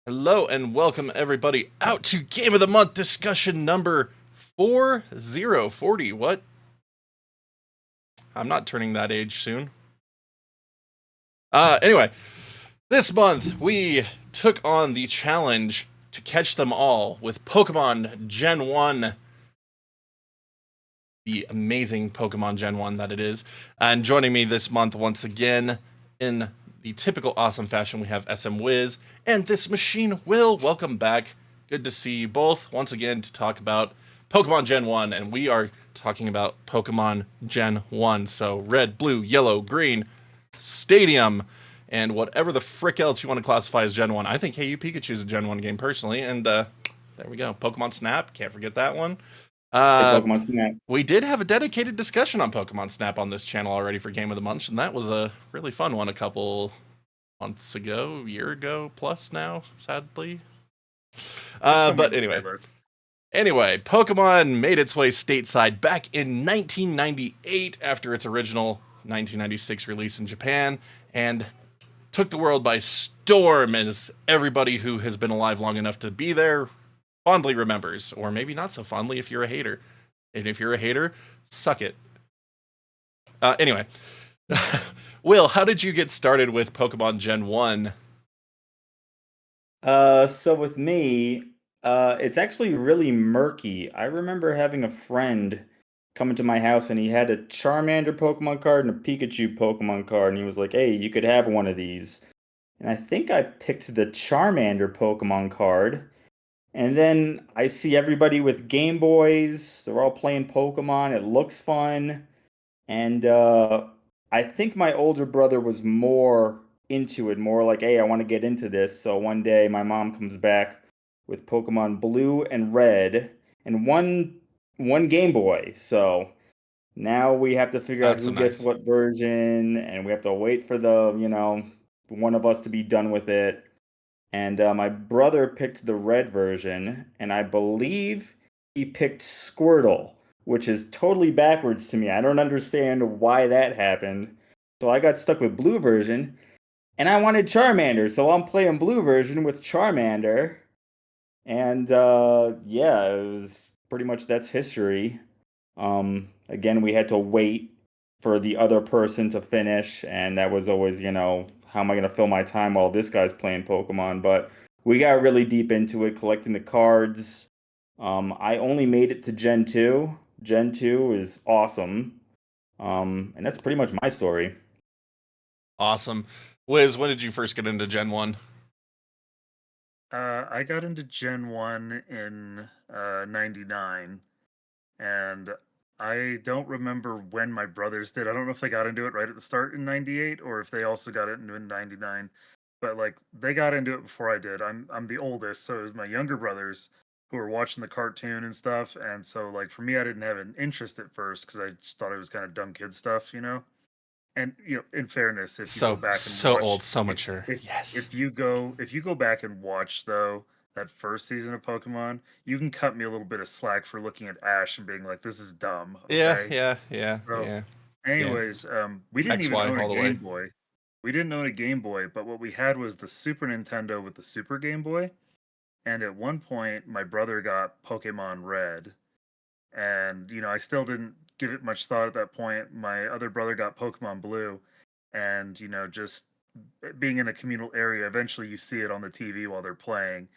Hello and welcome everybody out to Game of the Month discussion number 4040. What? I'm not turning that age soon. Anyway, this month we took on the challenge to catch them all with Pokemon Gen 1. The amazing Pokemon Gen 1 that it is. And joining me this month once again in the typical awesome fashion, we have SMWiz and ThisMachineWill. Welcome back. Good to see you both once again to talk about Pokemon Gen 1. And we are talking about Pokemon Gen 1. So red, blue, yellow, green, Stadium, and whatever the frick else you want to classify as Gen 1. I think KU Pikachu is a Gen 1 game personally. And there we go. Pokemon Snap. Can't forget that one. Hey, Pokemon Snap. We did have a dedicated discussion on Pokemon Snap on this channel already for Game of the Month, and that was a really fun one a couple months ago, year ago plus now, sadly. But anyway, Pokemon made its way stateside back in 1998 after its original 1996 release in Japan, and took the world by storm, as everybody who has been alive long enough to be there fondly remembers, or maybe not so fondly if you're a hater. And if you're a hater, suck it. Anyway, Will, how did you get started with Pokemon Gen 1? So with me, it's actually really murky. I remember having a friend come into my house and he had a Charmander Pokemon card and a Pikachu Pokemon card, and he was like, "Hey, you could have one of these." And I think I picked the Charmander Pokemon card. And then I see everybody with Game Boys. They're all playing Pokemon. It looks fun. And I think my older brother was more into it, more like, hey, I want to get into this. So one day my mom comes back with Pokemon Blue and Red and one Game Boy. So now we have to figure out That's who so gets nice. what version, and we have to wait for one of us to be done with it. And my brother picked the red version, and I believe he picked Squirtle, which is totally backwards to me. I don't understand why that happened. So I got stuck with blue version, and I wanted Charmander, so I'm playing blue version with Charmander. And yeah, it was pretty much that's history. Again, we had to wait for the other person to finish, and that was always, how am I going to fill my time while this guy's playing Pokemon? But we got really deep into it, collecting the cards. I only made it to Gen 2. Gen 2 is awesome. And that's pretty much my story. Awesome. Wiz, when did you first get into Gen 1? I got into Gen 1 in 99, and I don't remember when my brothers did. I don't know if they got into it right at the start in 98 or if they also got into it in 99. But like they got into it before I did. I'm the oldest, so it was my younger brothers who were watching the cartoon and stuff. And so like for me, I didn't have an interest at first because I just thought it was kind of dumb kid stuff, you know. And in fairness, if you go back and So old, watch, so mature. Yes. if you go back and watch though that first season of Pokemon, you can cut me a little bit of slack for looking at Ash and being like, "This is dumb." Yeah, Okay. yeah, yeah, So, yeah, yeah. anyways, we didn't even XY own a all the Game way. Boy. We didn't own a Game Boy, but what we had was the Super Nintendo with the Super Game Boy. And at one point, my brother got Pokemon Red, and I still didn't give it much thought at that point. My other brother got Pokemon Blue, and just being in a communal area, eventually you see it on the TV while they're playing,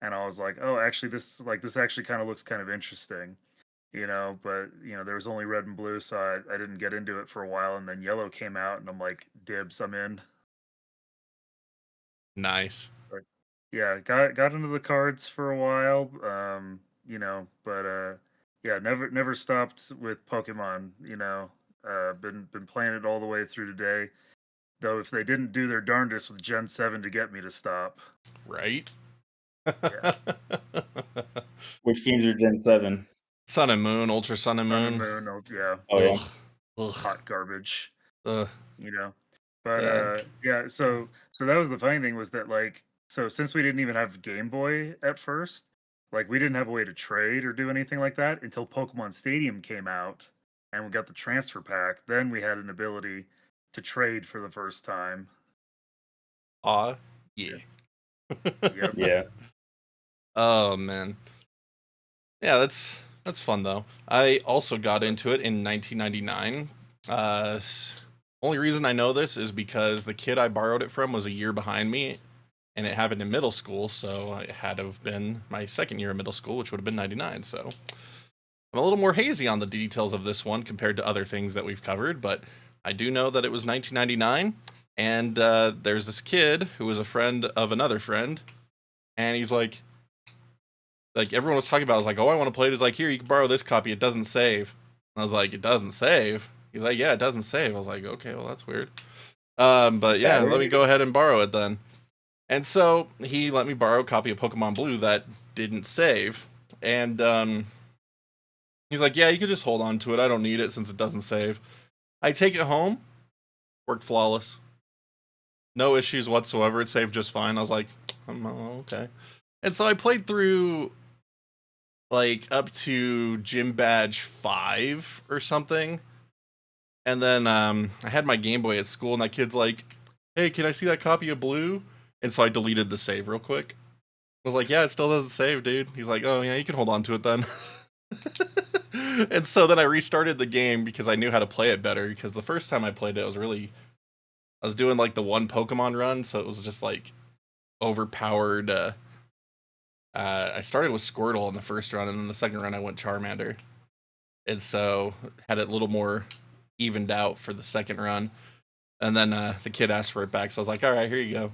and I was like, oh, actually this actually kind of looks kind of interesting, but there was only red and blue, so I didn't get into it for a while, and then yellow came out, and I'm like, dibs, I'm in. Nice. But yeah, got into the cards for a while, but yeah, never stopped with Pokemon. Been playing it all the way through today. Though if they didn't do their darndest with Gen 7 to get me to stop. Right? Yeah. Which games are Gen 7? Sun and Moon, Ultra Sun and Sun and Moon. Moon, oh, yeah. Oh, yeah. Ugh. Ugh. Hot garbage, Ugh. you know. But Yeah. yeah, so that was the funny thing was that like so since we didn't even have Game Boy at first, like we didn't have a way to trade or do anything like that until Pokemon Stadium came out and we got the transfer pack, then we had an ability to trade for the first time. Aw. Yeah. Yep. Yeah. Oh man. Yeah, that's fun though. I also got into it in 1999. Only reason I know this is because the kid I borrowed it from was a year behind me, and it happened in middle school, so it had to have been my second year of middle school, which would have been 99. So I'm a little more hazy on the details of this one compared to other things that we've covered, but I do know that it was 1999, and there's this kid who was a friend of another friend, and he's like everyone was talking about. I was like, oh, I want to play it. He's like, here, you can borrow this copy. It doesn't save. And I was like, it doesn't save. He's like, yeah, it doesn't save. I was like, okay, well, that's weird. But yeah, let me go ahead and borrow it then. And so he let me borrow a copy of Pokemon Blue that didn't save. And he's like, yeah, you could just hold on to it. I don't need it since it doesn't save. I take it home. Worked flawless. No issues whatsoever. It saved just fine. I was like, okay. And so I played through like up to Gym Badge 5 or something. And then I had my Game Boy at school, and that kid's like, hey, can I see that copy of Blue? And so I deleted the save real quick. I was like, yeah, it still doesn't save, dude. He's like, oh, yeah, you can hold on to it then. And so then I restarted the game because I knew how to play it better, because the first time I played it, I was doing like the one Pokemon run, so it was just like overpowered. I started with Squirtle in the first run, and then the second run I went Charmander. And so had it a little more evened out for the second run. And then the kid asked for it back, so I was like, all right, here you go.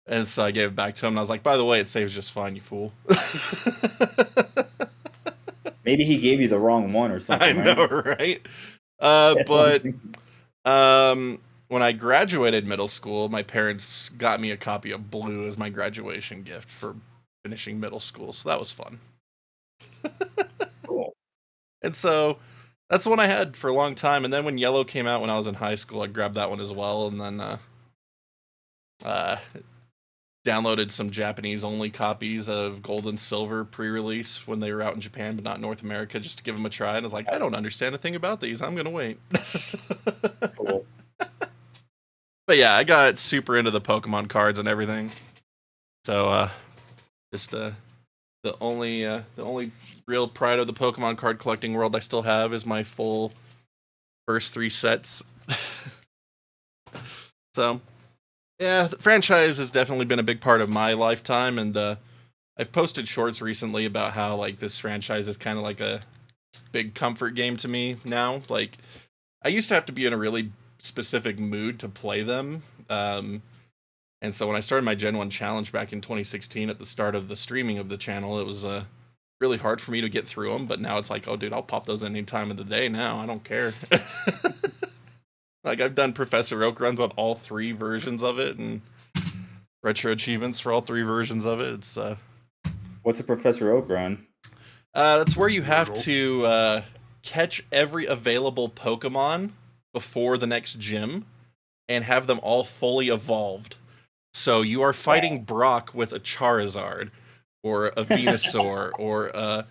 And so I gave it back to him, and I was like, by the way, it saves just fine, you fool. Maybe he gave you the wrong one or something. I know, right? But when I graduated middle school, my parents got me a copy of Blue as my graduation gift for finishing middle school, so that was fun. Cool. And so that's the one I had for a long time. And then when Yellow came out when I was in high school, I grabbed that one as well. And then downloaded some Japanese-only copies of Gold and Silver pre-release when they were out in Japan, but not North America, just to give them a try. And I was like, I don't understand a thing about these. I'm going to wait. Cool. But yeah, I got super into the Pokemon cards and everything. So just the only real pride of the Pokemon card collecting world I still have is my full first 3 sets. So yeah, the franchise has definitely been a big part of my lifetime, and I've posted shorts recently about how like this franchise is kind of like a big comfort game to me now. Like, I used to have to be in a really specific mood to play them. And so when I started my Gen 1 challenge back in 2016 at the start of the streaming of the channel, it was really hard for me to get through them. But now it's like, oh, dude, I'll pop those any time of the day now. I don't care. Like, I've done Professor Oak runs on all 3 versions of it, and retro achievements for all 3 versions of it. It's What's a Professor Oak run? that's where you have to catch every available Pokemon before the next gym and have them all fully evolved. So you are fighting Brock with a Charizard, or a Venusaur, or a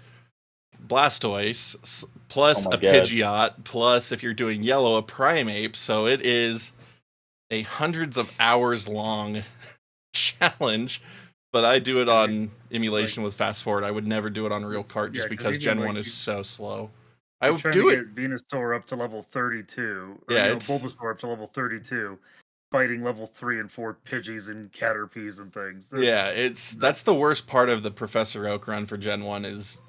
Blastoise, plus a Pidgeot, plus, if you're doing Yellow, a Primeape. So it is a hundreds of hours long challenge. But I do it on emulation with Fast Forward. I would never do it on real kart just because Gen 1 is so slow. I would do it. Get Venusaur up to level 32. Or, yeah, it's Bulbasaur up to level 32, fighting level 3 and 4 Pidgeys and Caterpies and things. That's the worst part of the Professor Oak run for Gen 1 is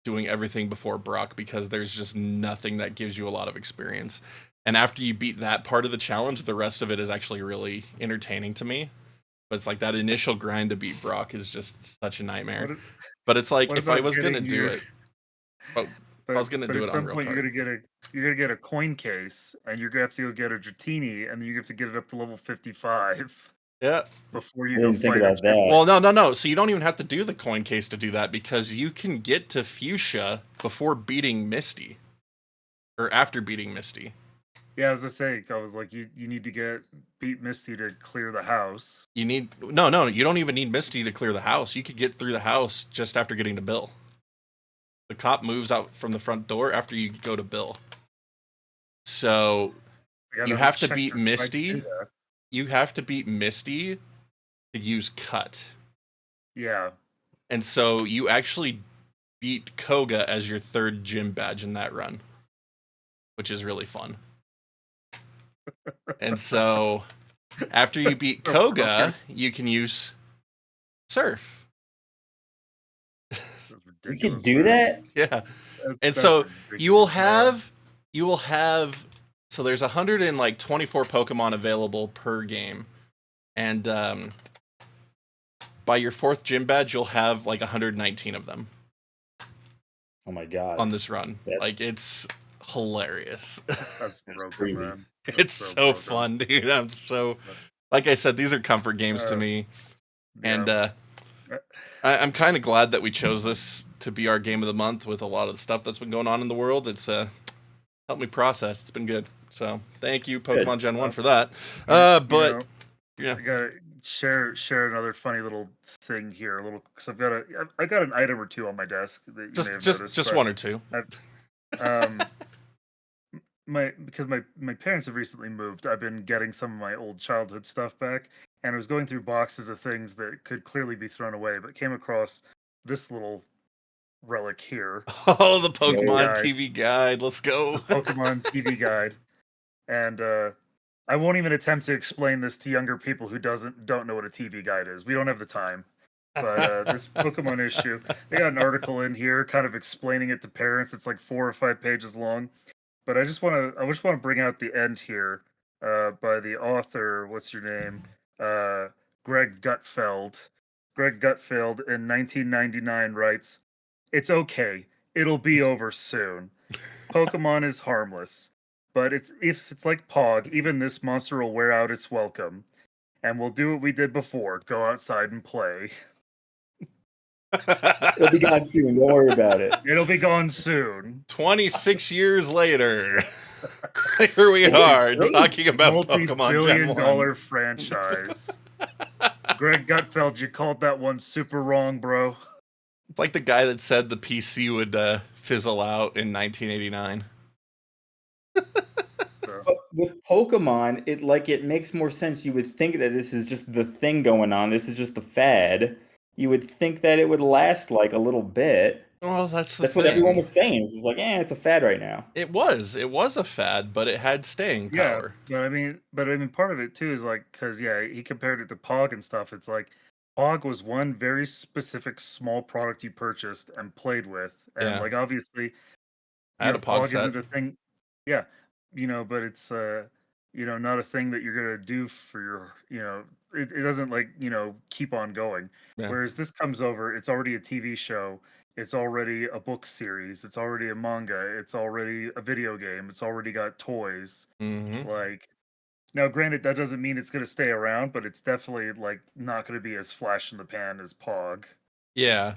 doing everything before Brock, because there's just nothing that gives you a lot of experience. And after you beat that part of the challenge, the rest of it is actually really entertaining to me. But it's like that initial grind to beat Brock is just such a nightmare. But it's like, if I was gonna do it, I was gonna do it on real point, you're gonna get a coin case, and you're gonna have to go get a Dratini, and then you have to get it up to level 55. Yeah. Before you didn't think about that. Well, no. So you don't even have to do the coin case to do that, because you can get to Fuchsia before beating Misty, or after beating Misty. Yeah, I was gonna say, I was like, you need to beat Misty to clear the house. You don't even need Misty to clear the house. You could get through the house just after getting to Bill. The cop moves out from the front door after you go to Bill. So you have to beat Misty. You have to beat Misty to use Cut. Yeah. And so you actually beat Koga as your 3rd gym badge in that run, which is really fun. And so after you beat so Koga, you can use Surf. You can do that? Yeah. And That's so you will ridiculous, man. have so there's 124 Pokemon available per game. And by your 4th gym badge, you'll have like 119 of them. Oh my god. On this run. Like, it's hilarious. That's broken, crazy. man. It's so fun, dude. I'm so, like I said, these are comfort games to me. And I'm kind of glad that we chose this to be our game of the month with a lot of the stuff that's been going on in the world. It's helped me process. It's been good. So thank you, Pokemon Gen 1, for that. But yeah, I gotta share another funny little thing here, because I got an item or two on my desk that you may have noticed. Just one or two. Because my parents have recently moved, I've been getting some of my old childhood stuff back, and I was going through boxes of things that could clearly be thrown away, but came across this little relic here. Oh, the Pokemon TV guide. Let's go. The Pokemon TV guide. And I won't even attempt to explain this to younger people who don't know what a TV guide is. We don't have the time. But this Pokemon issue, they got an article in here kind of explaining it to parents. It's like 4 or 5 pages long. But I just want to bring out the end here by the author. What's your name? Greg Gutfeld. Greg Gutfeld in 1999 writes, "It's okay. It'll be over soon. Pokemon is harmless, but if it's like Pog, even this monster will wear out its welcome, and we'll do what we did before: go outside and play." It'll be gone soon. Don't worry about it. It'll be gone soon. 26 years later, here we are talking about Pokemon Gen 1. Multi-billion-dollar franchise. Greg Gutfeld, you called that one super wrong, bro. It's like the guy that said the PC would fizzle out in 1989. But with Pokemon, it makes more sense. You would think that this is just the thing going on. This is just the fad. You would think that it would last like a little bit. Well, that's what everyone was saying. It's like, it's a fad right now. It was a fad, but it had staying power. Yeah, but I mean, part of it too is like, because he compared it to Pog and stuff. It's like Pog was one very specific small product you purchased and played with, and like obviously, I had a Pog set. Isn't a thing. Yeah, but it's not a thing that you're gonna do for your it doesn't like keep on going. Yeah. Whereas this comes over, it's already a TV show. It's already a book series. It's already a manga. It's already a video game. It's already got toys. Mm-hmm. Like, now, granted, that doesn't mean it's going to stay around, but it's definitely like not going to be as flash in the pan as Pog. Yeah,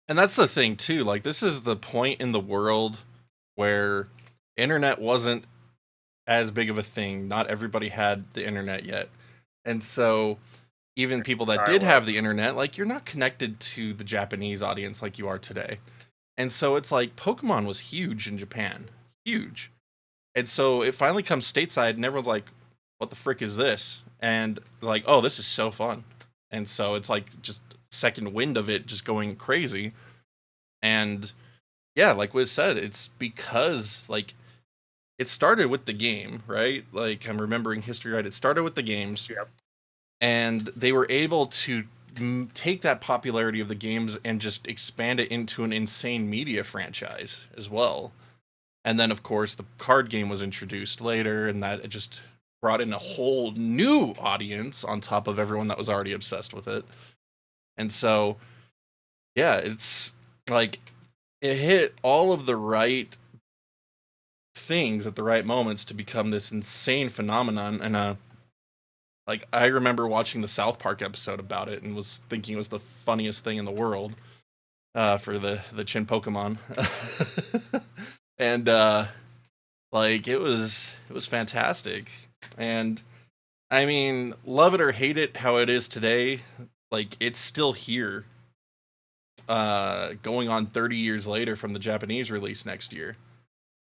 and that's the thing too. Like, this is the point in the world where internet wasn't as big of a thing. Not everybody had the internet yet, and so even people that did have the internet, like, you're not connected to the Japanese audience like you are today. And so it's like Pokemon was huge in Japan. Huge. And so it finally comes stateside and everyone's like, what the frick is this? And like, oh, this is so fun. And so it's like just second wind of it just going crazy. And yeah, like Wiz said, it's because like it started with the game, right? Like, I'm remembering history right. It started with the games. Yep. And they were able to take that popularity of the games and just expand it into an insane media franchise as well. And then, of course, the card game was introduced later, and that it just brought in a whole new audience on top of everyone that was already obsessed with it. And so, yeah, it's like it hit all of the right things at the right moments to become this insane phenomenon. And like, I remember watching the South Park episode about it and was thinking it was the funniest thing in the world for the Chin Pokemon. And like, it was fantastic. And I mean, love it or hate it how it is today, like, it's still here. Going on 30 years later from the Japanese release next year.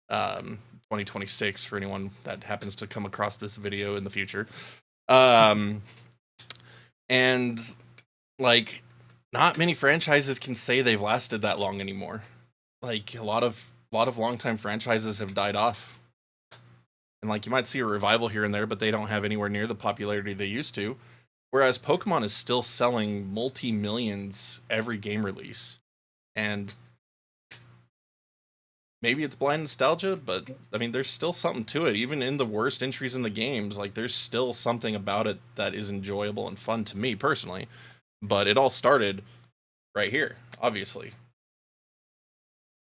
2026 for anyone that happens to come across this video in the future. And like, not many franchises can say they've lasted that long anymore. Like a lot of longtime franchises have died off. And like you might see a revival here and there, but they don't have anywhere near the popularity they used to. Whereas Pokemon is still selling multi-millions every game release. And maybe it's blind nostalgia, but I mean, there's still something to it. Even in the worst entries in the games, like there's still something about it that is enjoyable and fun to me personally. But it all started right here, obviously.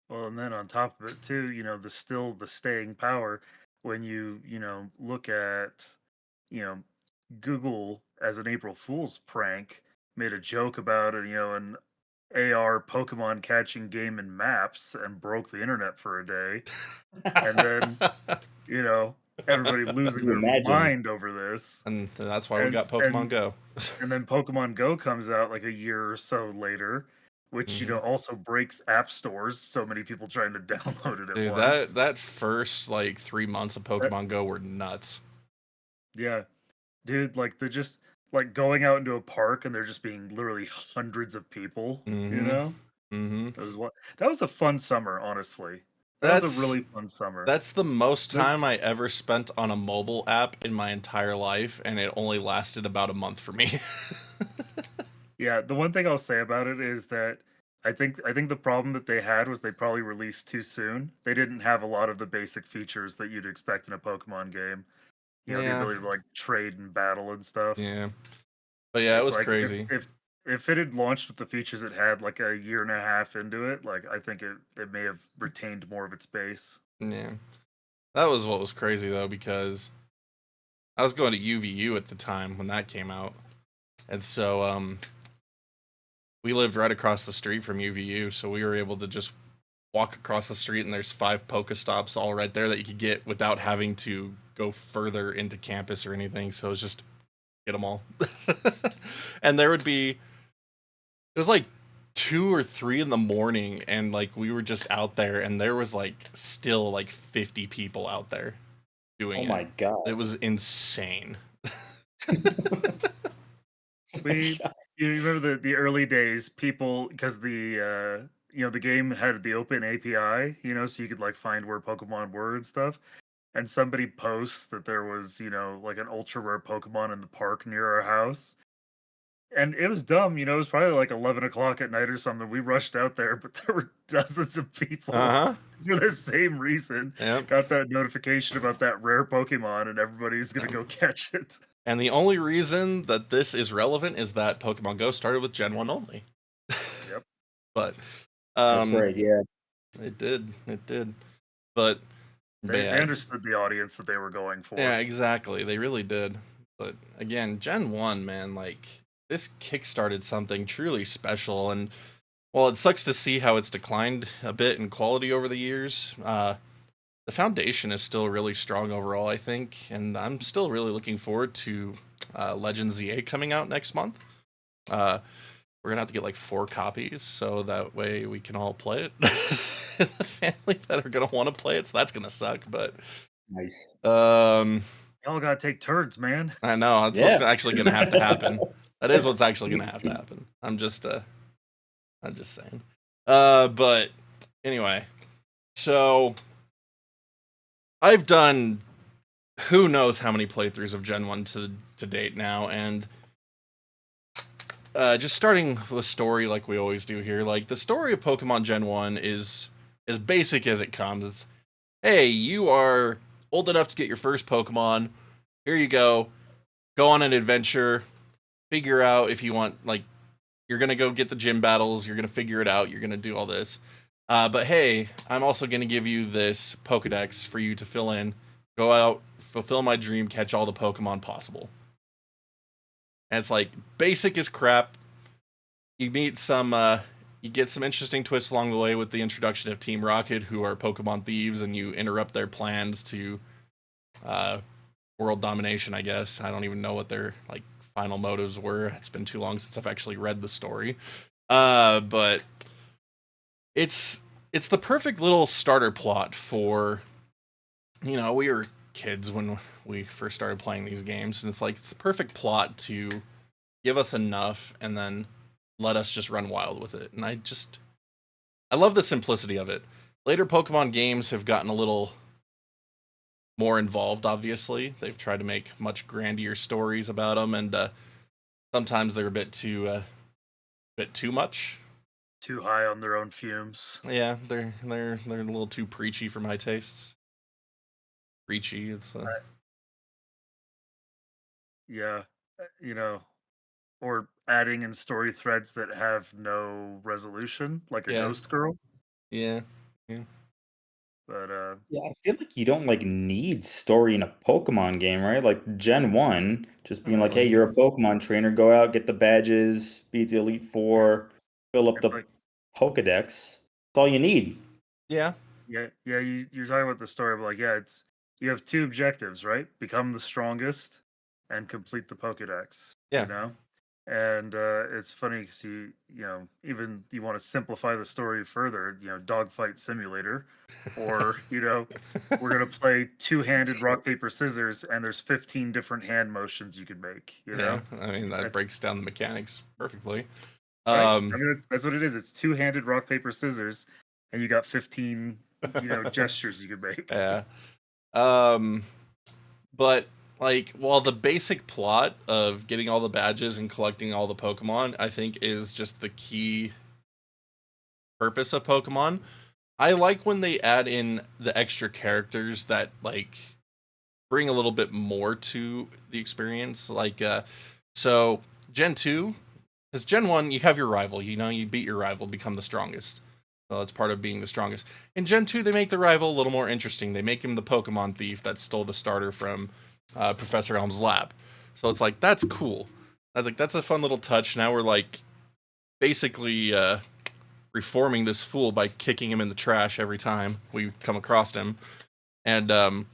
Well, and then on top of it too, the staying power when you look at, you know, Google as an April Fool's prank made a joke about it, an AR Pokemon catching game in maps and broke the internet for a day. And then, you know, everybody losing you their imagine? mind over this. And that's why we And got Pokemon and Go. and then Pokemon Go comes out like a year or so later, which, Mhm. also breaks app stores, so many people trying to download it at Dude, once. that first like 3 months of That, Pokemon Go were nuts. yeah, dude, like they're just like going out into a park and there just being literally hundreds of people, Mm-hmm. Mm-hmm. that was a fun summer, honestly. That was a That's really fun summer. that's the most But time I ever spent on a mobile app in my entire life, and it only lasted about a month for me. yeah, the one thing I'll say about it is that I think the problem that they had was they probably released too soon. They didn't have a lot of the basic features that you'd expect in a Pokemon game. The Yeah, ability to like trade and battle and stuff. yeah. But yeah, it It's was like if crazy. if if it had launched with the features it had like a year and a half into it, like I think it may have retained more of its base. Yeah. That was what was crazy though, because I was going to UVU at the time when that came out. And so we lived right across the street from UVU, so we were able to just walk across the street and there's 5 Pokestops all right there that you could get without having to go further into campus or anything. So it was just get them all. And there would be, it was like 2 or 3 in the morning, and like we were just out there, and there was like still like 50 people out there doing Oh it. my god. It was insane. Oh my We god. You remember the early days, people because the game had the open API, so you could like find where Pokemon were and stuff. And somebody posts that there was, like an ultra rare Pokemon in the park near our house. And it was dumb, it was probably like 11 o'clock at night or something. We rushed out there, but there were dozens of people Uh huh. for the same reason. Yep. Got that notification about that rare Pokemon, and everybody's gonna go catch it. And the only reason that this is relevant is that Pokemon Go started with Gen 1 only. Yep. But That's right, yeah. it did. It did. But They yeah, understood the audience that they were going yeah, for. exactly. They really did. But again, Gen 1, man, like this kickstarted something truly special, and while it sucks to see how it's declined a bit in quality over the years, the foundation is still really strong overall, I think, and I'm still really looking forward to Legend ZA coming out next month. We're gonna have to get like 4 copies, so that way we can all play it. The family that are gonna want to play it, so that's gonna suck. But Nice. Y'all gotta take turns, man. I know that's Yeah. what's actually gonna have to happen. That is what's actually gonna have to happen. I'm just saying. But anyway, so I've done who knows how many playthroughs of Gen 1 to date now, and just starting with story like we always do here. Like the story of Pokemon Gen 1 is as basic as it comes. It's, hey, you are old enough to get your first Pokemon. Here you go. Go on an adventure. Figure out if you want, like, you're going to go get the gym battles. You're going to figure it out. You're going to do all this. But hey, I'm also going to give you this Pokedex for you to fill in. Go out, fulfill my dream, catch all the Pokemon possible. And it's like basic as crap. You meet some, you get some interesting twists along the way with the introduction of Team Rocket, who are Pokemon thieves, and you interrupt their plans to world domination, I guess. I don't even know what their like final motives were. It's been too long since I've actually read the story. But it's the perfect little starter plot for, we were kids when we first started playing these games, and it's like it's the perfect plot to give us enough and then let us just run wild with it. And I love the simplicity of it. Later Pokemon games have gotten a little more involved, obviously. They've tried to make much grandier stories about them, and sometimes they're a bit too much. Too high on their own fumes. Yeah, they're a little too preachy for my tastes. Preachy, it's Yeah, or adding in story threads that have no resolution, like a yeah, Ghost Girl. yeah. But Yeah, I feel like you don't like need story in a Pokemon game, right? Like Gen 1, just being like, hey, Really. you're a Pokemon trainer, go out, get the badges, beat the Elite Four, fill up it's the like, Pokedex. That's all you need. yeah, you're talking about the story, but like, yeah, it's you have two objectives, right? Become the strongest and complete the Pokedex. Yeah. And it's funny because even you want to simplify the story further, dogfight simulator, or we're gonna play two-handed rock paper scissors, and there's 15 different hand motions you can make. Yeah, I mean that That- breaks down the mechanics perfectly. right? I mean, that's what it is. It's two-handed rock paper scissors, and you got 15 gestures you can make. Yeah. But like, while the basic plot of getting all the badges and collecting all the Pokemon, I think, is just the key purpose of Pokemon, I like when they add in the extra characters that like bring a little bit more to the experience. Like, so Gen 2, because Gen 1, you have your rival, you beat your rival, become the strongest. So that's part of being the strongest. In Gen 2, they make the rival a little more interesting. They make him the Pokemon thief that stole the starter from Professor Elm's lab. So it's like, that's cool. I think that's a fun little touch. Now we're like basically reforming this fool by kicking him in the trash every time we come across him. And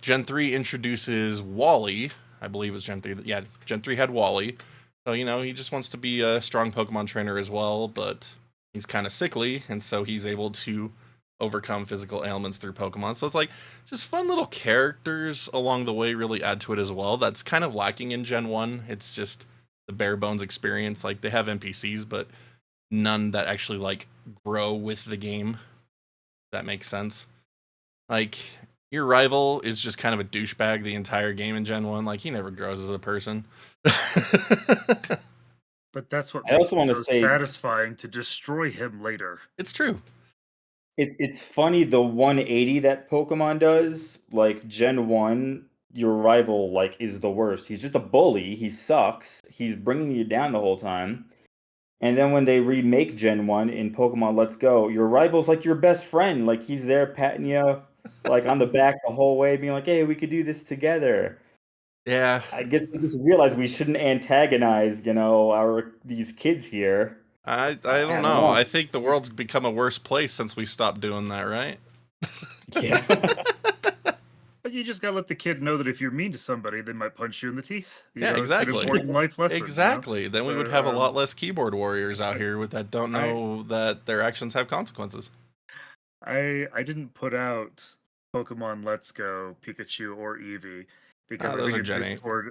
Gen 3 introduces Wally. I believe it was Gen 3. Yeah, Gen 3 had Wally. So, he just wants to be a strong Pokemon trainer as well, but he's kind of sickly, and so he's able to overcome physical ailments through Pokemon. So it's like just fun little characters along the way really add to it as well. That's kind of lacking in Gen 1. It's just the bare bones experience. Like, they have NPCs, but none that actually like grow with the game. If that makes sense. Like, your rival is just kind of a douchebag the entire game in Gen 1. Like, he never grows as a person. But that's what I makes also it want to so say satisfying to destroy him later. It's true. it's funny the 180 that Pokemon does. Like Gen 1, your rival like is the worst. He's just a bully. He sucks. He's bringing you down the whole time. And then when they remake Gen 1 in Pokemon Let's Go, your rival's like your best friend. Like he's there patting you like on the back the whole way, being like, hey, we could do this together. Yeah. I guess they just realized we shouldn't antagonize, these kids here. I I don't don't know. know. I think the world's become a worse place since we stopped doing that, right? Yeah. But you just gotta let the kid know that if you're mean to somebody, they might punch you in the teeth. Yeah, It's exactly. an important life lesson. Exactly. Then we would have a lot less keyboard warriors out like- here that don't know that their actions have consequences. I didn't put out Pokemon Let's Go, Pikachu, or Eevee because I Those think are in Gen 8. Discord,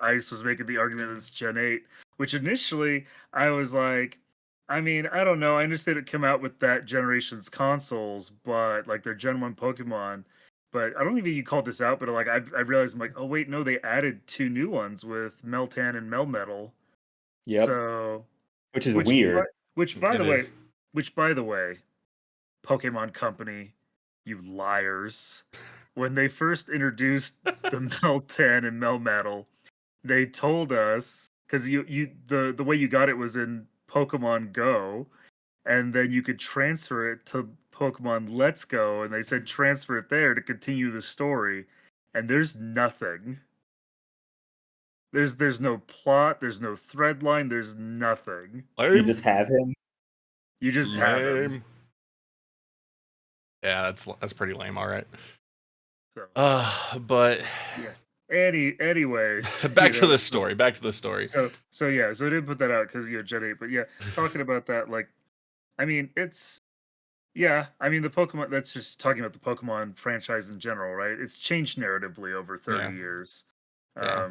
Ice was making the argument that it's Gen 8, which initially I was like, I mean, I don't know. I understand it came out with that generation's consoles, but like they're Gen 1 Pokemon. But I don't think you called this out, but like I realized I'm like, oh wait, no, they added two new ones with Meltan and Melmetal. Yep. So Which is which weird. by It the way, is. Pokemon Company, you liars. When they first introduced the Meltan and Melmetal, they told us because the way you got it was in Pokemon Go, and then you could transfer it to Pokemon Let's Go, and they said transfer it there to continue the story. And there's nothing. There's no plot, there's no thread line, there's nothing. You just have him. You just have him. Lame. Yeah, that's pretty lame. All right. So But anyways, back to the story. Back to the story. So I didn't put that out because Gen 8, but yeah, talking about that, like, I mean, it's I mean the Pokemon. That's just talking about the Pokemon franchise in general, right? It's changed narratively over 30 Yeah. years. Yeah.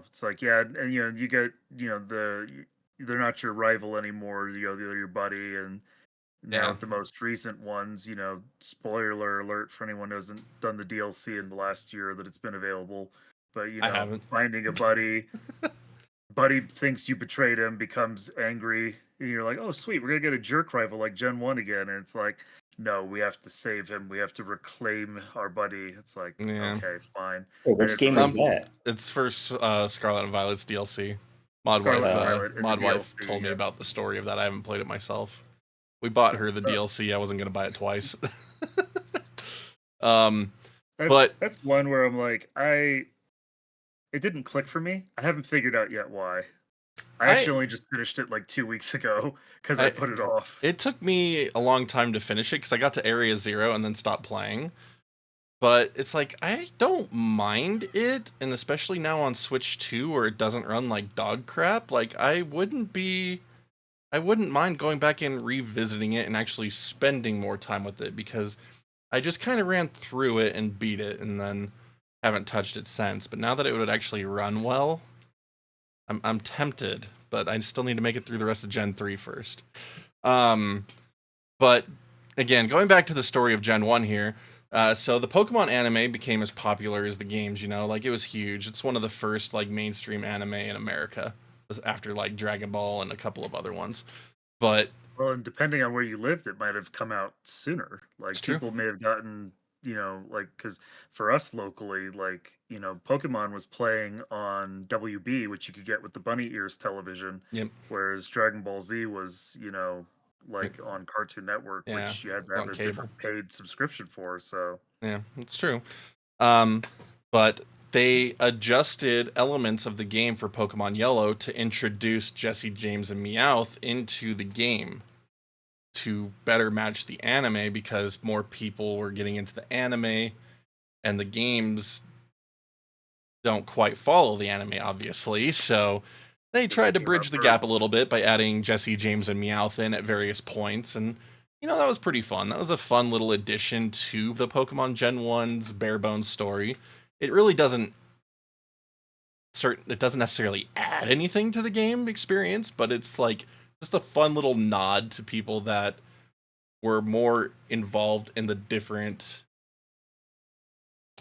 It's like and you get the they're not your rival anymore. They're your buddy. And now Yeah. with the most recent ones, spoiler alert for anyone who hasn't done the DLC in the last year that it's been available. But I haven't. finding a buddy thinks you betrayed him, becomes angry, and you're like, oh sweet, we're gonna get a jerk rival like Gen 1 again. And it's like, no, we have to save him. We have to reclaim our buddy. It's like, Yeah. okay, fine. Oh, And which it's game is that? It's for Scarlet and Violet's DLC. Mod Scarlet wife, and Violet in the Mod wife DLC, told me yeah. about the story of that. I haven't played it myself. We bought her the So- DLC. I wasn't gonna buy it twice. That- that's one where I'm like, it didn't click for me. I haven't figured out yet why. I actually only just finished it like 2 weeks ago because I put it off. It took me a long time to finish it because I got to Area 0 and then stopped playing. But it's like, I don't mind it, and especially now on Switch 2 where it doesn't run like dog crap, like I wouldn't mind going back and revisiting it and actually spending more time with it, because I just kind of ran through it and beat it and then haven't touched it since. But now that it would actually run well, I'm tempted, but I still need to make it through the rest of Gen 3 first. But again, going back to the story of Gen 1 here, so the Pokemon anime became as popular as the games, like it was huge. It's one of the first like mainstream anime in America, after like Dragon Ball and a couple of other ones. But Well, and depending on where you lived, it might have come out sooner. Like It's true. people may have gotten, like because for us locally, like Pokemon was playing on WB, which you could get with the Bunny Ears television. Yep. Whereas Dragon Ball Z was, like on Cartoon Network, Yeah, which you had to on have a cable. different paid subscription for. So yeah, it's true. But they adjusted elements of the game for Pokemon Yellow to introduce Jesse, James, and Meowth into the game to better match the anime, because more people were getting into the anime, and the games don't quite follow the anime, obviously. So they tried to bridge the gap a little bit by adding Jesse, James, and Meowth in at various points, and that was pretty fun. That was a fun little addition to the Pokemon Gen 1's bare bones story. It really doesn't necessarily add anything to the game experience, but it's like just a fun little nod to people that were more involved in the different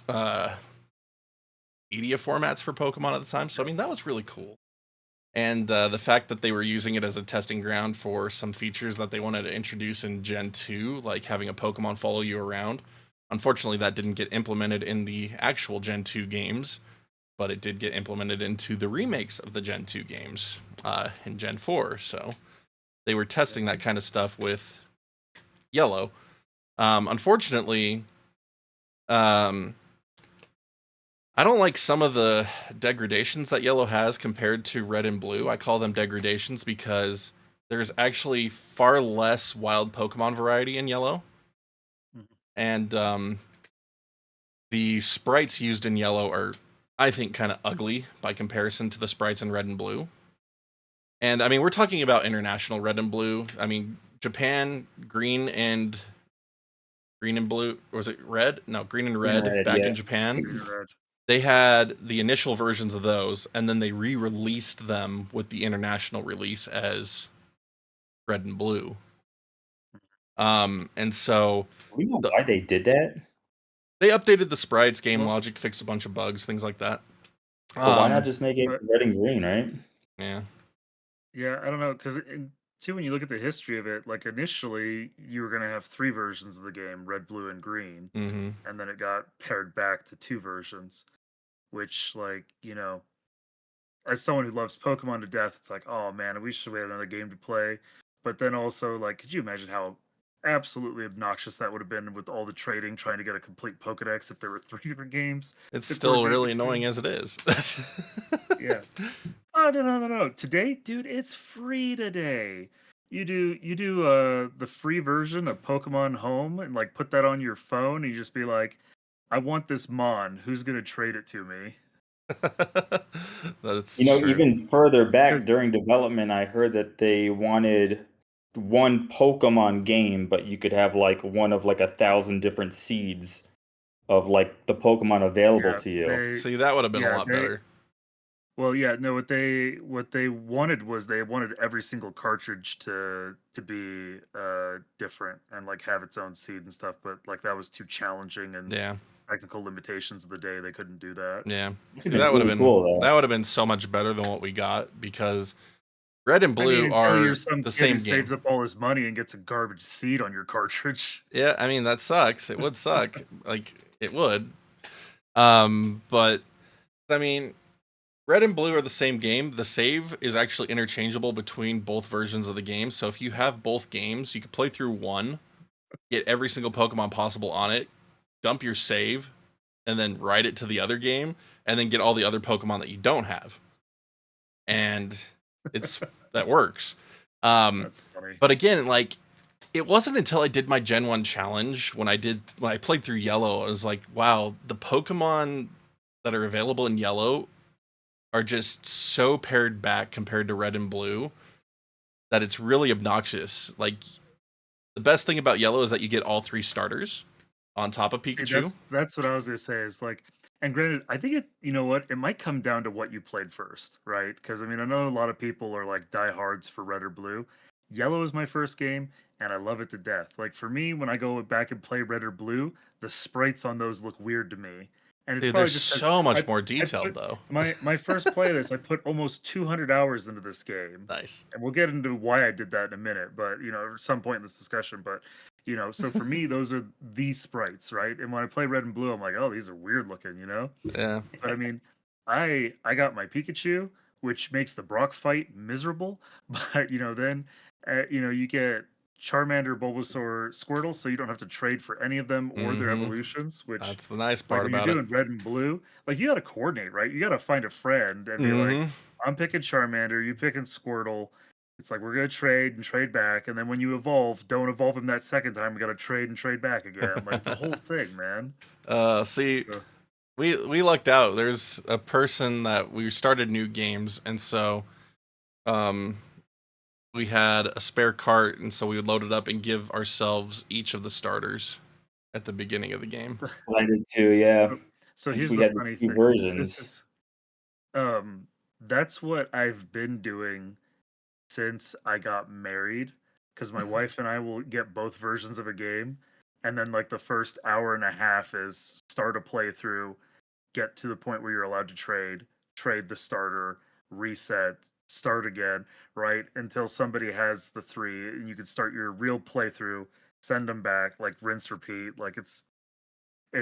media formats for Pokemon at the time. So I mean, that was really cool. And the fact that they were using it as a testing ground for some features that they wanted to introduce in Gen 2, like having a Pokemon follow you around. Unfortunately, that didn't get implemented in the actual Gen 2 games, but it did get implemented into the remakes of the Gen 2 games in Gen 4. So they were testing that kind of stuff with Yellow. Unfortunately, I don't like some of the degradations that Yellow has compared to Red and Blue. I call them degradations because there's actually far less wild Pokemon variety in Yellow. And the sprites used in Yellow are, I think, kind of ugly by comparison to the sprites in Red and Blue. And, I mean, we're talking about international Red and Blue. I mean, Japan, Green and Blue, or was it Red? No, Green and Red back in Japan. They had the initial versions of those, and then they re-released them with the international release as Red and Blue. And so... We know why they did that? They updated the sprites, game logic, fixed a bunch of bugs, things like that. But why not just make it red and green, right? Yeah. Yeah, I don't know, because too, when you look at the history of it, like initially you were going to have 3 versions of the game, red, blue, and green. Mm-hmm. And then it got pared back to 2 versions, which, like, as someone who loves Pokemon to death, it's like, oh man, I wish we had another game to play. But then also, like, could you imagine how absolutely obnoxious that would have been with all the trading, trying to get a complete Pokedex if there were 3 different games? It's still really annoying as it is. Yeah. Oh, no. Today, dude, it's free today. You do the free version of Pokemon Home and like put that on your phone and you just be like, I want this Mon. Who's gonna trade it to me? That's true. Even further back during development, I heard that they wanted one Pokemon game, but you could have like one of like 1,000 different seeds of like the Pokemon available to you. See, that would have been a lot better. Well, yeah, no, what they wanted was they wanted every single cartridge to be different and like have its own seed and stuff, but like that was too challenging and Yeah, technical limitations of the day. They couldn't do that. yeah. It's See, that would have really been cool though. so much better than what we got because red and I mean, blue until you're are some the kid who same saves game. up all his money and gets a garbage seed on your cartridge. Yeah, I mean that sucks. It would suck. Like it would. But I mean, red and blue are the same game. The save is actually interchangeable between both versions of the game. So if you have both games, you could play through one, get every single Pokemon possible on it, dump your save, and then write it to the other game, and then get all the other Pokemon that you don't have. And it's that works. That's funny. But again, like it wasn't until I did my Gen 1 challenge when I played through Yellow, I was like, wow, the Pokemon that are available in Yellow are just so pared back compared to Red and Blue that it's really obnoxious. Like the best thing about Yellow is that you get all three starters on top of See, Pikachu. that's what I was gonna say. Is like, and granted, I think it. You know what? It might come down to what you played first, right? Because I mean, I know a lot of people are like diehards for Red or Blue. Yellow is my first game, and I love it to death. Like for me, when I go back and play Red or Blue, the sprites on those look weird to me, and it's Dude, they're probably just because so much I more I detailed put though. my first play of this, I put almost 200 hours into this game, Nice. and we'll get into why I did that in a minute. But you know, at some point in this discussion, but so for me, those are these sprites, right? And when I play red and blue, I'm like, oh, these are weird looking, Yeah. But I mean, I got my Pikachu, which makes the Brock fight miserable. But then you get Charmander, Bulbasaur, Squirtle, so you don't have to trade for any of them or their Mm-hmm. evolutions. Which, That's the nice like, part when you're about it. doing red and blue, like you got to coordinate, right? You got to find a friend and be like, Mm-hmm. I'm picking Charmander, you picking Squirtle. It's like we're gonna trade and trade back, and then when you evolve, don't evolve him that second time. We gotta trade and trade back again. Like it's a whole thing, man. See, So, we lucked out. There's a person that we started new games, and so um we had a spare cart, and so we would load it up and give ourselves each of the starters at the beginning of the game. I did too, yeah. so so And so here's we the had the funny two thing. This versions. is um that's what I've been doing since I got married, because my wife and I will get both versions of a game, and then like the first hour and a half is start a playthrough, get to the point where you're allowed to trade the starter, reset, start again, right? Until somebody has the three and you can start your real playthrough, send them back, like rinse repeat. Like it's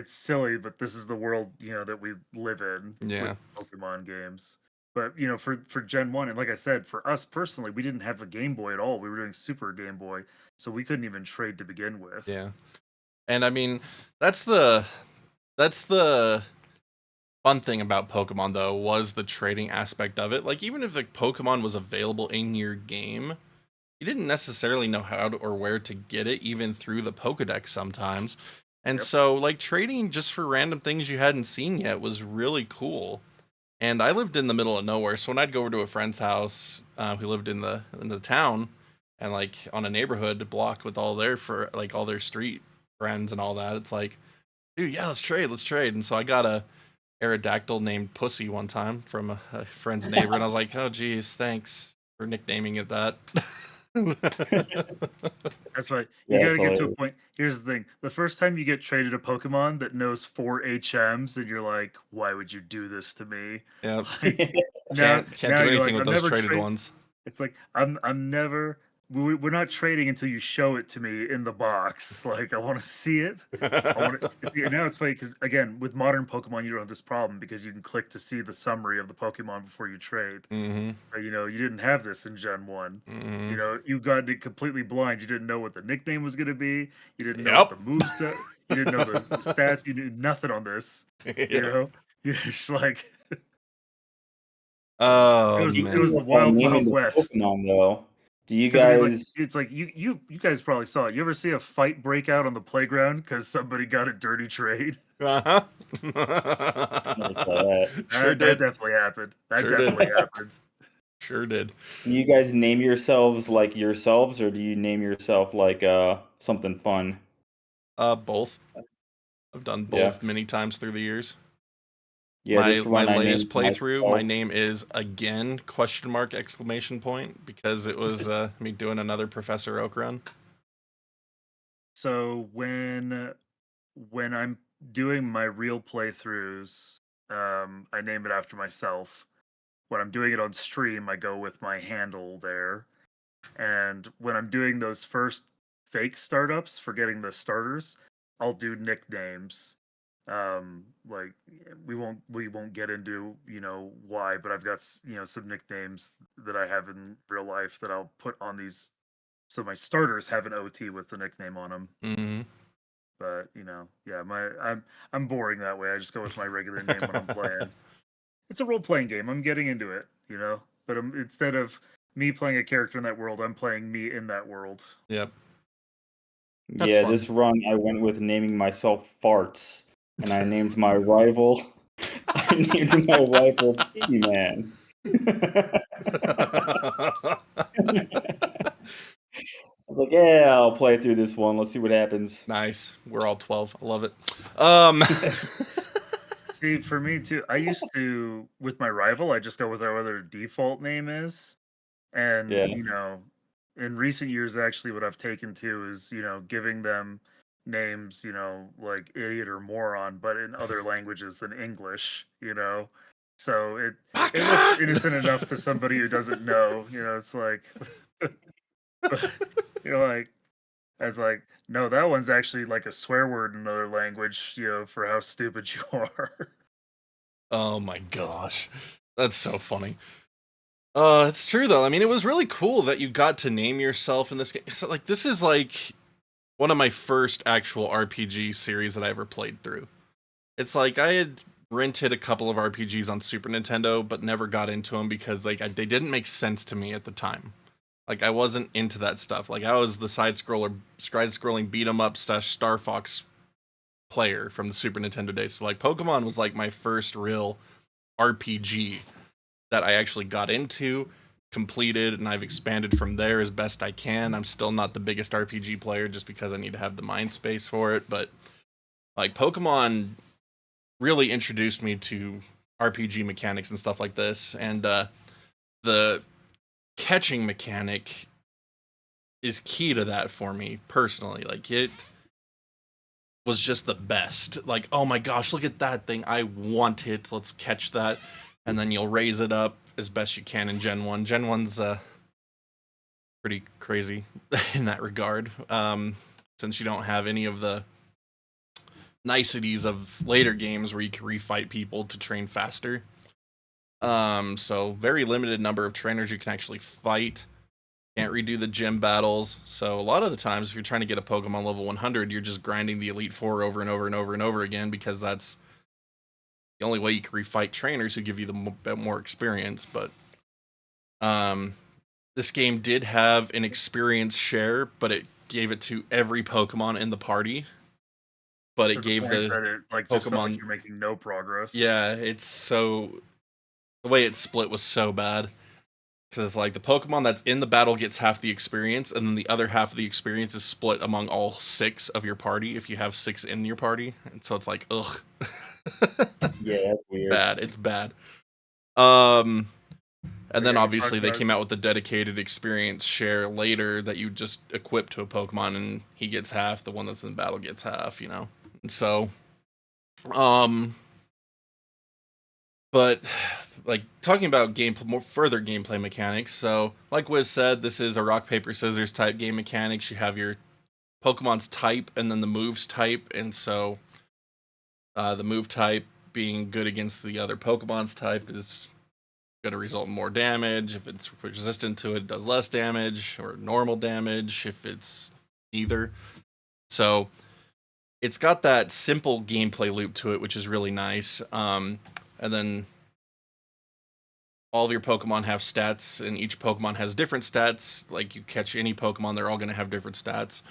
silly, but this is the world, that we live in with Yeah. Pokemon games. But for Gen 1, and like I said, for us personally, we didn't have a Game Boy at all. We were doing Super Game Boy, so we couldn't even trade to begin with. Yeah. And I mean, that's the that's the fun thing about Pokemon though was the trading aspect of it. Like even if a Pokemon was available in your game, you didn't necessarily know how to, or where to get it even through the Pokédex sometimes. And Yep. so like trading just for random things you hadn't seen yet was really cool. And I lived in the middle of nowhere, so when I'd go over to a friend's house who lived in the town and like on a neighborhood block with all their for like all their street friends and all that, it's like, dude, yeah, let's trade. And so I got a Aerodactyl named Pussy one time from a friend's neighbor, and I was like, oh geez, thanks for nicknaming it that. That's right. You Yeah, got it's to get to a hilarious. point. Here's the thing: the first time you get traded a Pokemon that knows 4 HMs, and you're like, "Why would you do this to me?" Yep. Like now, Can't now do you're anything like, with "I'm those never traded trade." ones. It's like I'm never. We're not trading until you show it to me in the box. Like I want to see it. I want to see it. Now it's funny because again, with modern Pokemon, you don't have this problem because you can click to see the summary of the Pokemon before you trade. Mm-hmm. You didn't have this in Gen 1. Mm-hmm. You got it completely blind. You didn't know what the nickname was going to be. You didn't know what Yep. the moves you didn't know the stats. You knew nothing on this. You Yep. know, you're just like, so Oh it was Speaking the man. of wild, naming wild the west. Pokemon though, do you Because I mean, like, guys it's like you guys probably saw it. You ever see a fight break out on the playground because somebody got a dirty trade? Uh-huh. never saw that? Sure That did. definitely happened. That Sure did. definitely happened. Sure did. Do you guys name yourselves like yourselves or do you name yourself like something fun? Both. I've done Yeah. both many times through the years. Yeah, My this my run I latest named playthrough, my myself. name is again question mark exclamation point because it was me doing another Professor Oak run. So when I'm doing my real playthroughs, I name it after myself. When I'm doing it on stream, I go with my handle there. And when I'm doing those first fake startups for getting the starters, I'll do nicknames. Like we won't get into why, but I've got some nicknames that I have in real life that I'll put on these. So my starters have an OT with the nickname on them. Mm-hmm. But yeah, I'm boring that way. I just go with my regular name when I'm playing. It's a role playing game. I'm getting into it. But instead of me playing a character in that world, I'm playing me in that world. Yep. That's Yeah, fun. this run I went with naming myself Farts, and I named my rival. I named my rival Piggy Man. I was like, yeah, I'll play through this one. Let's see what happens. Nice. We're all 12. I love it. See, for me too, I used to with my rival, I just go with whatever their default name is. And, Yeah. in recent years, actually, what I've taken to is, giving them names, like idiot or moron, but in other languages than English. So it looks innocent enough to somebody who doesn't know. It's like, like, it's like, no, that one's actually like a swear word in another language, for how stupid you are. Oh my gosh. That's so funny. It's true though. I mean, it was really cool that you got to name yourself in this game. So, like, this is like one of my first actual RPG series that I ever played through. It's like I had rented a couple of RPGs on Super Nintendo, but never got into them because they didn't make sense to me at the time. Like I wasn't into that stuff. Like I was the side-scrolling beat 'em up / Star Fox player from the Super Nintendo days. So like Pokemon was like my first real RPG that I actually got into, completed, and I've expanded from there as best I can. I'm still not the biggest RPG player just because I need to have the mind space for it, but like Pokemon really introduced me to RPG mechanics and stuff like this, and the catching mechanic is key to that for me personally. Like it was just the best. Like, oh my gosh, look at that thing. I want it. Let's catch that. And then you'll raise it up as best you can in Gen 1. Gen 1's pretty crazy in that regard. Since you don't have any of the niceties of later games where you can refight people to train faster. So very limited number of trainers you can actually fight. Can't redo the gym battles. So a lot of the times, if you're trying to get a Pokemon level 100, you're just grinding the Elite Four over and over and over and over again because that's the only way you can refight trainers who give you the bit more experience. But this game did have an experience share, but it gave it to every Pokemon in the party. But it gave the just felt like Pokemon you're making no progress. Yeah, it's so the way it's split was so bad. Because it's like the Pokemon that's in the battle gets half the experience, and then the other half of the experience is split among all 6 of your party if you have 6 in your party. And so it's like, ugh. Yeah, that's weird. Bad. It's bad. And then obviously they came out with the dedicated experience share later that you just equip to a Pokemon and he gets half, the one that's in battle gets half, And so, but like talking about more further gameplay mechanics. So, like Wiz said, this is a rock paper scissors type game mechanics. You have your Pokemon's type and then the moves type, and so the move type being good against the other Pokemon's type is going to result in more damage. If it's resistant to it, it does less damage, or normal damage if it's neither. So it's got that simple gameplay loop to it, which is really nice. And then all of your Pokemon have stats, and each Pokemon has different stats. Like, you catch any Pokemon, they're all going to have different stats.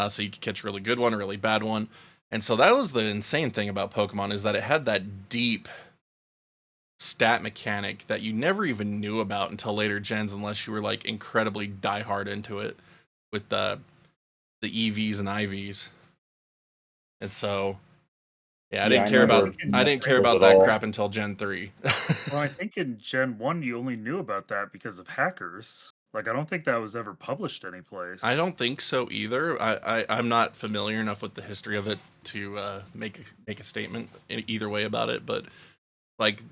So you can catch a really good one, a really bad one. And so that was the insane thing about Pokemon, is that it had that deep stat mechanic that you never even knew about until later gens, unless you were, like, incredibly diehard into it with the EVs and IVs. And so Yeah, I Yeah, didn't I care never about I didn't care messed about with it that all. crap until Gen 3. Well, I think in Gen 1 you only knew about that because of hackers. Like I don't think that was ever published I anyplace. don't think so either. I'm not familiar enough with the history of it to make a statement either way about it, but like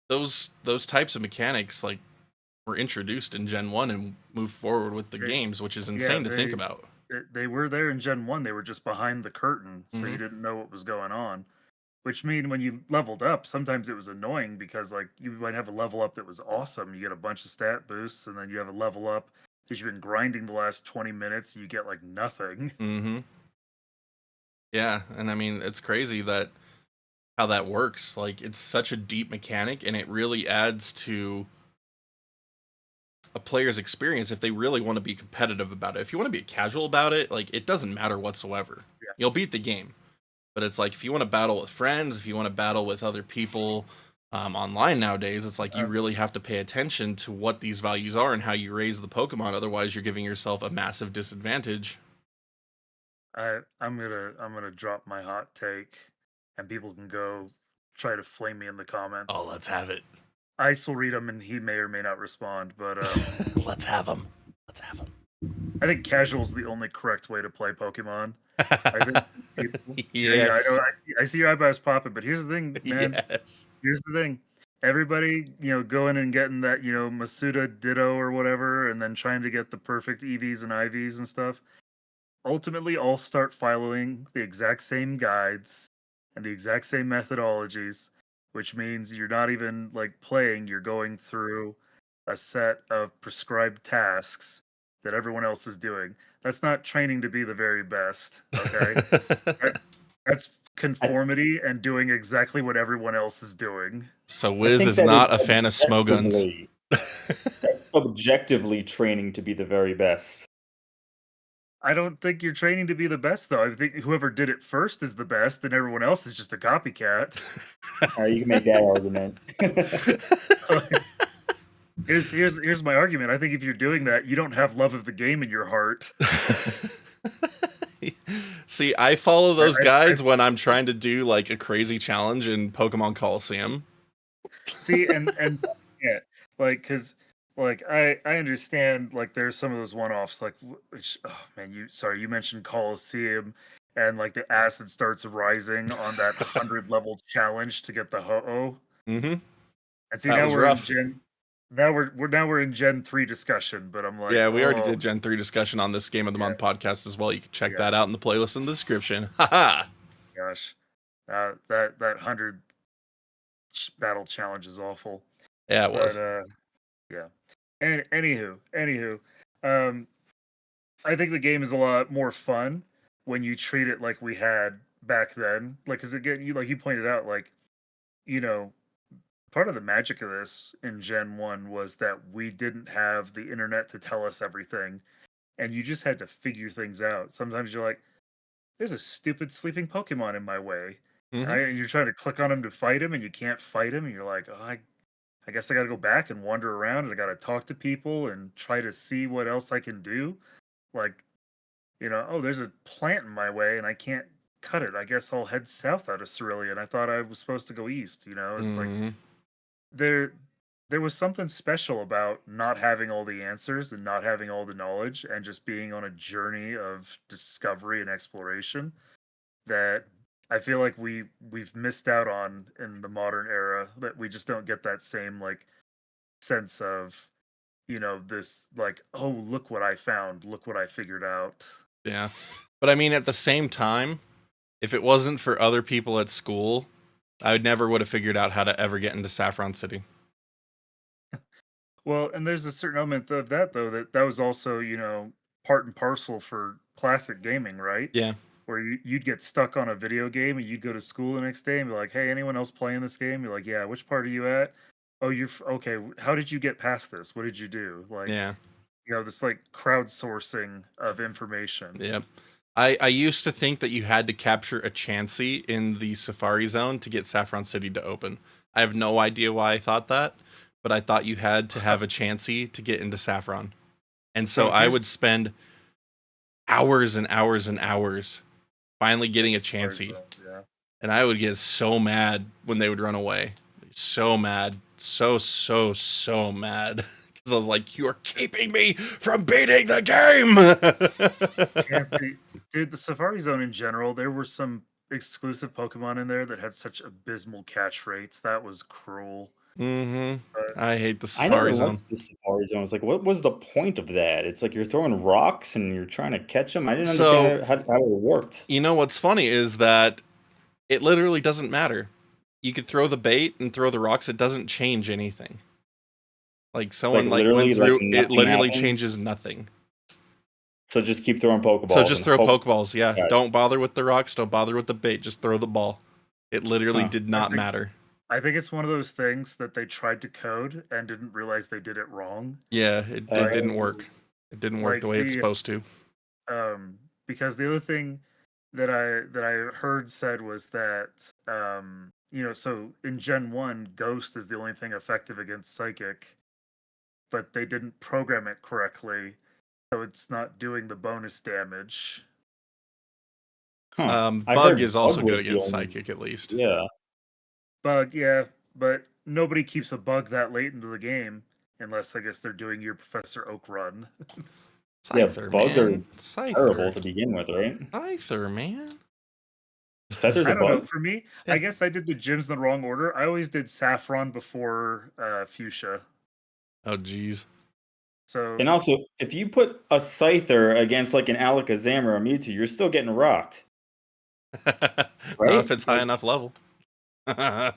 those types of mechanics like were introduced in Gen 1 and moved forward with the They, games, which is yeah, insane to think about. they were there in Gen 1. They were just behind the curtain, so Hmm. you didn't know what was going on. Which mean when you leveled up, sometimes it was annoying because like you might have a level up that was awesome. You get a bunch of stat boosts, and then you have a level up because you've been grinding the last 20 minutes, and you get like nothing. Hmm. Yeah, and I mean it's crazy that how that works. Like it's such a deep mechanic, and it really adds to a player's experience if they really want to be competitive about it. If you want to be casual about it, like it doesn't matter whatsoever. Yeah. You'll beat the game. But it's like if you want to battle with friends, if you want to battle with other people online nowadays, it's like you Um, really have to pay attention to what these values are and how you raise the Pokemon. Otherwise, you're giving yourself a massive disadvantage. I'm gonna drop my hot take, and people can go try to flame me in the Oh, comments. let's have it. Ice will read them, and he may or may not respond. But Let's have them. Let's have them. I think casual is the only correct way to play Pokemon. I think people, yeah, I Yes. know. I see your eyebrows popping, but here's the thing, man. Yes. Here's the thing. Everybody, going and getting that, Masuda Ditto or whatever, and then trying to get the perfect EVs and IVs and stuff. Ultimately, all start following the exact same guides and the exact same methodologies, which means you're not even like playing, you're going through a set of prescribed tasks that everyone else is doing. That's not training to be the very best, okay? That, that's I, conformity and doing exactly what everyone else is doing. So I Wiz think is that is not a fan of Smoguns. that's objectively training to be the very best. I don't think you're training to be the best, though. I think whoever did it first is the best, and everyone else is just a copycat. You can make that argument. Here's my argument. I think if you're doing that, you don't have love of the game in your heart. See, I follow those I guides when I'm trying to do like a crazy challenge in Pokemon Coliseum. see, and yeah, like because like I understand like there's some of those one-offs like which oh man you mentioned Coliseum and like the acid starts rising on that 100 level challenge to get the ho-oh. Mm-hmm. And see That now was we're in rough. Gen now we're in Gen 3 discussion, but I'm like, Yeah, we already oh did Gen 3 discussion on this Game of the yeah, Month podcast as well. You can check yeah, that out in the playlist in the description. Haha. gosh. That 100 battle challenge is awful. Yeah, it But was. yeah. And anywho, um I think the game is a lot more fun when you treat it like we had back then. Like, cause again, you pointed out, like, you know, part of the magic of this in Gen 1 was that we didn't have the internet to tell us everything, and you just had to figure things out. Sometimes you're like, there's a stupid sleeping Pokemon in my way. Mm-hmm. And you're trying to click on him to fight him, and you can't fight him, and you're like, oh, I guess I got to go back and wander around, and I got to talk to people and try to see what else I can do. Like, oh, there's a plant in my way and I can't cut it. I guess I'll head south out of Cerulean. I thought I was supposed to go east, It's like Mm-hmm. there there was something special about not having all the answers and not having all the knowledge and just being on a journey of discovery and exploration that I feel like we've missed out on in the modern era, that we just don't get that same like sense of, this like, oh, look what I found, look what I figured out. Yeah. But I mean, at the same time, if it wasn't for other people at school, I never would have figured out how to ever get into Saffron City. Well, and there's a certain element of that though that was also, part and parcel for classic gaming, right? Yeah. Where you'd get stuck on a video game and you'd go to school the next day and be like, "Hey, anyone else playing this game?" You're like, "Yeah, which part are you at?" "Oh, okay. How did you get past this? What did you do?" Like, Yeah. this like crowdsourcing of information. Yep. I used to think that you had to capture a Chansey in the Safari Zone to get Saffron City to open. I have no idea why I thought that, but I thought you had to have a Chansey to get into Saffron. And so So I would here's spend hours and hours and hours finally getting in a Safari Chansey. Zone, yeah. And I would get so mad when they would run away. So mad. So mad. Because I was like, you're keeping me from beating the game! Yeah, see, dude, the Safari Zone in general, there were some exclusive Pokemon in there that had such abysmal catch rates. That was cruel. But I hate the I never Safari Zone. liked the Safari Zone. It's like, what was the point of that? It's like you're throwing rocks and you're trying to catch them. I didn't understand how it worked. You know what's funny is that it literally doesn't matter. You could throw the bait and throw the rocks. It doesn't change anything. Like someone like went through, like it literally happens. Changes nothing. So just keep throwing Pokeballs. So just throw hope... Pokeballs, yeah. Yeah. Don't bother with the rocks. Don't bother with the bait. Just throw the ball. It literally did not matter. I think it's one of those things that they tried to code and didn't realize they did it wrong. Yeah, it didn't work. It didn't work the way it's supposed to. Because the other thing that I heard said was that so in Gen 1, Ghost is the only thing effective against Psychic, but they didn't program it correctly, so it's not doing the bonus damage. Bug is also good against Psychic, at least. Yeah. Bug, yeah, but nobody keeps a bug that late into the game unless I guess they're doing your Professor Oak run. Scyther, Bug man. are terrible to begin with, right? Scyther, man. Scyther's I a don't bug? know. For me, I guess I did the gyms in the wrong order. I always did Saffron before Fuchsia. Oh, jeez. So, and also, if you put a Scyther against like an Alakazam or a Mewtwo, you're still getting rocked. Right? Not if it's high enough level. I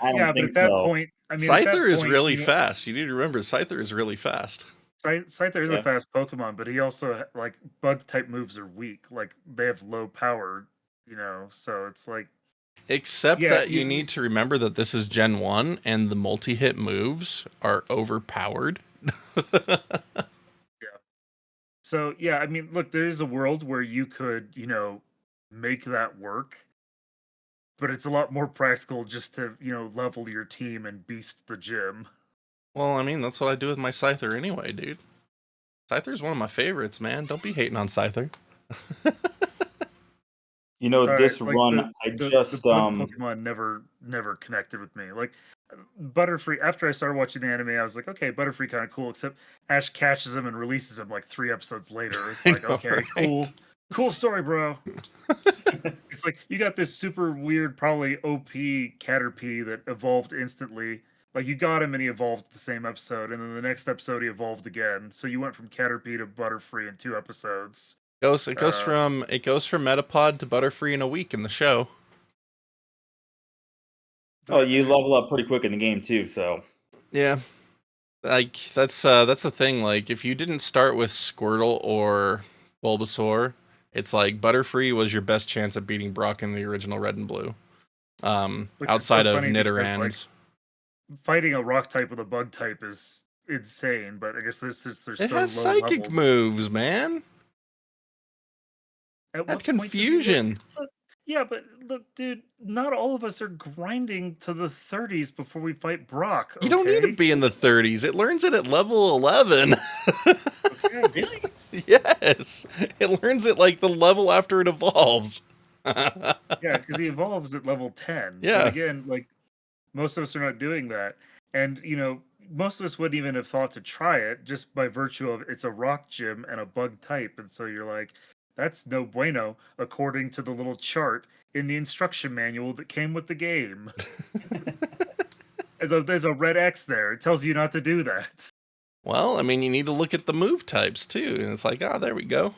don't think but at that point, I mean, Scyther is really fast. You need to remember, Scyther is really fast. Scyther is a fast Pokemon, but he also, like, bug type moves are weak. Like, they have low power, so it's like. Except that you need to remember that this is Gen 1 and the multi-hit moves are overpowered. Yeah. So, yeah, I mean, look, there is a world where you could, make that work. But it's a lot more practical just to, level your team and beast the gym. Well, I mean, that's what I do with my Scyther anyway, dude. Scyther's one of my favorites, man. Don't be hating on Scyther. This run, the Pokemon never connected with me. Like, Butterfree, after I started watching the anime, I was like, okay, Butterfree kind of cool, except Ash catches him and releases him like 3 episodes later. It's like, okay, right? Cool story, bro. It's like, you got this super weird, probably OP Caterpie that evolved instantly. Like, you got him and he evolved the same episode, and then the next episode he evolved again. So you went from Caterpie to Butterfree in 2 episodes. It goes from Metapod to Butterfree in a week in the show. Oh, you level up pretty quick in the game too, so. Yeah. Like, that's the thing. Like, if you didn't start with Squirtle or Bulbasaur, it's like Butterfree was your best chance at beating Brock in the original Red and Blue. Outside of Nidorans. Like, fighting a rock type with a bug type is insane, but I guess there's it has psychic moves, man. That confusion. Yeah, but look, dude, not all of us are grinding to the 30s before we fight Brock. Okay? You don't need to be in the 30s. It learns it at level 11. Okay, really? Yes. It learns it like the level after it evolves. Yeah, because he evolves at level 10. Yeah. But again, like, most of us are not doing that. And, most of us wouldn't even have thought to try it just by virtue of it's a rock gym and a bug type. And so you're like, that's no bueno, according to the little chart in the instruction manual that came with the game. There's a red X there. It tells you not to do that. Well, I mean, you need to look at the move types, too. And it's like, there we go.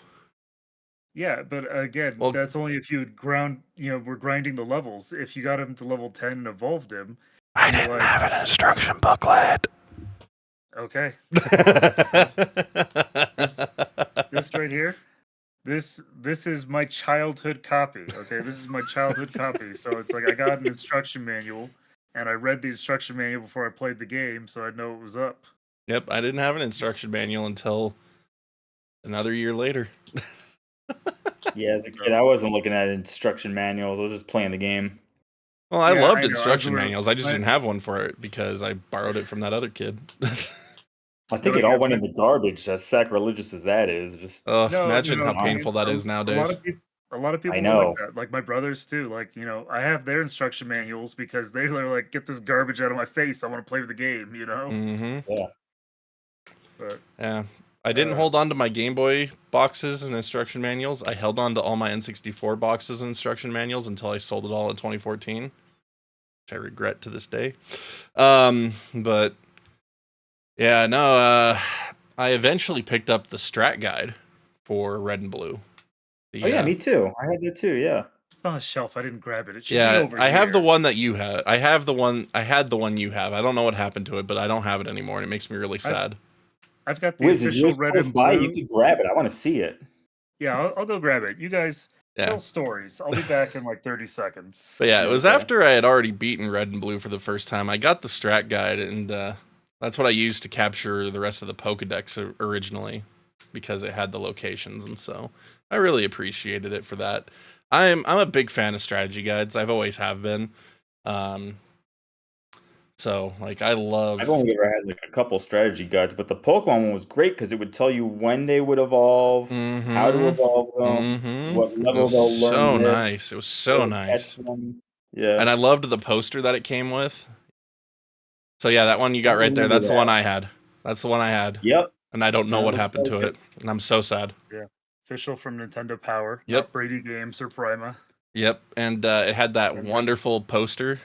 Yeah, but again, that's only if you we're grinding the levels. If you got him to level 10 and evolved him. I didn't have an instruction booklet. Okay. This right here. This is my childhood copy. Okay, this is my childhood copy. So it's like I got an instruction manual, and I read the instruction manual before I played the game, so I'd know what was up. Yep, I didn't have an instruction manual until another year later. Yeah, as a kid, I wasn't looking at instruction manuals. I was just playing the game. Well, I loved instruction manuals. I just didn't have one for it because I borrowed it from that other kid. I think it all went in the garbage, as sacrilegious as that is. Just imagine how painful that is nowadays. A lot of people I are like know. that. Like my brothers too. Like, I have their instruction manuals because they're like, get this garbage out of my face. I want to play the game, Mm-hmm. Yeah. But Yeah. I didn't hold on to my Game Boy boxes and instruction manuals. I held on to all my N64 boxes and instruction manuals until I sold it all in 2014, which I regret to this day. But yeah, no, I eventually picked up the strat guide for Red and Blue. Oh yeah, me too. I had that too. Yeah. it's on a shelf. I didn't grab it. It should be Yeah, over I have the here. one that you had. I had the one you have. I don't know what happened to it, but I don't have it anymore, and it makes me really sad. I've got the Wiz, is official yours Red close and by? Blue. You could grab it. I want to see it. Yeah, I'll go grab it. You guys Yeah. tell stories. I'll be back in like 30 seconds. But yeah, it was Okay. after I had already beaten Red and Blue for the first time. I got the strat guide, and that's what I used to capture the rest of the Pokedex originally, because it had the locations, and so I really appreciated it for that. I'm a big fan of strategy guides. I've always have been. So like I love. I've only ever had like a couple strategy guides, but the Pokemon one was great because it would tell you when they would evolve, how to evolve them, what It level was they'll learn. so this, nice. It was so where to nice. catch them. Yeah. And I loved the poster that it came with. So yeah, that one you got right there. remember That's the that. one I had. That's the one I had. Yep. And I don't know That what looks happened like to it. And I'm so sad. Yeah. Official from Nintendo Power. Yep. Not Brady Games or Prima. Yep. And it had that And wonderful poster.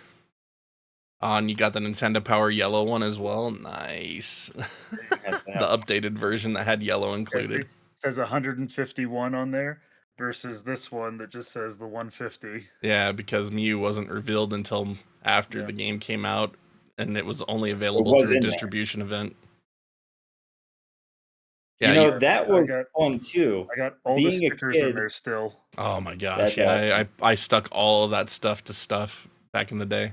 And you got the Nintendo Power yellow one as well. Nice. The updated version that had yellow included. It says 151 on there versus this one that just says the 150. Yeah, because Mew wasn't revealed until after the game came out, and it was only available through a distribution event. Yeah, that was fun too. I got all the stickers in there still. Oh my gosh, yeah, I stuck all of that stuff to stuff back in the day.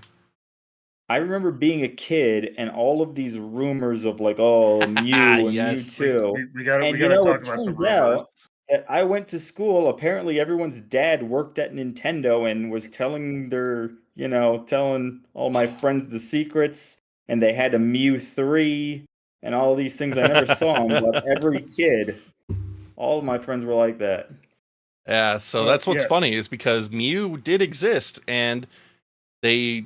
I remember being a kid and all of these rumors of like, oh, Mew and Mewtwo. We got to talk about the rumors. That I went to school. Apparently, everyone's dad worked at Nintendo and was telling their, telling all my friends the secrets. And they had a Mew 3 and all these things. I never saw them, but every kid, all of my friends were like that. Yeah, so that's what's funny is because Mew did exist, and the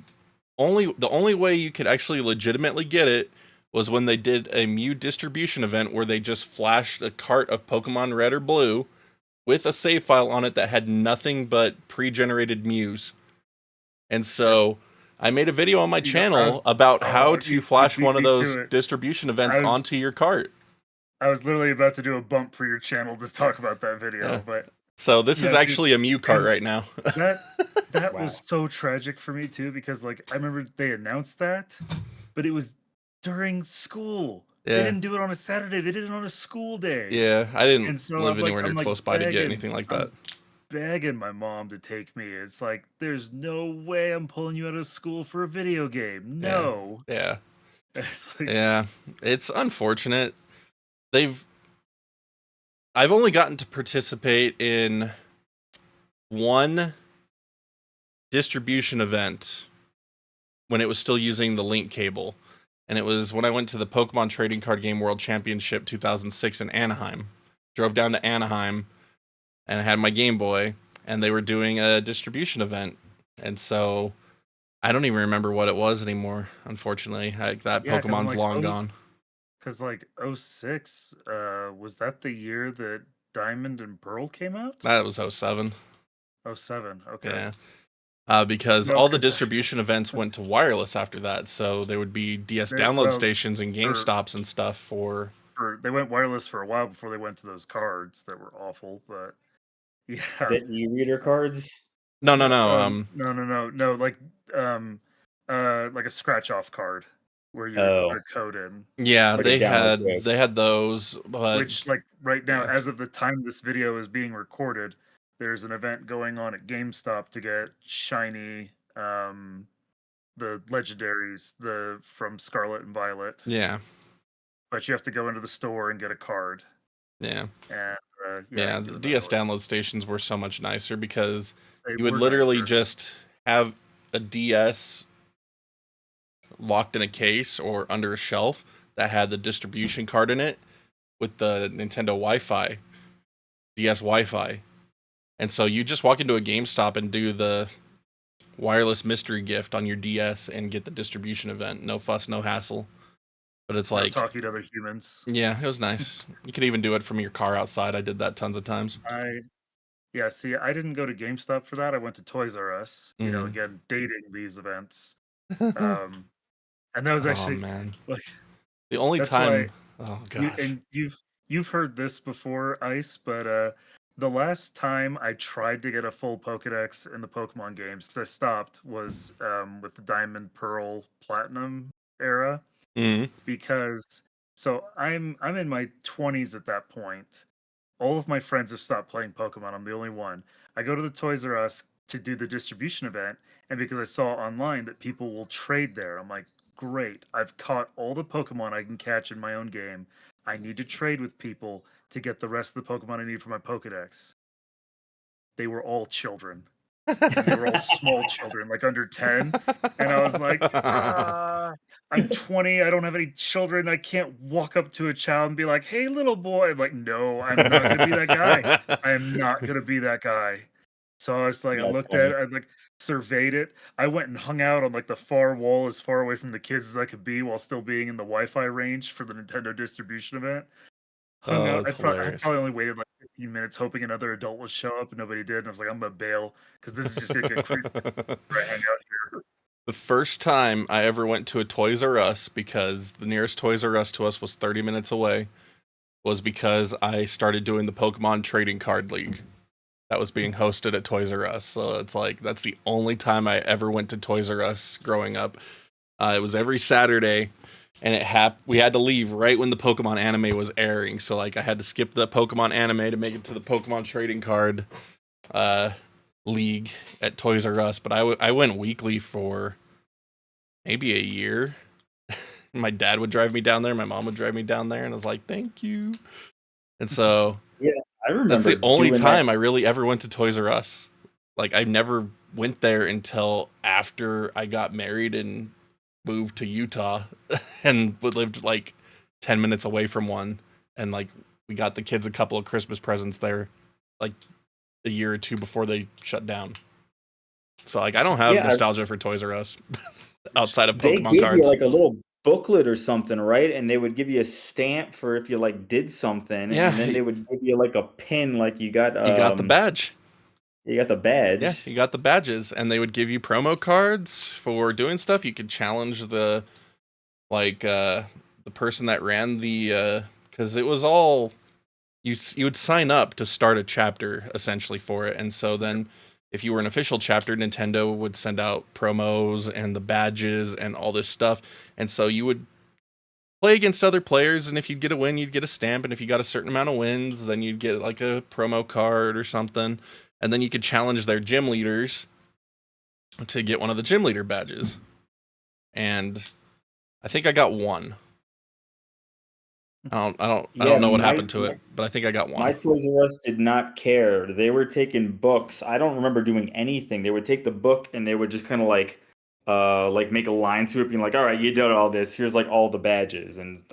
only way you could actually legitimately get it was when they did a Mew distribution event where they just flashed a cart of Pokemon Red or Blue with a save file on it that had nothing but pre-generated Mews. And so I made a video on my channel about how to flash one of those distribution events onto your cart. I was literally about to do a bump for your channel to talk about that video, but so this is actually a Mew cart right now. That was so tragic for me too, because like I remember they announced that, but it was during school. Yeah. They didn't do it on a Saturday. They did it on a school day. Yeah, I didn't live anywhere near close by to get anything like that. Begging my mom to take me. It's like, there's no way I'm pulling you out of school for a video game. No. Yeah. It's like, yeah. It's unfortunate. I've only gotten to participate in one distribution event when it was still using the link cable. And it was when I went to the Pokemon Trading Card Game World Championship 2006 in Anaheim. Drove down to Anaheim and I had my Game Boy, and they were doing a distribution event. And so I don't even remember what it was anymore, unfortunately. That Pokemon's long gone. Because like 06, was that the year that Diamond and Pearl came out? That was 07. 07, okay. Yeah. Because all the distribution events went to wireless after that, so there would be DS download stations and GameStops and stuff for... They went wireless for a while before they went to those cards that were awful, but yeah. The e-reader cards? No. No, like a scratch-off card where you put a code in. Yeah, they had those, but... Which, like, right now, as of the time this video is being recorded, there's an event going on at GameStop to get shiny, the legendaries, from Scarlet and Violet. Yeah. But you have to go into the store and get a card. Yeah. And, the DS download stations were so much nicer because you would literally just have a DS locked in a case or under a shelf that had the distribution card in it with the Nintendo Wi-Fi, DS Wi-Fi. And so you just walk into a GameStop and do the wireless mystery gift on your DS and get the distribution event. No fuss, no hassle. But it's like talking to other humans. Yeah, it was nice. You could even do it from your car outside. I did that tons of times. Yeah, see, I didn't go to GameStop for that. I went to Toys R Us. You know, again, dating these events. And that was Oh actually man. like The only that's time why oh gosh. you've heard this before, Ice, but the last time I tried to get a full Pokedex in the Pokemon games, because I stopped, was with the Diamond, Pearl, Platinum era. Mhm. Because so I'm in my 20s at that point. All of my friends have stopped playing Pokemon. I'm the only one. I go to the Toys R Us to do the distribution event, and because I saw online that people will trade there, I'm like, great. I've caught all the Pokemon I can catch in my own game. I need to trade with people to get the rest of the Pokemon I need for my Pokedex. They were all children. And they were all small children, like under 10. And I was like, I'm 20. I don't have any children. I can't walk up to a child and be like, hey, little boy. I'm like, no, I'm not going to be that guy. I am not going to be that guy. So I was like, I That's looked at funny. it, I like surveyed it. I went and hung out on like the far wall as far away from the kids as I could be while still being in the Wi-Fi range for the Nintendo distribution event. Hung Oh, out. that's I hilarious. probably only waited like 15 minutes hoping another adult would show up and nobody did. And I was like, I'm gonna bail because this is just gonna get creepy. I hang out here. The first time I ever went to a Toys R Us, because the nearest Toys R Us to us was 30 minutes away, was because I started doing the Pokemon Trading Card League that was being hosted at Toys R Us. So it's like, that's the only time I ever went to Toys R Us growing up. It was every Saturday, and we had to leave right when the Pokemon anime was airing. So like, I had to skip the Pokemon anime to make it to the Pokemon Trading Card League at Toys R Us. But I went weekly for maybe a year. My dad would drive me down there. My mom would drive me down there, and I was like, "Thank you." And so, Yeah, I remember that's the only doing time that. I really ever went to Toys R Us. Like, I never went there until after I got married and moved to Utah, and lived like 10 minutes away from one. And like, we got the kids a couple of Christmas presents there, like a year or two before they shut down. So like, I don't have Yeah, nostalgia for Toys R Us outside of they Pokemon gave you cards. like a little booklet or something, right? And they would give you a stamp for if you like did something, Yeah, and then they would give you like a pin, like you got the badge. you got the Yeah, badge. you got the badges, and they would give you promo cards for doing stuff. You could challenge the the person that ran the because it was all you would sign up to start a chapter essentially for it, and so then if you were an official chapter, Nintendo would send out promos and the badges and all this stuff, and so you would play against other players, and if you'd get a win, you'd get a stamp, and if you got a certain amount of wins, then you'd get like a promo card or something, and then you could challenge their gym leaders to get one of the gym leader badges. And I think I got one. I Yeah, don't know what happened to it, but I think I got my one. Toys R Us did not care. They were taking books. I don't remember doing anything. They would take the book and they would just kind of like make a line to it, being like, "All right, you did all this. Here's like all the badges," and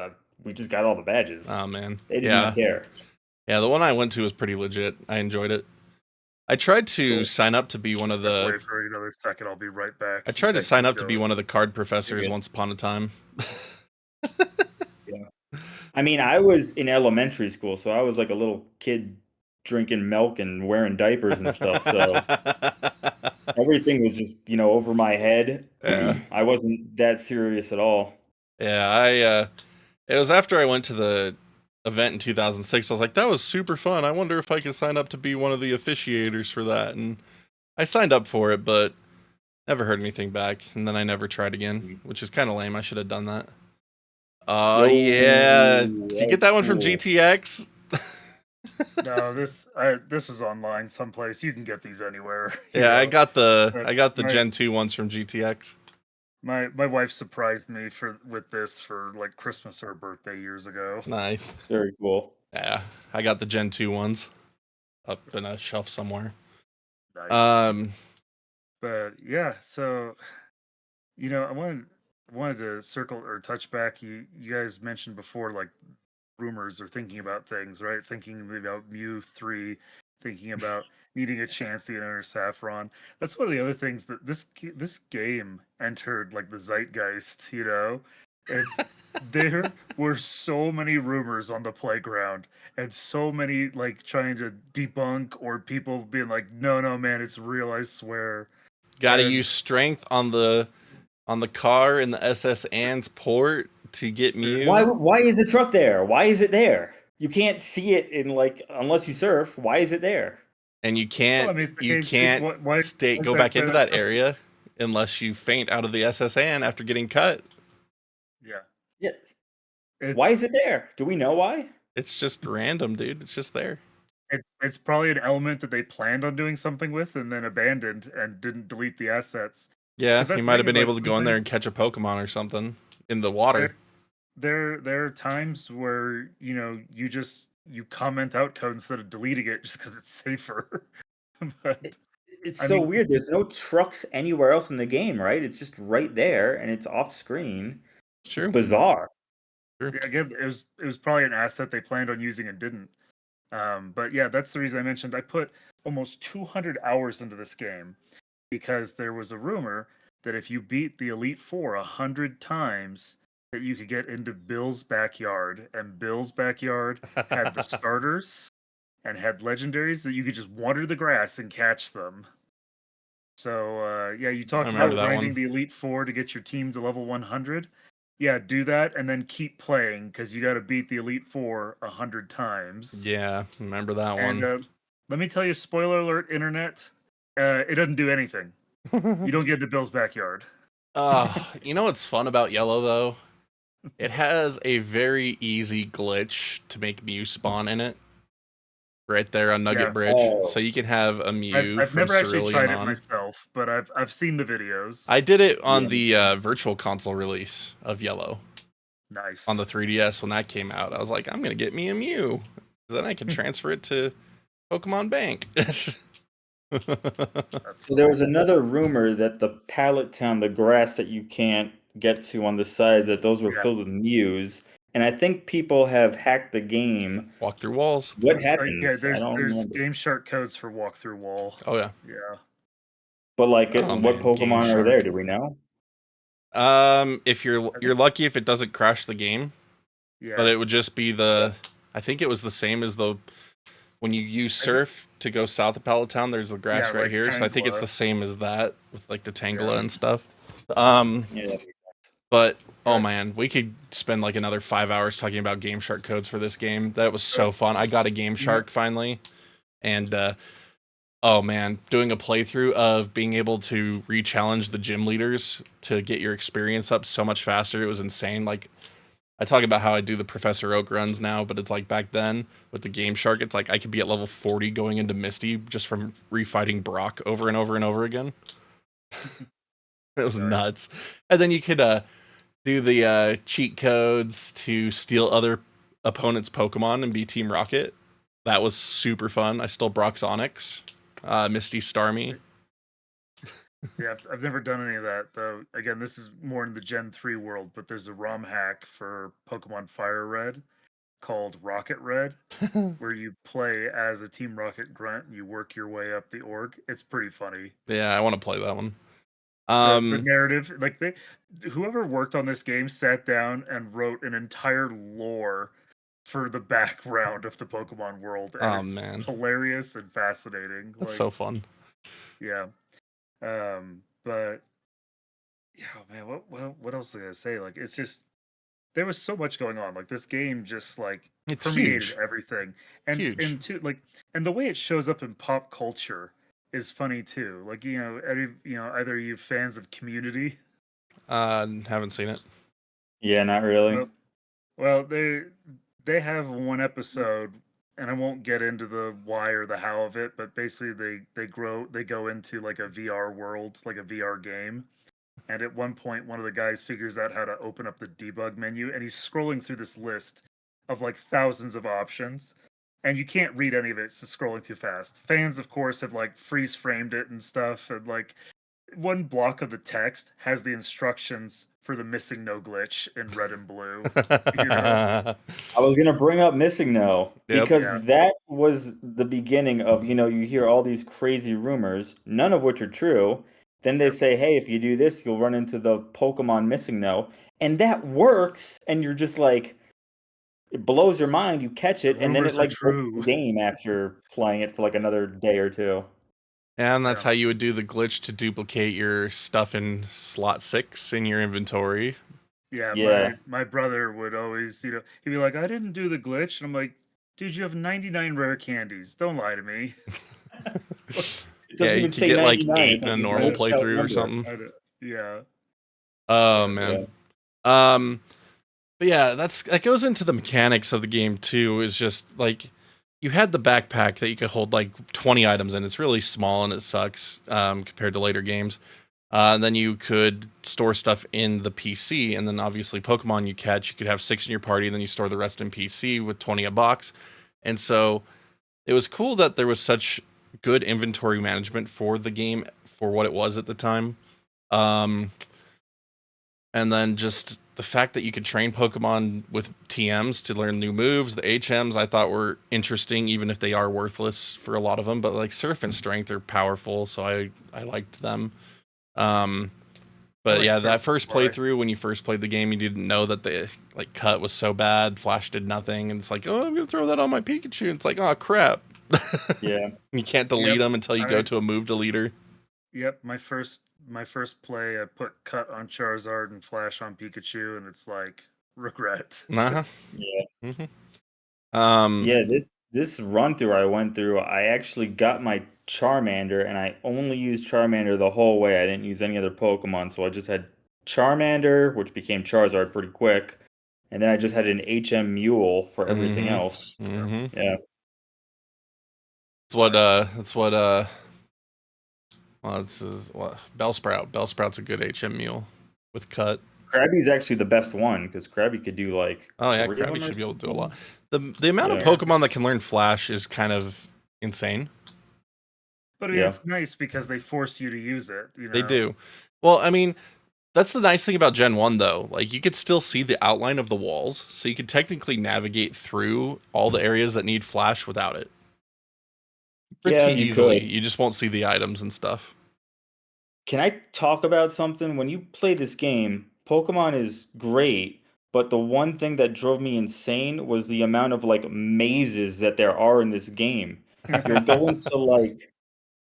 we just got all the badges. Oh man. They did Yeah. not care. Yeah, the one I went to was pretty legit. I enjoyed it. I tried to Cool. sign up to be one of Step away the for another second. I'll be right back. I You tried to guys sign keep up to be going. one of the card professors good. once upon a time. Yeah. I mean, I was in elementary school, so I was like a little kid drinking milk and wearing diapers and stuff. So everything was just, over my head. Yeah. I wasn't that serious at all. Yeah, it was after I went to the event in 2006. I was like, that was super fun. I wonder if I could sign up to be one of the officiators for that. And I signed up for it, but never heard anything back. And then I never tried again, which is kind of lame. I should have done that. Oh, yeah. Did you get That's that one from cool. GTX? No, this was online someplace. You can get these anywhere. Yeah, I got the my, Gen 2 ones from GTX. my wife surprised me with this for like Christmas or birthday years ago. Nice. Very cool. Yeah, I got the Gen 2 ones up in a shelf somewhere. Nice. But yeah, so I wanted to circle or touch back. You guys mentioned before like rumors or thinking about things, right? Thinking about Mew 3 thinking about needing a chance to enter Saffron. That's one of the other things that this game entered like the zeitgeist. It's there were so many rumors on the playground and so many like trying to debunk or people being like, no, man, it's real, I swear. Gotta And use strength on the car in the SS Ann's port to get Mew. Why is the truck there? Why is it there? You can't see it in like unless you surf. Why is it there? And you can't it's the game's go back into that area unless you faint out of the SS Ann after getting cut. Yeah. Why is it there? Do we know why? It's just random, dude. It's just there. It's probably an element that they planned on doing something with and then abandoned and didn't delete the assets. Yeah, he might have been able to go in there and catch a Pokemon or something in the water. There are times where you comment out code instead of deleting it just because it's safer. But it's so weird. There's no trucks anywhere else in the game, right? It's just right there and it's off screen. It's true. It's bizarre. Yeah, again, it was probably an asset they planned on using and didn't. But yeah, that's the reason I mentioned I put almost 200 hours into this game because there was a rumor that if you beat the Elite Four 100 times, that you could get into Bill's backyard, and Bill's backyard had the starters and had legendaries that you could just water the grass and catch them. So yeah, you talked about grinding the Elite Four to get your team to level 100. Yeah, do that and then keep playing because you got to beat the Elite Four 100 times. Yeah, remember that one. And let me tell you, spoiler alert, internet, it doesn't do anything. You don't get into Bill's backyard. You know what's fun about Yellow though? It has a very easy glitch to make Mew spawn in it. Right there on Nugget Bridge, so you can have a Mew. I've never actually tried it myself, but I've seen the videos. I did it on the Virtual Console release of Yellow. Nice. On the 3DS when that came out, I was like, I'm gonna get me a Mew, then I can transfer it to Pokemon Bank. So there was another rumor that the Pallet Town, the grass that you can't get to on the sides, that those were filled with Mews. And I think people have hacked the game. Walk through walls. What happens? Yeah, there's Game Shark codes for walk through wall. Oh yeah. Yeah. But like, what Pokemon are there? Do we know? If you're lucky if it doesn't crash the game. Yeah. But it would just be I think it was the same as when you use Surf to go south of Pallet Town, there's the grass right here. So I think it's the same as that with like the Tangela and stuff. But oh man, we could spend like another 5 hours talking about Game Shark codes for this game. That was so fun. I got a Game Shark finally, and oh man, doing a playthrough of being able to re-challenge the gym leaders to get your experience up so much faster. It was insane. Like I talk about how I do the Professor Oak runs now, but it's like back then with the Game Shark, it's like I could be at level 40 going into Misty just from refighting Brock over and over and over again. It was nuts. And then you could do the cheat codes to steal other opponents' Pokemon and be Team Rocket. That was super fun. I stole Brock's Onix, Misty Starmie. Yeah, I've never done any of that though. Again, this is more in the Gen 3 world, but there's a ROM hack for Pokemon Fire Red called Rocket Red, where you play as a Team Rocket grunt and you work your way up the org. It's pretty funny. Yeah, I want to play that one. The narrative, like whoever worked on this game sat down and wrote an entire lore for the background of the Pokemon world. And it's hilarious and fascinating. That's so fun. Yeah. But yeah, man, what else was I gonna say? Like, it's just there was so much going on. Like, this game just like permeated everything, and the way it shows up in pop culture is funny too. Like, either you fans of Community? Haven't seen it. Yeah, not really. Well, they have one episode, and I won't get into the why or the how of it, but basically they go into like a VR world, like a VR game. And at one point, one of the guys figures out how to open up the debug menu, and he's scrolling through this list of like thousands of options, and you can't read any of it. It's just scrolling too fast. Fans, of course, have like freeze framed it and stuff, and like one block of the text has the instructions for the missing no glitch in red and blue. You know? I was gonna bring up MagnusZilla Yep. because Yeah. that was the beginning of, you hear all these crazy rumors, none of which are true. Then they say, hey, if you do this, you'll run into the Pokemon MagnusZilla. And that works, and you're just like, it blows your mind, you catch The it, and then it rumors are like breaks the true. game after playing it for like another day or two. And that's Yeah. how you would do the glitch to duplicate your stuff in slot 6 in your inventory. Yeah, Yeah. my brother would always, he'd be like, I didn't do the glitch. And I'm like, dude, you have 99 rare candies. Don't lie to me. It Yeah, doesn't you even could say get like 99, 8 it's in like a a normal minuscule playthrough or number. something. Yeah. Oh, Yeah. man. But yeah, that goes into the mechanics of the game too. Is just like you had the backpack that you could hold like 20 items in. It's really small and it sucks compared to later games. And then you could store stuff in the PC, and then obviously Pokemon you catch, you could have 6 in your party, and then you store the rest in PC with 20 a box. And so it was cool that there was such good inventory management for the game for what it was at the time. And then just the fact that you could train Pokemon with TMs to learn new moves, the HMs I thought were interesting, even if they are worthless for a lot of them. But like Surf and Strength are powerful, so I liked them. But like yeah, Surf that first Fly. playthrough when you first played the game, you didn't know that the like cut was so bad. Flash did nothing, and it's like, oh, I'm gonna throw that on my Pikachu. It's like, oh crap. Yeah. You can't delete them until you go to a move deleter. Yep, my first play, I put cut on Charizard and flash on Pikachu, and it's like regret. Uh-huh. Yeah. Mm-hmm. Yeah, this run through I went through, I actually got my Charmander, and I only used Charmander the whole way. I didn't use any other Pokemon, so I just had Charmander, which became Charizard pretty quick, and then I just had an HM Mule for everything else. Mm-hmm. Yeah. It's what Nice. well, this is what Bellsprout. Bellsprout's a good HM mule with cut. Krabby's actually the best one because Krabby could do like Oh yeah, 3 of Krabby them or should be able to do a lot. something. The amount of Yeah. Pokemon that can learn Flash is kind of insane. But I mean, Yeah. it's nice because they force you to use it. You know, They do. Well, I mean, that's the nice thing about Gen 1 though. Like you could still see the outline of the walls, so you could technically navigate through all the areas that need Flash without it. Yeah, Pretty you easily. could. You just won't see the items and stuff. Can I talk about something? When you play this game, Pokemon is great, but the one thing that drove me insane was the amount of like mazes that there are in this game. You'll go into like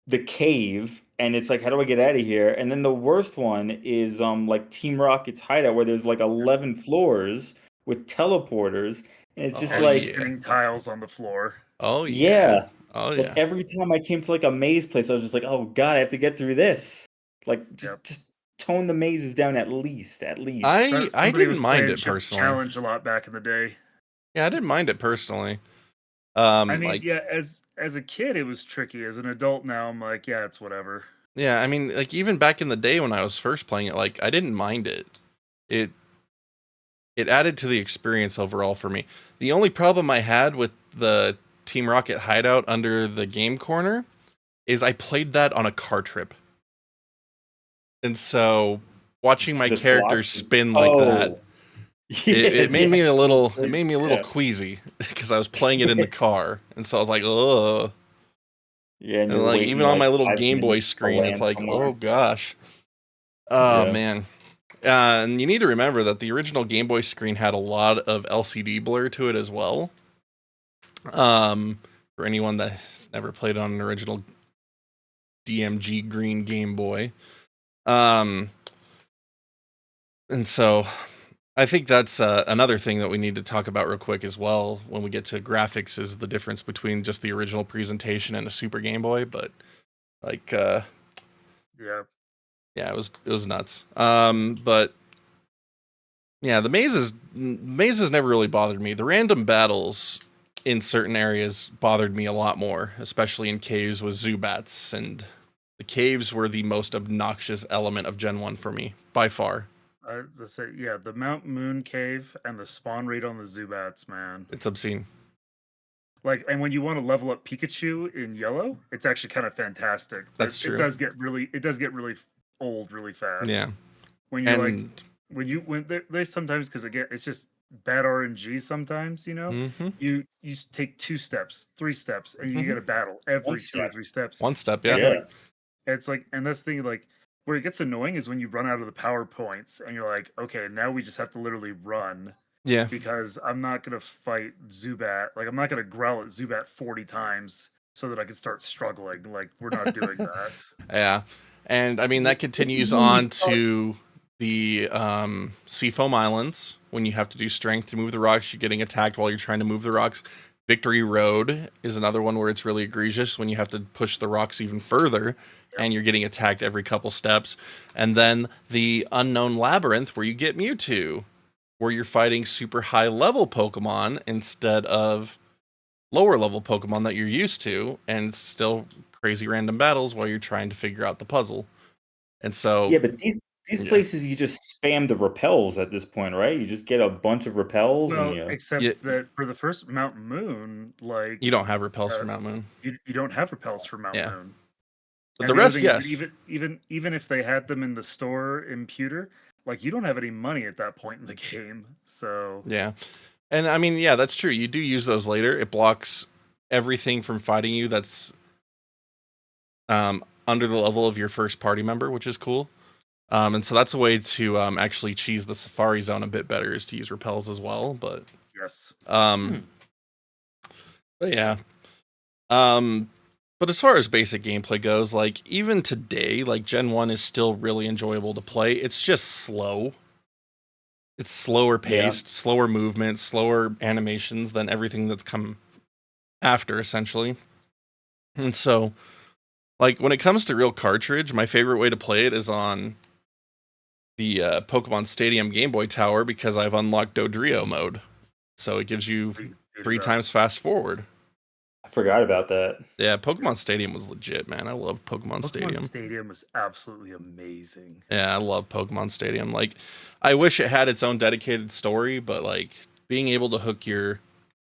the cave and it's like, how do I get out of here? And then the worst one is like Team Rocket's hideout where there's like 11 floors with teleporters, and it's just Oh and like, yeah. spinning tiles on the floor. Oh yeah. yeah. Oh Like yeah. every time I came to like a maze place, I was just like, oh God, I have to get through this. Like Yep. just tone the mazes down at least. I Somebody didn't was mind playing it personally. Challenge a lot back in the day. Yeah, I didn't mind it personally. I mean, Like yeah, as a kid it was tricky. As an adult now, I'm like, yeah, it's whatever. yeah, I mean, like even back in the day when I was first playing it, like I didn't mind it. It it added to the experience overall for me. The only problem I had with the Team Rocket hideout under the game corner is I played that on a car trip. And so watching my The character slots. spin like that, Oh. Yeah, it made me a little yeah. queasy because I was playing it in the car. And so I was like, "Ugh." Yeah, and And you're like waiting even on like my little 5 Game Boy minutes to screen, it's land like, "Oh somewhere. gosh." Oh Yeah. man. And you need to remember that the original Game Boy screen had a lot of LCD blur to it as well. For anyone that's never played on an original DMG green Game Boy. And so I think that's another thing that we need to talk about real quick as well when we get to graphics is the difference between just the original presentation and a Super Game Boy. But like, Yeah. yeah, it was nuts. But yeah, the mazes never really bothered me. The random battles in certain areas bothered me a lot more, especially in caves with Zubats, and the caves were the most obnoxious element of Gen 1 for me, by far. Let's say, yeah, the Mount Moon Cave and the spawn rate on the Zubats, man. It's obscene. Like, and when you want to level up Pikachu in yellow, it's actually kind of fantastic. But That's it true. does get really old really fast. Yeah. When you're like And when they sometimes, because again it's just bad RNG sometimes, mm-hmm, you take 2 steps, 3 steps, and you mm-hmm. get a battle One every 2 or step. 3 steps. One step, And yeah. Yeah. like it's like, and that's the thing, like where it gets annoying is when you run out of the power points and you're like, okay, now we just have to literally run Yeah. because I'm not gonna fight Zubat. Like I'm not gonna growl at Zubat 40 times so that I can start struggling. Like we're not doing that. Yeah. And I mean, that This is continues when you on start. to the Seafoam Islands. When you have to do strength to move the rocks, you're getting attacked while you're trying to move the rocks. Victory Road is another one where it's really egregious when you have to push the rocks even further and you're getting attacked every couple steps. And then the Unknown Labyrinth, where you get Mewtwo, where you're fighting super high level Pokemon instead of lower level Pokemon that you're used to, and it's still crazy random battles while you're trying to figure out the puzzle. And so, Yeah, but these yeah, places you just spam the repels at this point, right? You just get a bunch of repels and Well, you. you, except that for the first Mount Moon, you like don't have repels for uh, Mount Moon. you don't have repels for Mount Yeah, Moon. but And the the other rest, thing is that yes. even if they had them in the store in pewter, like you don't have any money at that point in the game. So Yeah. And I mean, yeah, that's true. You do use those later. It blocks everything from fighting you that's under the level of your first party member, which is cool. And so that's a way to actually cheese the Safari Zone a bit better, is to use repels as well. But yes, um, but yeah. But as far as basic gameplay goes, like even today, like Gen 1 is still really enjoyable to play. It's just slow. It's slower Yeah. paced, slower movements, slower animations than everything that's come after, essentially. And so, like, when it comes to real cartridge, my favorite way to play it is on the Pokemon Stadium Game Boy Tower, because I've unlocked Dodrio mode. So it gives you please speed 3 it up. times fast forward. I forgot about that. Yeah, Pokemon Stadium was legit, man. I love Pokemon Pokemon Stadium. Stadium was absolutely amazing. Yeah, I love Pokemon Stadium. Like, I wish it had its own dedicated story, but like being able to hook your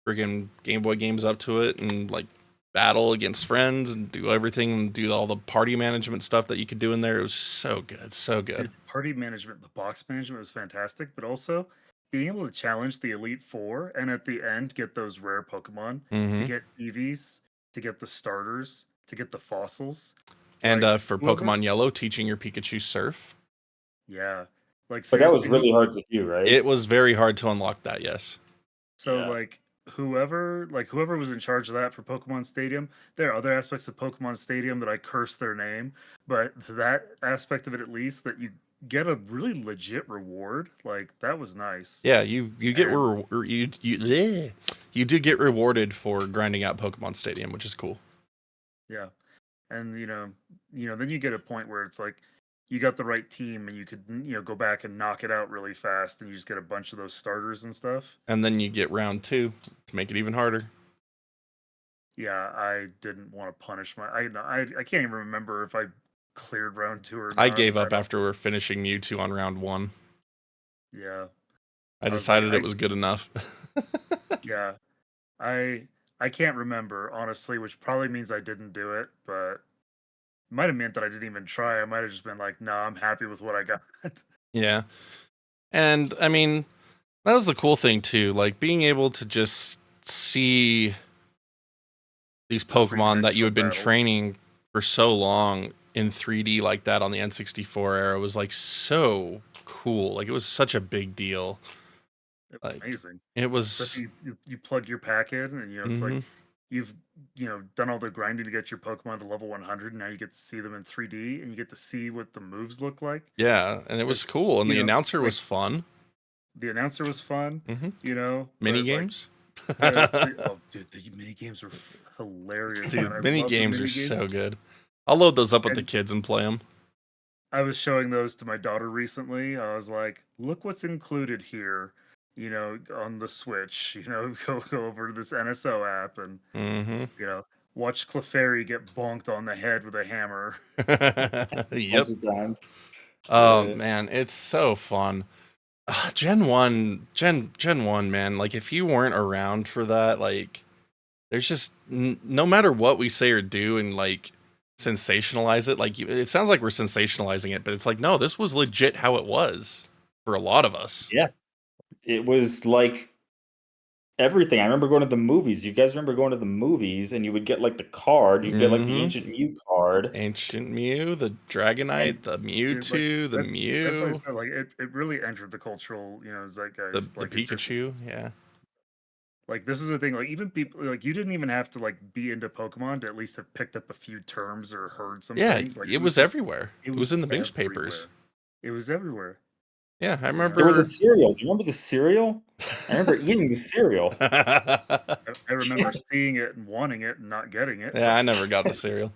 friggin' Game Boy games up to it and like battle against friends and do everything and do all the party management stuff that you could do in there, it was so good, so good. Dude, party management, the box management was fantastic, but also being able to challenge the Elite Four and at the end get those rare Pokemon, to Mm-hmm. get EVs, to get the starters, to get the fossils. And Like, for whoever- Pokemon Yellow, teaching your Pikachu Surf. Yeah. Like But that was seriously, really hard to do, right? It was very hard to unlock that, yes. so Yeah. like whoever was in charge of that for Pokemon Stadium, there are other aspects of Pokemon Stadium that I curse their name, but that aspect of it at least, that you get a really legit reward, like that was nice. Yeah, you get And- you do get rewarded for grinding out Pokemon Stadium, which is cool. Yeah. And then you get a point where it's like you got the right team and you could go back and knock it out really fast and you just get a bunch of those starters and stuff. And then you get round 2 to make it even harder. Yeah, I didn't want to punish I can't even remember if I cleared round 2 or not. I gave up after we're finishing Mewtwo on round 1. Yeah. I was like, decided it was good enough. Yeah. I can't remember, honestly, which probably means I didn't do it, but it might have meant that I didn't even try. I might have just been like, nah, I'm happy with what I got. Yeah. And I mean, that was the cool thing too, like being able to just see these Pokemon that you had been Battle. training for so long in 3D like that on the N64 era was like so cool. Like it was such a big deal. It was Like, amazing. It was So you plug your pack in and it's like Mhm. you've done all the grinding to get your Pokemon to level 100, and now you get to see them in 3D and you get to see what the moves look like. Yeah, and it was It's, cool, and the announcer like- was fun. The announcer was fun, Mhm. but, Mini like, games. oh dude, the mini games were hilarious. Dude, man. I mini love the games are mini-games. so good. I'll load those up with the And- kids and play them. I was showing those to my daughter recently. I was like, look what's included here, on the Switch. Go over to this NSO app and Mm-hmm. watch Clefairy get bonked on the head with a hammer. Yep. Bunch of times. Oh Yeah. man, it's so fun. Gen 1, man. Like if you weren't around for that, like there's just no matter what we say or do, and like sensationalize it. Like, it sounds like we're sensationalizing it, but it's like, no, this was legit how it was for a lot of us. Yeah. It was like everything. I remember going to the movies. You guys remember going to the movies and you would get like the card. You'd get like the Ancient Mew card. Ancient Mew, the Dragonite, the Mewtwo, the That's what I Mew, said. Like it really entered the cultural, zeitgeist. the Like it just Pikachu. Yeah. like this is the thing. Like even people like you didn't even have to like be into Pokemon to at least have picked up a few terms or heard some Yeah, things. Like it was just everywhere. It was in the newspapers. everywhere. It was everywhere. Yeah, I remember. There was a cereal. Do you remember the cereal? I remember eating the cereal. I remember seeing it and wanting it and not getting it. Yeah, I never got the cereal.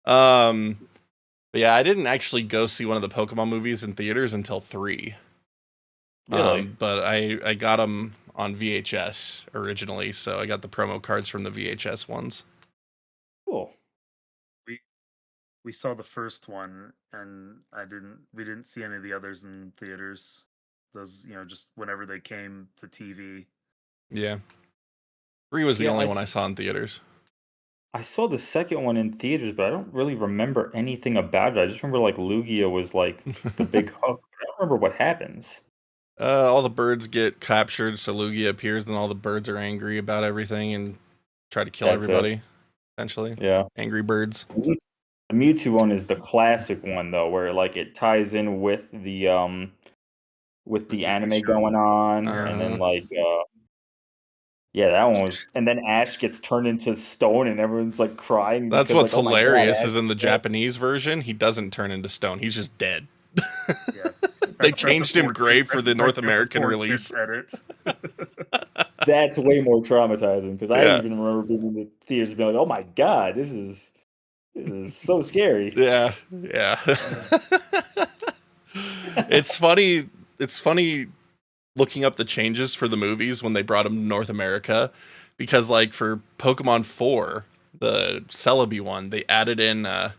But yeah, I didn't actually go see one of the Pokemon movies in theaters until 3. Really? But I got them on VHS originally, so I got the promo cards from the VHS ones. Cool. We saw the first one, and we didn't see any of the others in theaters. Those, just whenever they came to TV. Yeah. 3 was the only one I saw in theaters. I saw the second one in theaters, but I don't really remember anything about it. I just remember like Lugia was like the big hook. I don't remember what happens. All the birds get captured, so Lugia appears, and all the birds are angry about everything and try to kill everybody. Essentially, yeah. Angry birds. The Mewtwo one is the classic one though, where like it ties in with the anime going on, and then like yeah, that one was, and then Ash gets turned into stone, and everyone's like crying. That's because, what's like, hilarious oh my God, is in the Japanese version, he doesn't turn into stone; he's just dead. Yeah. They changed him gray for the North American release. That's way more traumatizing because I even remember being in the theaters being like, "Oh my God, this is so scary." Yeah. It's funny. It's funny looking up the changes for the movies when they brought them to North America, because like for Pokemon 4, the Celebi one, they added in a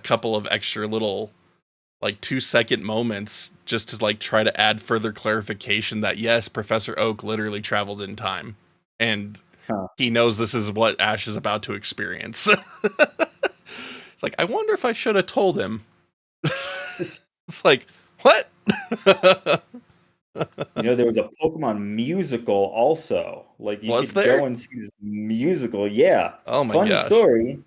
couple of extra little like 2-second moments just to like try to add further clarification that yes, Professor Oak literally traveled in time and he knows this is what Ash is about to experience. It's like, I wonder if I should have told him. It's like, what? There was a Pokemon musical also. Like you Was could there? go and see this musical. Yeah. Oh my Funny gosh. story.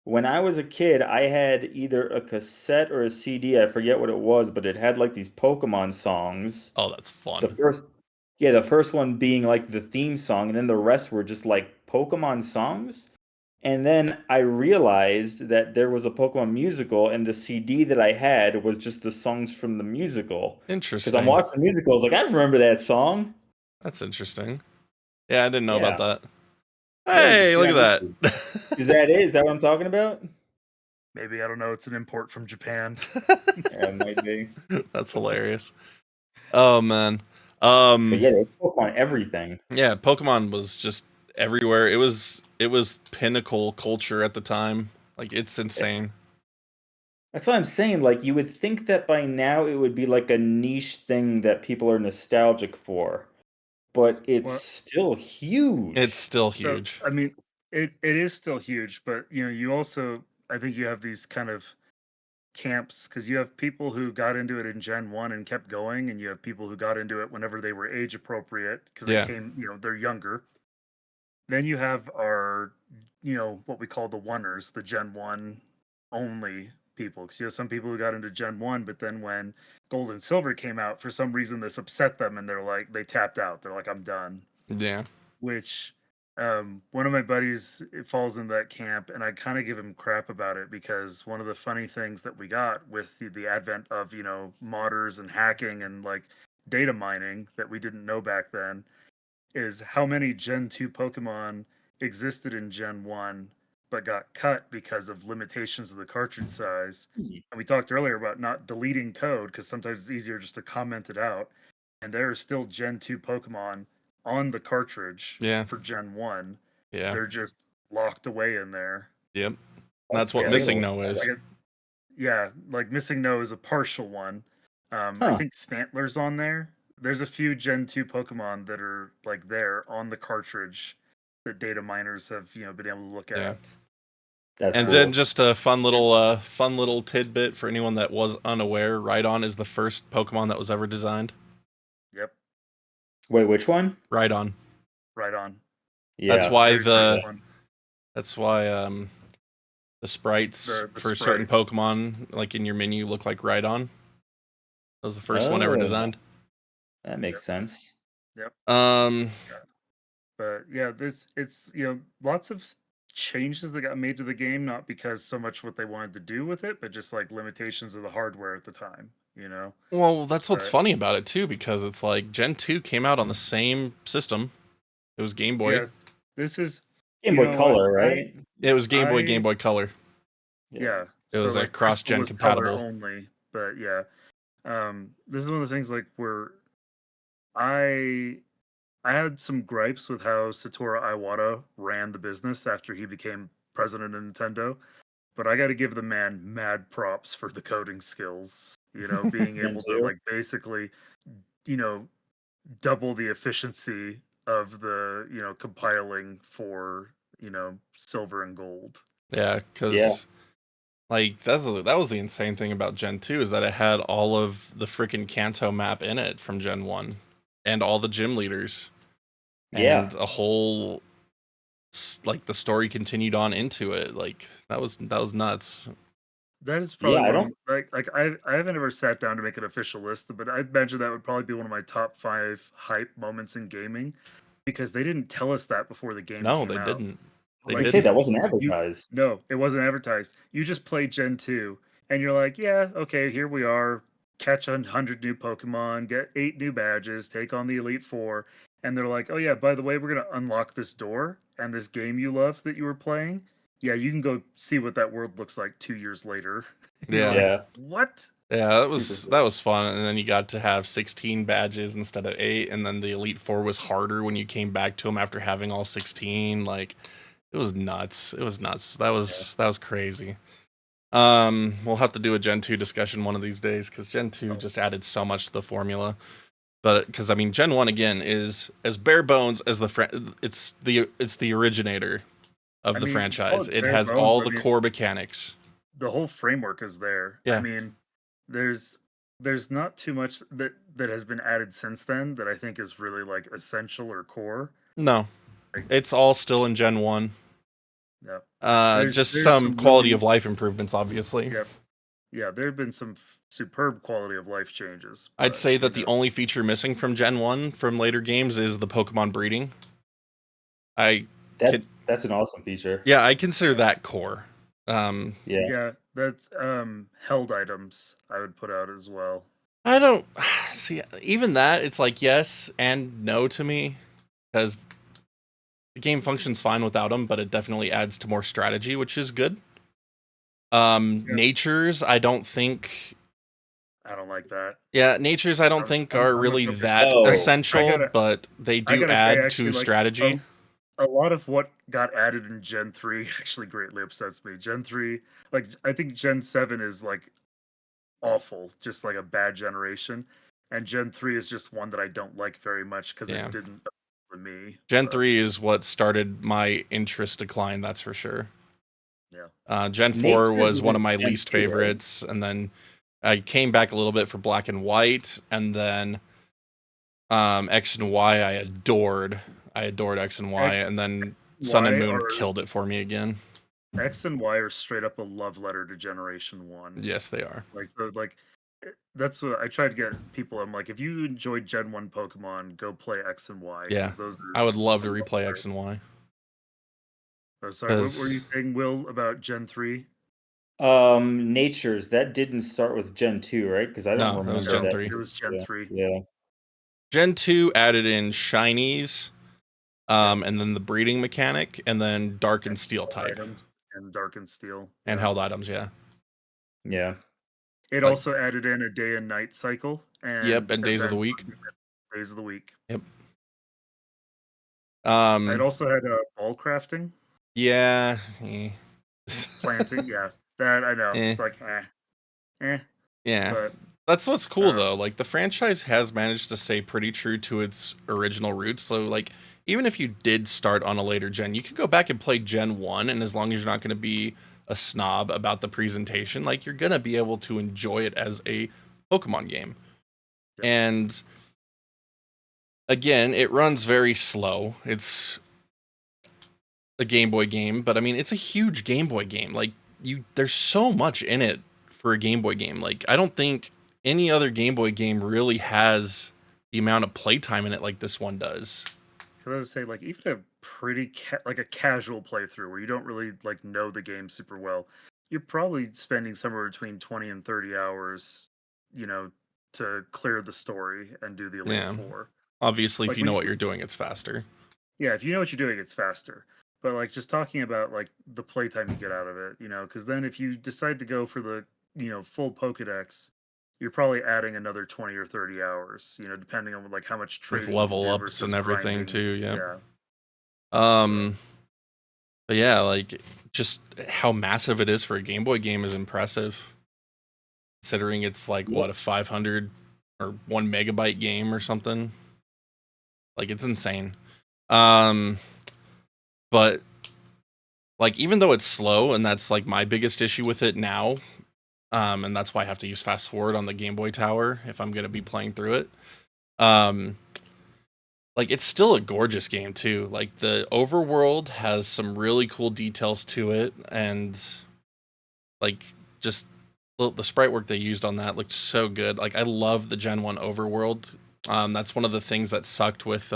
When I was a kid, I had either a cassette or a CD. I forget what it was, but it had like these Pokemon songs. Oh, that's fun. The first one being like the theme song, and then the rest were just like Pokemon songs. And then I realized that there was a Pokemon musical, and the CD that I had was just the songs from the musical. Interesting. Because I'm watching the musical, I was like, I remember that song. That's interesting. Yeah, I didn't know about that. Yeah, Hey, look at that. Is that it? Is that what I'm talking about? Maybe, I don't know. It's an import from Japan. Yeah, it might be. That's hilarious. Oh man. But yeah, there's Pokemon everything. Yeah, Pokemon was just everywhere. It was pinnacle culture at the time. Like, it's insane. That's what I'm saying. Like, you would think that by now it would be like a niche thing that people are nostalgic for, but it's still huge. It's still huge. So, I mean, it is still huge, but you also, I think you have these kind of camps, because you have people who got into it in Gen 1 and kept going, and you have people who got into it whenever they were age appropriate because they came, they're younger. Then you have our, what we call the oneers, the Gen 1 only people. Because you have some people who got into Gen 1, but then when Gold and Silver came out, for some reason this upset them, and they tapped out. They're like, I'm done. Yeah. Which one of my buddies falls in that camp, and I kind of give him crap about it, because one of the funny things that we got with the advent of modders and hacking and like data mining that we didn't know back then is how many Gen 2 Pokemon existed in Gen 1 but got cut because of limitations of the cartridge size. And we talked earlier about not deleting code because sometimes it's easier just to comment it out, and there are still Gen 2 Pokemon on the cartridge for Gen 1. Yeah. They're just locked away in there. Yep. That's what MissingNo is. Like MissingNo is a partial one. I think Stantler's on there. There's a few Gen 2 Pokemon that are like there on the cartridge that data miners have, been able to look at. That's And cool. then just a fun little tidbit for anyone that was unaware. Rhydon is the first Pokemon that was ever designed. Yep. Wait, which one? Rhydon. Right on. Yeah. That's why Very first one. the sprites The for certain sprite. Pokemon, like in your menu, look like Rhydon. That was the first one ever Oh, designed. that makes sense. But yeah, it's lots of changes that got made to the game, not because so much what they wanted to do with it, but just like limitations of the hardware at the time. Well, that's what's But funny about it too, because it's like Gen 2 came out on the same system. It was Game Boy. yes, this is Game you Boy know what Color, right? It was Game Boy, I Game Boy Color. yeah. It So was like Crystal cross-gen was color compatible. only, but yeah. This is one of those things like where I I had some gripes with how Satoru Iwata ran the business after he became president of Nintendo, but I got to give the man mad props for the coding skills. Being Gen able to 2. like basically, you know, double the efficiency of the, compiling for, silver and gold. Yeah, Yeah. because like that was the insane thing about Gen 2 is that it had all of the freaking Kanto map in it from Gen 1 and all the gym leaders Yeah. and a whole like the story continued on into it. Like that was nuts. That is Yeah, probably I one of don't. I haven't ever sat down to make an official list, but I imagine that would probably be one of my top 5 hype moments in gaming because they didn't tell us that before the game No, came they out. didn't. I was They gonna Like say didn't. that wasn't you advertised. no, it wasn't advertised. You just played Gen 2 and you're like, "Yeah, okay, here we are. Catch 100 new Pokemon, get 8 new badges, take on the Elite 4." And they're like, "Oh yeah, by the way, we're going to unlock this door and this game you love that you were playing. Yeah, you can go see what that world looks like 2 years later." And you're Yeah. like, Yeah. "What?" Yeah, Super that was fun, and then you got to have 16 badges instead of 8, and then the Elite Four was harder when you came back to them after having all 16. Like, it was nuts. It was nuts. That was crazy. We'll have to do a Gen 2 discussion one of these days because Gen 2 just added so much to the formula. But because I mean, Gen 1 again is as bare bones as it's the originator of I the mean, call franchise. it It bare has bones, all but I the mean, core mechanics. the whole framework is there. I Yeah. mean, there's there's not too much that has been added since then that I think is really like essential or core. No, Like, it's all still in Gen 1. yeah, there's Just there's some some quality really of life improvements, obviously. yeah yeah there have been some superb quality of life changes, I'd but say that the only feature missing from Gen 1 from later games is the Pokemon breeding. I could, That's an awesome feature. yeah, I consider that core. Yeah. yeah, that's held items I would put out as well. I don't see even that. It's like yes and no to me because the game functions fine without them, but it definitely adds to more strategy, which is good. Natures, I don't think. I don't like that. Yeah, natures, I don't think are I'm really okay. that Oh. essential, but they I do gotta say, add actually, to like, strategy. a lot of what got added in Gen 3 actually greatly upsets me. Gen 3, like, I think Gen 7 is like awful, just like a bad generation. And Gen 3 is just one that I don't like very much because Yeah. it didn't appeal to me. Gen but, 3 is what started my interest decline, that's for sure. Yeah. Gen 4 Natures was one of isn't my Gen least 2, right? favorites, and then I came back a little bit for Black and White, and then X and Y I adored. I adored X and Y, and then Sun and Y Moon are killed it for me again. X and Y are straight up a love letter to Generation 1. Yes, they are. That's what I try to get people. I'm like, if you enjoyed Gen 1 Pokemon, go play X and Y. Yeah, 'Cause those are I would love to a love replay letter. X and Y. Oh, sorry, what were you 'Cause- saying, Will, about Gen 3? Natures, that didn't start with Gen 2, right? Because I don't No, that was remember Gen that. 3. It was Gen Yeah. 3. Yeah. Gen 2 added in shinies, and then the breeding mechanic, and then Dark and Steel Held type, items and Dark and Steel. and Yeah. held items. Yeah. Yeah. It Like- also added in a day and night cycle. Yep, and days of the week. Days of the week. Yep. It also had ball crafting, Yeah. planting. Yeah, that I know. Eh. It's like, Yeah. But That's what's cool though. Like the franchise has managed to stay pretty true to its original roots. So like even if you did start on a later gen, you could go back and play Gen 1, and as long as you're not going to be a snob about the presentation, like, you're going to be able to enjoy it as a Pokemon game. Yep. And again, it runs very slow. It's a Game Boy game, but I mean, it's a huge Game Boy game. Like, there's so much in it for a Game Boy game. Like, I don't think any other Game Boy game really has the amount of playtime in it like this one does. I was gonna say, like, even a pretty like a casual playthrough where you don't really like know the game super well, you're probably spending somewhere between 20 and 30 hours, you know, to clear the story and do the Elite Yeah. Four. Obviously, if Like, you know what you're doing, it's faster. yeah, if you know what you're doing, it's faster. But like just talking about like the playtime you get out of it, because then if you decide to go for the full Pokedex, you're probably adding another 20 or 30 hours, depending on like how much With trading you level do ups versus and everything grinding. too, yeah. Yeah. But yeah, like, just how massive it is for a Game Boy game is impressive. Considering it's like, what, a 500 or 1 megabyte game or something? Like, it's insane. But like, even though it's slow, and that's like my biggest issue with it now, and that's why I have to use fast forward on the Game Boy Tower if I'm gonna be playing through it. Like, it's still a gorgeous game too. Like, the overworld has some really cool details to it, and like, just the sprite work they used on that looked so good. Like, I love the Gen 1 overworld. That's one of the things that sucked with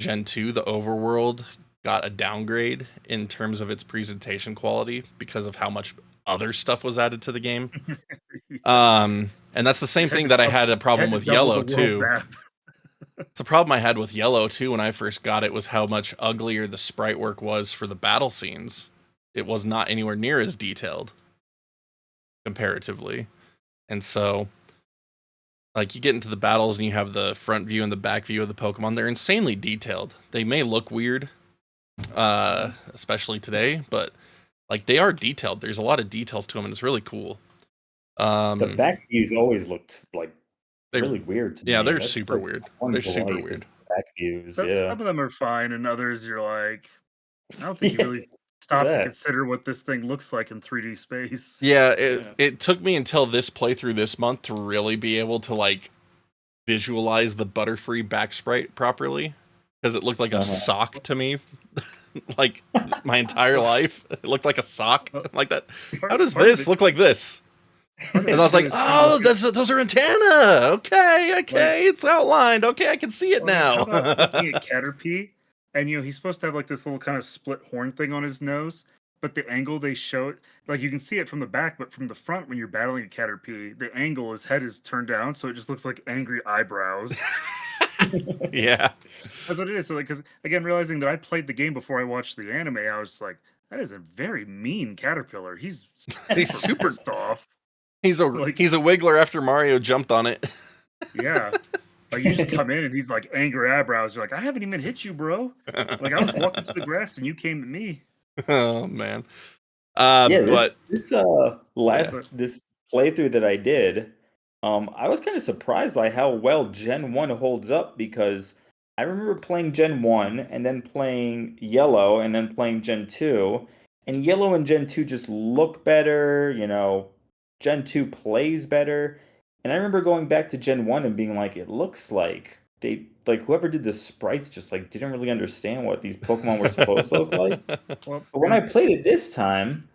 Gen 2. The overworld got a downgrade in terms of its presentation quality because of how much other stuff was added to the game. And that's the same thing that I had a problem with Yellow too. It's a problem I had with Yellow too when I first got it, was how much uglier the sprite work was for the battle scenes. It was not anywhere near as detailed comparatively. And so, like, you get into the battles and you have the front view and the back view of the Pokemon. They're insanely detailed. They may look weird, especially today, but like, they are detailed. There's a lot of details to them, and it's really cool. The back views always looked like really weird to me. Yeah, they're That's super like weird. one They're delight super is weird. Back views, Some yeah. of them are fine, and others you're like, I don't think you really stopped to consider what this thing looks like in 3D space. Yeah, it took me until this playthrough this month to really be able to like visualize the Butterfree back sprite properly, because it looked like a sock to me. Like, my entire life, it looked like a sock. Like that. How does this look like this? And I was like, oh, those are antenna. Okay, it's outlined. Okay, I can see it now. How about looking at Caterpie, and he's supposed to have like this little kind of split horn thing on his nose, but the angle they show it, like, you can see it from the back, but from the front when you're battling a Caterpie, the angle, his head is turned down, so it just looks like angry eyebrows. Yeah, that's what it is. So, like, because again, realizing that I played the game before I watched the anime, I was just like, that is a very mean caterpillar. He's super pissed off. He's a wiggler after Mario jumped on it. Yeah. Like, you just come in and he's like angry eyebrows. You're like, I haven't even hit you, bro. Like, I was walking through the grass and you came at me. Oh man. But this playthrough that I did, I was kind of surprised by how well Gen 1 holds up, because I remember playing Gen 1 and then playing Yellow and then playing Gen 2, and Yellow and Gen 2 just look better, Gen 2 plays better. And I remember going back to Gen 1 and being like, it looks like whoever did the sprites just like didn't really understand what these Pokemon were supposed to look like. But when I played it this time,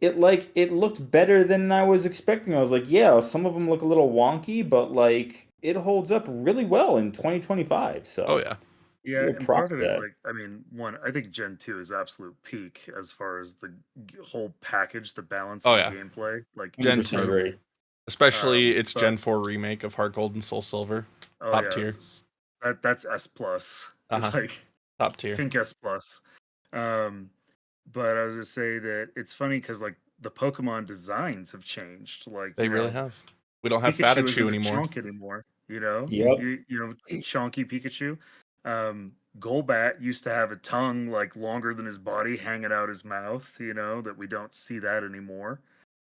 it looked better than I was expecting. I was like, yeah, some of them look a little wonky, but like, it holds up really well in 2025. So oh yeah. Yeah, and part of it, like, I mean, I think Gen 2 is absolute peak as far as the whole package, the balance of the gameplay. Like, Gen 2, especially its Gen 4 remake of Heart Gold and Soul Silver, top tier. That's S plus, like top tier, pink S plus. But I was gonna say that it's funny because like the Pokemon designs have changed. Like, they really have. We don't have Fatachu anymore. Chonk anymore. Yep. Chonky Pikachu. Golbat used to have a tongue like longer than his body hanging out his mouth, that we don't see that anymore.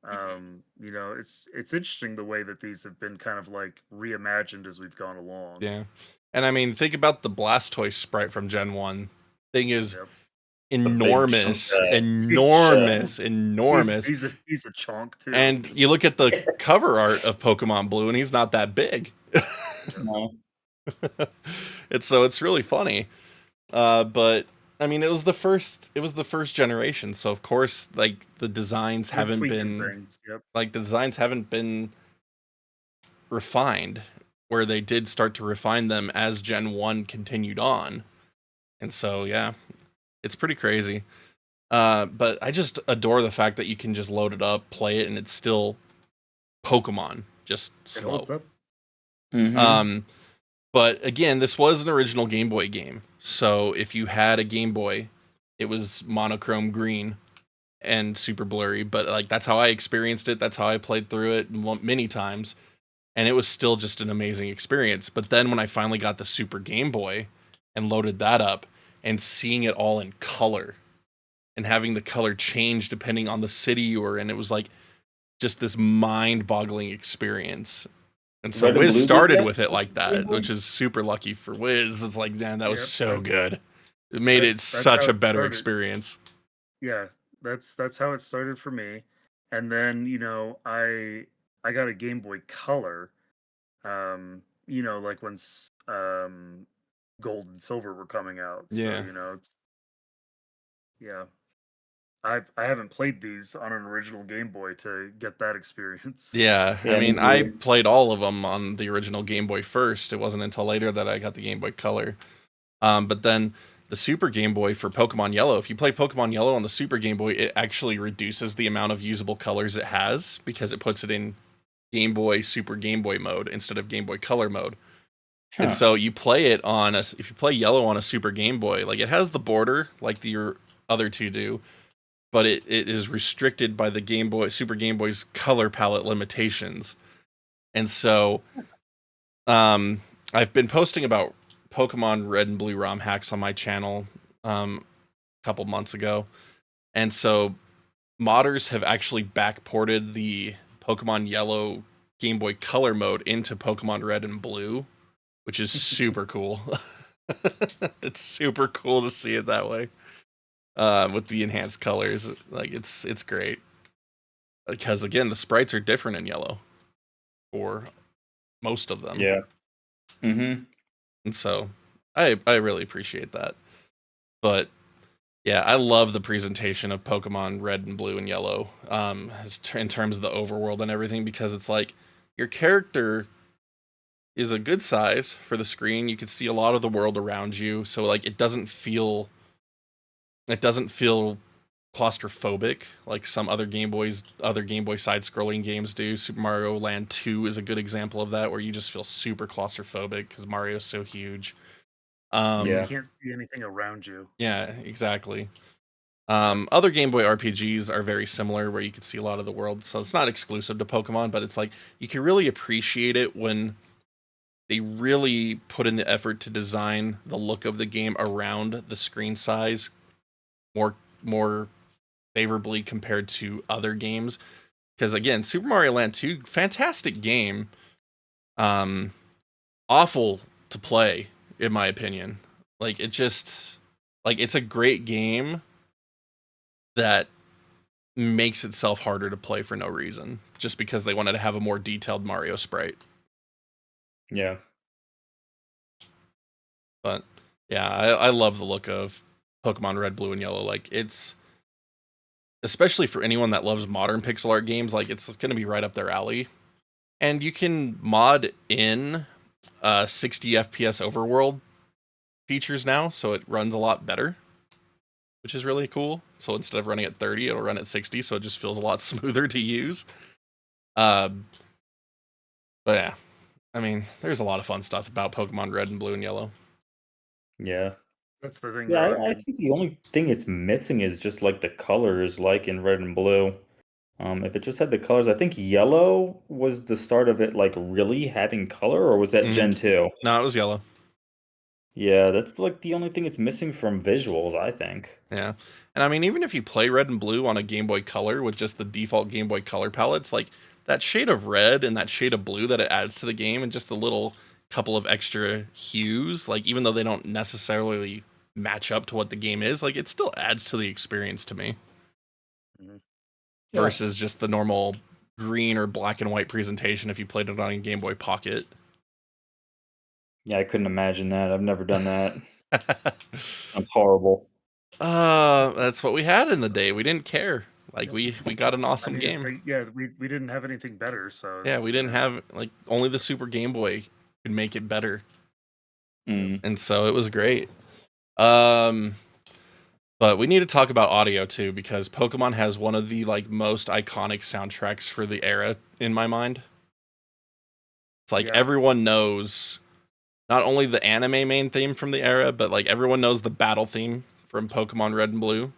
It's interesting the way that these have been kind of like reimagined as we've gone along. Yeah. And I mean, think about the Blastoise sprite from Gen 1. Thing is Yep. enormous, chunk. enormous. He's a chonk too. And you look at the cover art of Pokemon Blue, and he's not that big. No. It's really funny. But I mean, it was the first generation, so of course, like the designs They're haven't tweaking been things. Yep. like the designs haven't been refined, where they did start to refine them as Gen 1 continued on. And so yeah, it's pretty crazy. But I just adore the fact that you can just load it up, play it, and it's still Pokemon, just It slow. holds up. Mhm. But again, this was an original Game Boy game. So if you had a Game Boy, it was monochrome green and super blurry. But like that's how I experienced it. That's how I played through it many times. And it was still just an amazing experience. But then when I finally got the Super Game Boy and loaded that up and seeing it all in color and having the color change depending on the city you were in, it was like just this mind-boggling experience. And so Red and Wiz Blue did started that with it on like Super that, Game Boy? which is super lucky for Wiz. It's like, man, that was Yep, so that's- good. It made it that's such how a it better started. experience. Yeah, that's how it started for me. And then I got a Game Boy Color. Like when Gold and Silver were coming out. Yeah. So it's yeah. I haven't played these on an original Game Boy to get that experience. Yeah, I Yeah, me mean, I neither. played all of them on the original Game Boy first. It wasn't until later that I got the Game Boy Color. But then the Super Game Boy for Pokemon Yellow, if you play Pokemon Yellow on the Super Game Boy, it actually reduces the amount of usable colors it has because it puts it in Game Boy Super Game Boy mode instead of Game Boy Color mode. And Huh. so you play it on if you play Yellow on a Super Game Boy, like it has the border like the other two do, but it is restricted by the Super Game Boy's color palette limitations. And so I've been posting about Pokemon Red and Blue ROM hacks on my channel a couple months ago. And so modders have actually backported the Pokemon Yellow Game Boy Color mode into Pokemon Red and Blue, which is super cool. It's super cool to see it that way. With the enhanced colors. Like it's great. Because again, the sprites are different in Yellow for most of them. Yeah. Mm-hmm. And so I really appreciate that. But yeah, I love the presentation of Pokemon Red and Blue and Yellow, in terms of the overworld and everything, because it's like your character is a good size for the screen. You can see a lot of the world around you, so like it doesn't feel claustrophobic like some other Game Boy side-scrolling games do. Super Mario Land 2 is a good example of that, where you just feel super claustrophobic because Mario's so huge. Yeah. You can't see anything around you. Yeah, exactly. Other Game Boy RPGs are very similar, where you can see a lot of the world, so it's not exclusive to Pokemon, but it's like you can really appreciate it when they really put in the effort to design the look of the game around the screen size more favorably compared to other games. Because again, Super Mario Land 2, fantastic game. Awful to play, in my opinion. Like it's a great game that makes itself harder to play for no reason, just because they wanted to have a more detailed Mario sprite. Yeah. But yeah, I love the look of Pokemon Red, Blue, and Yellow. Like it's, especially for anyone that loves modern pixel art games, like it's going to be right up their alley. And you can mod in 60 FPS overworld features now, so it runs a lot better, which is really cool. So instead of running at 30, it'll run at 60, so it just feels a lot smoother to use. But yeah, I mean, there's a lot of fun stuff about Pokemon Red and Blue and Yellow. Yeah. That's the thing. Yeah, though, I think the only thing it's missing is just like the colors, like in Red and Blue. If it just had the colors, I think Yellow was the start of it, like really having color, or was that Gen 2? No, it was Yellow. Yeah, that's like the only thing it's missing from visuals, I think. Yeah. And I mean, even if you play Red and Blue on a Game Boy Color with just the default Game Boy Color palettes, like that shade of red and that shade of blue that it adds to the game, and just the little couple of extra hues, like even though they don't necessarily match up to what the game is, like it still adds to the experience to me. Mhm. Versus just the normal green or black and white presentation if you played it on a Game Boy Pocket. Yeah, I couldn't imagine that. I've never done that. That's horrible. That's what we had in the day. We didn't care. Like we got an awesome game. We didn't have anything better, so Yeah, we didn't have like only the Super Game Boy could make it better. And so it was great. But we need to talk about audio too, because Pokemon has one of the like most iconic soundtracks for the era in my mind. It's like everyone knows not only the anime main theme from the era, but like everyone knows the battle theme from Pokemon Red and Blue.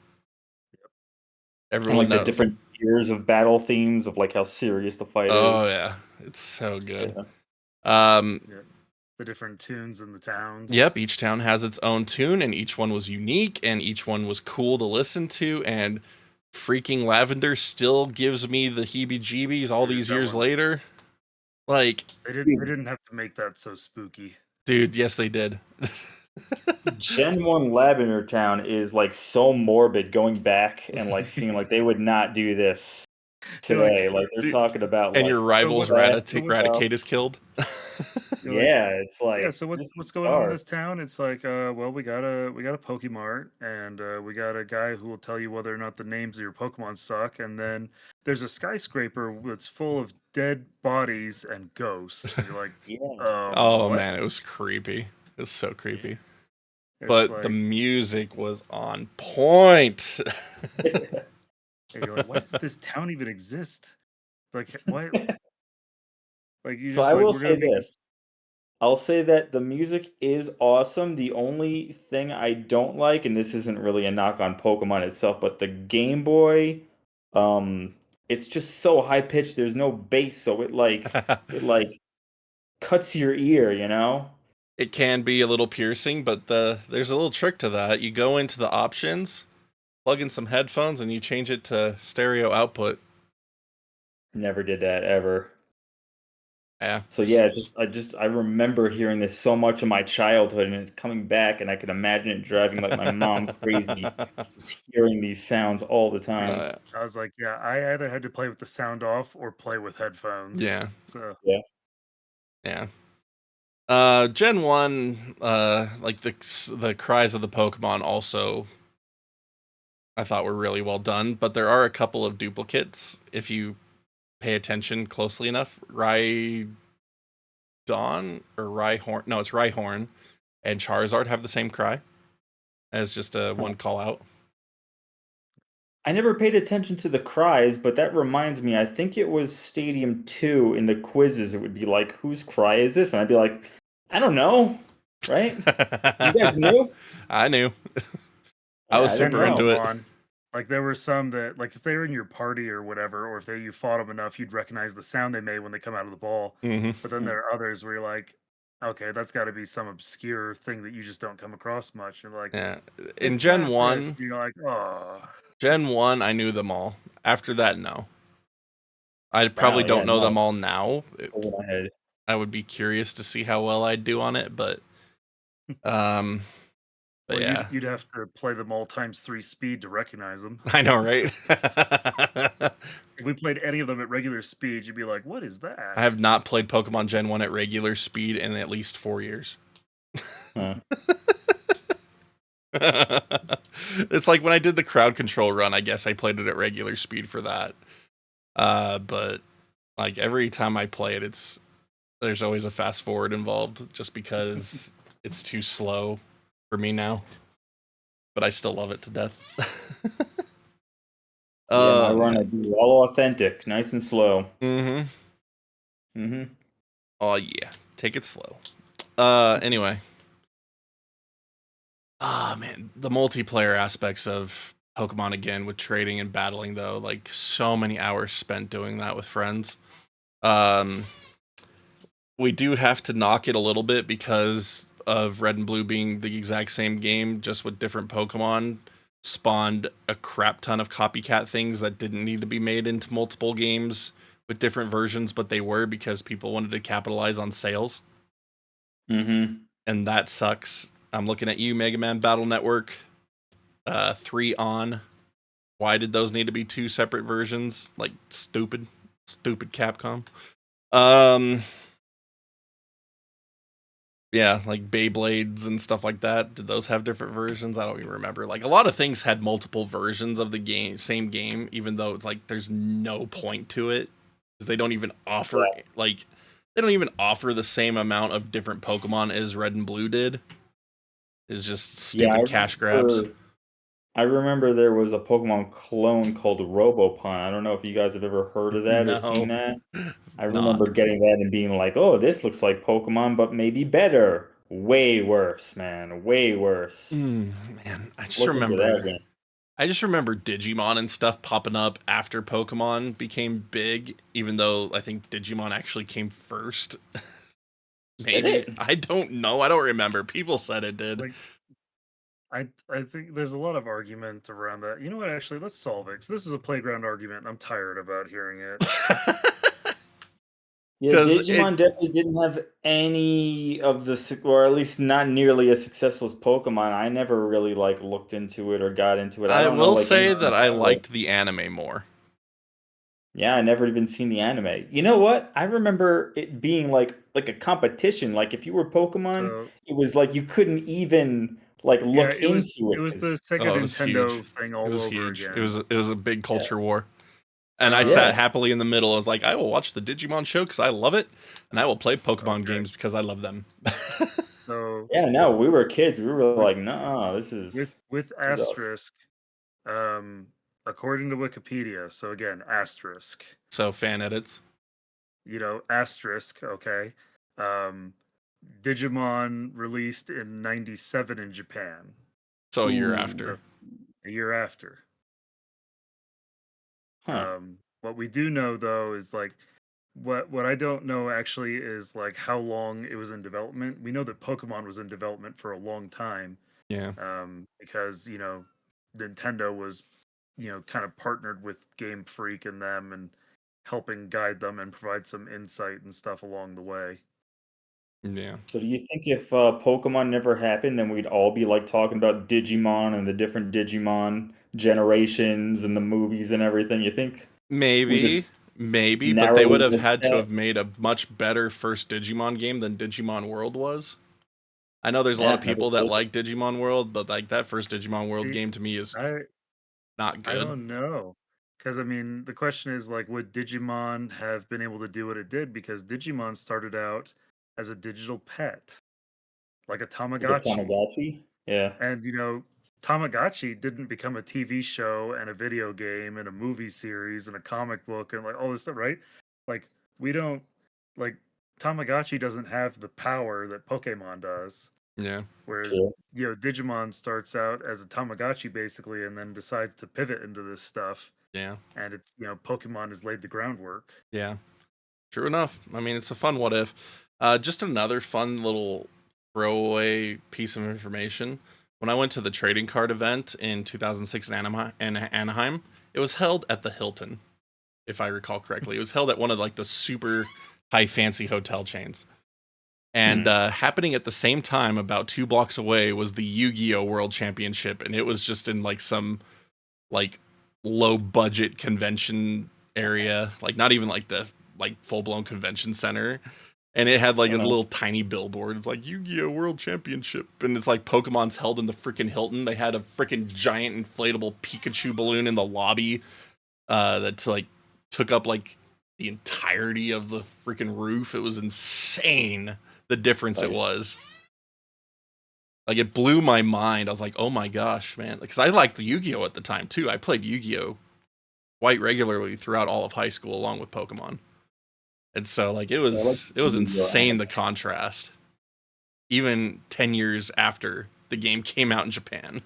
Everyone and like knows the different tiers of battle themes of like how serious the fight is. Oh yeah, it's so good. The different tunes in the towns. Yep, each town has its own tune, and each one was unique, and each one was cool to listen to, and freaking Lavender still gives me the heebie-jeebies all these years later. Like they didn't have to make that so spooky. Dude, yes they did. Gen 1 Lavender Town is like so morbid going back and like seeing like they would not do this today. Like they're talking about and like your rival's Raticate is killed. Yeah, it's like so what's going on in this town? It's like well we got a Pokemart and we got a guy who will tell you whether or not the names of your Pokemon suck, and then there's a skyscraper that's full of dead bodies and ghosts. And you're like, oh man, it was creepy. It was so creepy. But like, the music was on point. And you're like, why does this town even exist? Like, why? Like, you so just I like, will say this. I'll say that the music is awesome. The only thing I don't like, and this isn't really a knock on Pokemon itself, but the Game Boy, it's just so high pitched. There's no bass, so it like cuts your ear, you know? It can be a little piercing, but there's a little trick to that. You go into the options, plug in some headphones, and you change it to stereo output. Never did that ever. Yeah. So yeah, I remember hearing this so much in my childhood, and it coming back, and I could imagine it driving like my mom crazy, just hearing these sounds all the time. I was like, yeah, I either had to play with the sound off or play with headphones. Yeah. So yeah. Gen 1, like the cries of the Pokemon also I thought were really well done, but there are a couple of duplicates if you pay attention closely enough. Rhydon or Rhyhorn, no, it's Rhyhorn and Charizard have the same cry as just a one call out. I never paid attention to the cries, but that reminds me, I think it was Stadium 2 in the quizzes. It would be like, whose cry is this? And I'd be like, I don't know, right? You guys knew? I knew. I was super into it. Like there were some that, like if they were in your party or whatever, or if you fought them enough, you'd recognize the sound they made when they come out of the ball. But then there are others where you're like, okay, that's got to be some obscure thing that you just don't come across much. And like, yeah, in Gen 1, you're like, oh. Gen 1, I knew them all. After that, no. I probably don't know them all now. I would be curious to see how well I'd do on it, but well, yeah, you'd have to play them all times 3 speed to recognize them. I know, right? If we played any of them at regular speed, you'd be like, what is that? I have not played Pokemon Gen 1 at regular speed in at least 4 years. It's like when I did the crowd control run, I guess I played it at regular speed for that. But like every time I play it, there's always a fast forward involved just because it's too slow for me now. But I still love it to death. My run would be all authentic, nice and slow. Oh yeah, take it slow. Anyway. Man, the multiplayer aspects of Pokemon again with trading and battling though, like so many hours spent doing that with friends. We do have to knock it a little bit because of Red and Blue being the exact same game, just with different Pokemon, spawned a crap ton of copycat things that didn't need to be made into multiple games with different versions, but they were because people wanted to capitalize on sales. and that sucks. I'm looking at you, Mega Man Battle Network. 3 on. Why did those need to be 2 separate versions? Like, stupid Capcom. Yeah, like Beyblades and stuff like that. Did those have different versions? I don't even remember. Like, a lot of things had multiple versions of the game, same game, even though it's like there's no point to it because they don't even offer they don't even offer the same amount of different Pokemon as Red and Blue did. It's just stupid cash grabs. I remember there was a Pokemon clone called Robopon. I don't know if you guys have ever heard of that or seen that. I remember getting that and being like, oh, this looks like Pokemon, but maybe better. Way worse, man. Way worse. Man, I just Look into that remember game. I just remember Digimon and stuff popping up after Pokemon became big, even though I think Digimon actually came first. Maybe. I don't know. I don't remember. People said it did. Like, I think there's a lot of argument around that. You know what? Actually, let's solve it. 'Cause this is a playground argument. And I'm tired about hearing it. Yeah, Digimon definitely didn't have any of the, or at least not nearly as successful as Pokemon. I never really like looked into it or got into it. I don't know, will like, say that I liked the anime more. Yeah, I never even seen the anime. You know what? I remember it being like a competition. Like if you were Pokemon, So, it was like you couldn't even like yeah, look into it was the 'cause- Sega it was Nintendo huge. thing It all was over huge. again. It was a big culture war. And I sat happily in the middle. I was like, I will watch the Digimon show because I love it, and I will play Pokemon games because I love them. So Yeah, no, we were kids. We were like, no, this is with this is us. asterisk, according to Wikipedia. So again, asterisk. So fan edits. You know, asterisk. Okay. Digimon released in '97 in Japan. So a year after. A year after. Huh. What we do know though is like what I don't know actually is like how long it was in development. We know that Pokemon was in development for a long time. Yeah. Because Nintendo was kind of partnered with Game Freak and them and helping guide them and provide some insight and stuff along the way. Yeah. So do you think if Pokemon never happened, then we'd all be like talking about Digimon and the different Digimon generations and the movies and everything? You think? Maybe, but they would have had to have made a much better first Digimon game than Digimon World was. I know there's a lot of people that like Digimon World, but like that first Digimon World game to me is not good. I don't know. Because, I mean, the question is, like, would Digimon have been able to do what it did? Because Digimon started out as a digital pet, like a Tamagotchi. Like a Tamagotchi? Yeah. And, Tamagotchi didn't become a TV show and a video game and a movie series and a comic book and, like, all this stuff, right? Like, we don't, like, Tamagotchi doesn't have the power that Pokemon does. Yeah. Whereas, Digimon starts out as a Tamagotchi basically and then decides to pivot into this stuff. Yeah. And it's, Pokemon has laid the groundwork. Yeah. True enough. I mean, it's a fun what if. Just another fun little throwaway piece of information. When I went to the trading card event in 2006 in Anaheim, it was held at the Hilton, if I recall correctly. It was held at one of like the super high fancy hotel chains. And happening at the same time, about 2 blocks away, was the Yu-Gi-Oh! World Championship, and it was just in like some like low budget convention area, like not even like the like full blown convention center. And it had like a little tiny billboard. It's like Yu-Gi-Oh! World Championship, and it's like Pokemon's held in the freaking Hilton. They had a freaking giant inflatable Pikachu balloon in the lobby that like took up like the entirety of the freaking roof. It was insane. The difference it was. Like, it blew my mind. I was like, oh my gosh, man. Because I liked Yu-Gi-Oh! At the time, too. I played Yu-Gi-Oh! Quite regularly throughout all of high school, along with Pokemon. And so, like, it was insane, the contrast. Even 10 years after the game came out in Japan.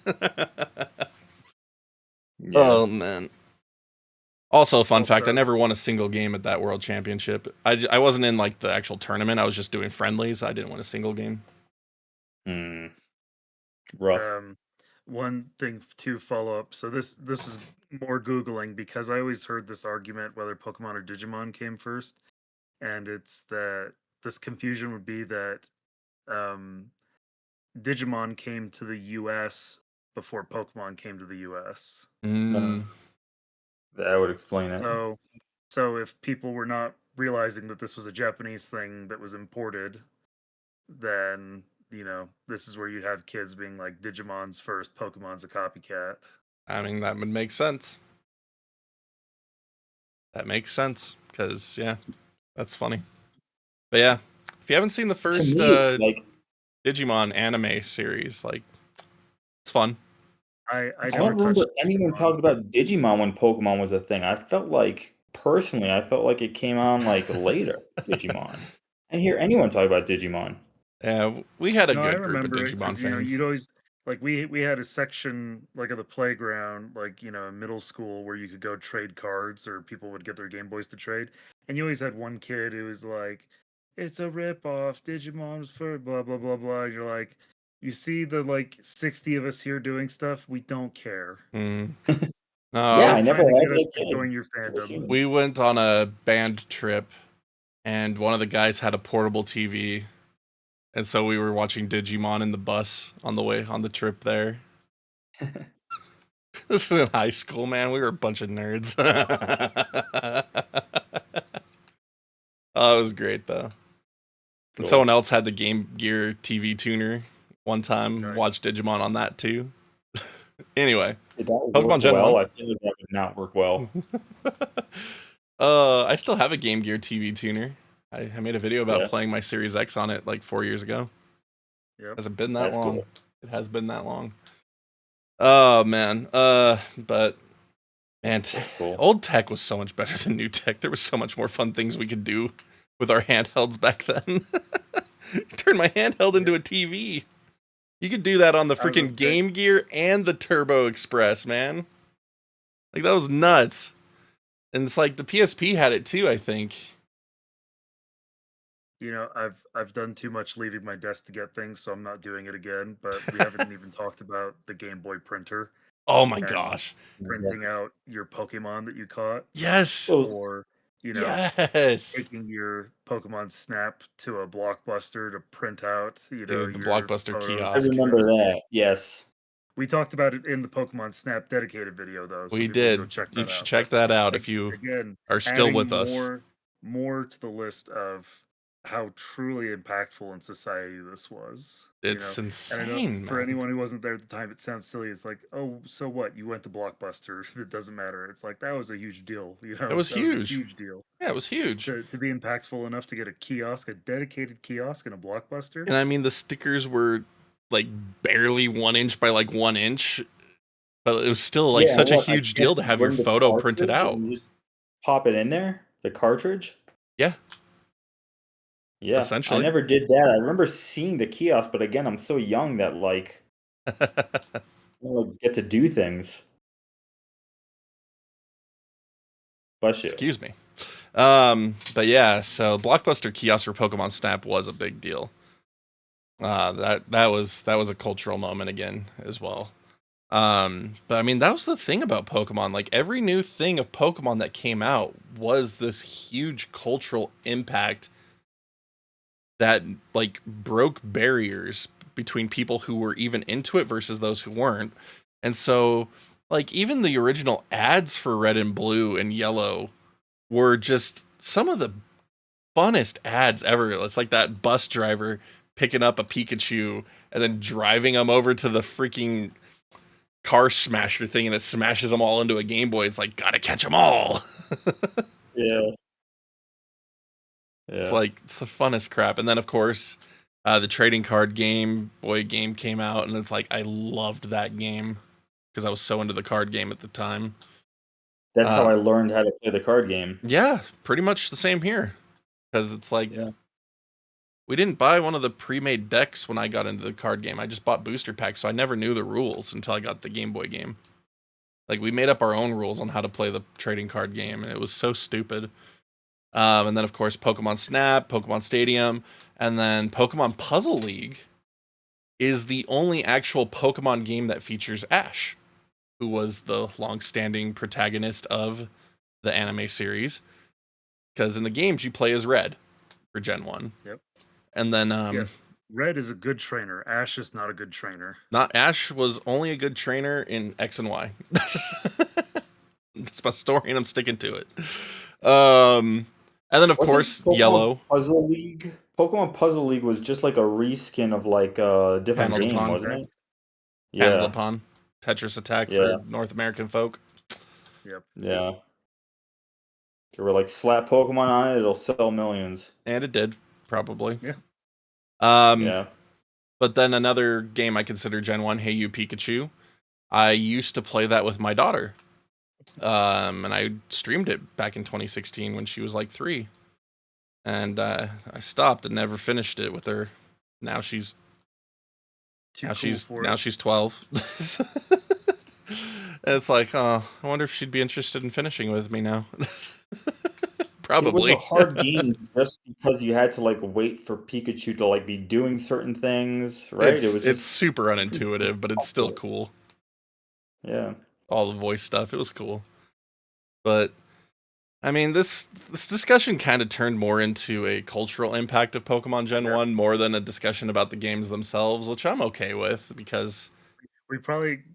Oh, man. Also, fun fact, I never won a single game at that World Championship. I wasn't in, like, the actual tournament. I was just doing friendlies. I didn't win a single game. Rough. One thing to follow up. So this is more Googling because I always heard this argument whether Pokemon or Digimon came first. And it's that this confusion would be that Digimon came to the US before Pokemon came to the US. Mm. That would explain it. So if people were not realizing that this was a Japanese thing that was imported, then this is where you have kids being like, Digimon's first, Pokemon's a copycat. I mean, that would make sense. That makes sense because that's funny. But yeah, if you haven't seen the first To me, it's like, Digimon anime series, like, it's fun. I don't remember anyone Digimon. talking about Digimon when Pokemon was a thing. I felt like it came on like later. Digimon. I didn't hear anyone talk about Digimon. Yeah, we had a No, I good group of remember it Digimon because fans. you'd always like we had a section like at the playground, like in middle school, where you could go trade cards or people would get their Game Boys to trade, and you always had one kid who was like, "It's a rip-off. Digimon's for blah blah blah blah." And you're like, you see the like 60 of us here doing stuff, we don't care. Mm. Yeah, I No, never Trying to had get us that to kid. join your Never seen fandom. him. we went on a band trip, and one of the guys had a portable TV, and so we were watching Digimon in the bus on the way on the trip there. This is in high school, man. We were a bunch of nerds. Oh, it was great though. And Cool. someone else had the Game Gear TV tuner one time. Nice. Watched Digimon on that too. Anyway, Did that Pokemon work Gen well? 1. I feel like that would not work well. I still have a Game Gear TV tuner. I made a video about Yeah. playing my Series X on it like 4 years ago. Yep. Has it been that That's long? cool. It has been that long. Oh man. But man, That's cool. old tech was so much better than new tech. There was so much more fun things we could do with our handhelds back then. Turn my handheld into a TV. You could do that on the I was gonna freaking say- Game Gear and the Turbo Express, man. Like, that was nuts. And it's like the PSP had it too, I think. I've done too much leaving my desk to get things, so I'm not doing it again. But we haven't even talked about the Game Boy printer, Oh my And- gosh. printing out your Pokemon that you caught, Yes. So or Yes. taking your Pokemon Snap to a Blockbuster to print out, Dude, the your Blockbuster photos. kiosk. I remember that. Yes. We talked about it in the Pokemon Snap dedicated video, though. So We people can go did. check You that should out. check But that out if you again, are still adding with us. more to the list of how truly impactful in society this was. It's And I know insane, for man. anyone who wasn't there at the time, it sounds silly. It's like, oh, so what? You went to Blockbuster. It doesn't matter. It's like, that was a huge deal. It was That huge. was a huge deal. Yeah, it was huge. To be impactful enough to get a kiosk, a dedicated kiosk in a Blockbuster. And I mean, the stickers were like barely 1 inch by like 1 inch, but it was still like Yeah, such a what, I huge guess deal to you have your bring the photo printed cartridge out. and you just pop it in there? The cartridge? Yeah. Yeah. Essentially. I never did that. I remember seeing the kiosk, but again, I'm so young that like I don't get to do things. Bless you. Excuse me. But yeah, so Blockbuster kiosk for Pokemon Snap was a big deal. That was a cultural moment again as well. But I mean, that was the thing about Pokemon. Like, every new thing of Pokemon that came out was this huge cultural impact that like broke barriers between people who were even into it versus those who weren't. And so, like, even the original ads for Red and Blue and Yellow were just some of the funnest ads ever. It's like that bus driver picking up a Pikachu and then driving them over to the freaking car smasher thing, and it smashes them all into a Game Boy. It's like, gotta catch them all. Yeah. It's like, it's the funnest crap. And then, of course, the trading card Game Boy game came out, and it's like, I loved that game because I was so into the card game at the time. That's how I learned how to play the card game. Yeah, pretty much the same here. Because it's like, Yeah. we didn't buy one of the pre-made decks when I got into the card game. I just bought booster packs, so I never knew the rules until I got the Game Boy game. Like, we made up our own rules on how to play the trading card game, and it was so stupid. And then, of course, Pokemon Snap, Pokemon Stadium, and then Pokemon Puzzle League is the only actual Pokemon game that features Ash, who was the long-standing protagonist of the anime series. Because in the games, you play as Red for Gen 1. Yep. And then Yes. Red is a good trainer. Ash is not a good trainer. Not Ash was only a good trainer in X and Y. That's my story, and I'm sticking to it. And then of course Yellow. Puzzle League? Pokemon Puzzle League was just like a reskin of like a different game, Panel wasn't it? Panel Yeah. upon Tetris Attack Yeah. for North American folk. Yep. Yeah. They were like slap Pokemon on it, it'll sell millions. And it did, probably. Yeah. Yeah. But then another game I consider Gen 1, Hey You Pikachu. I used to play that with my daughter. And I streamed it back in 2016 when she was like 3. And I stopped and never finished it with her. Now she's now she's 12. And it's like, oh, I wonder if she'd be interested in finishing with me now. Probably. It was a hard game just because you had to like wait for Pikachu to like be doing certain things, right? It's super unintuitive, but it's still cool. Yeah. All the voice stuff, it was cool. But I mean, this discussion kind of turned more into a cultural impact of Pokemon Gen 1 more than a discussion about the games themselves, which I'm okay with because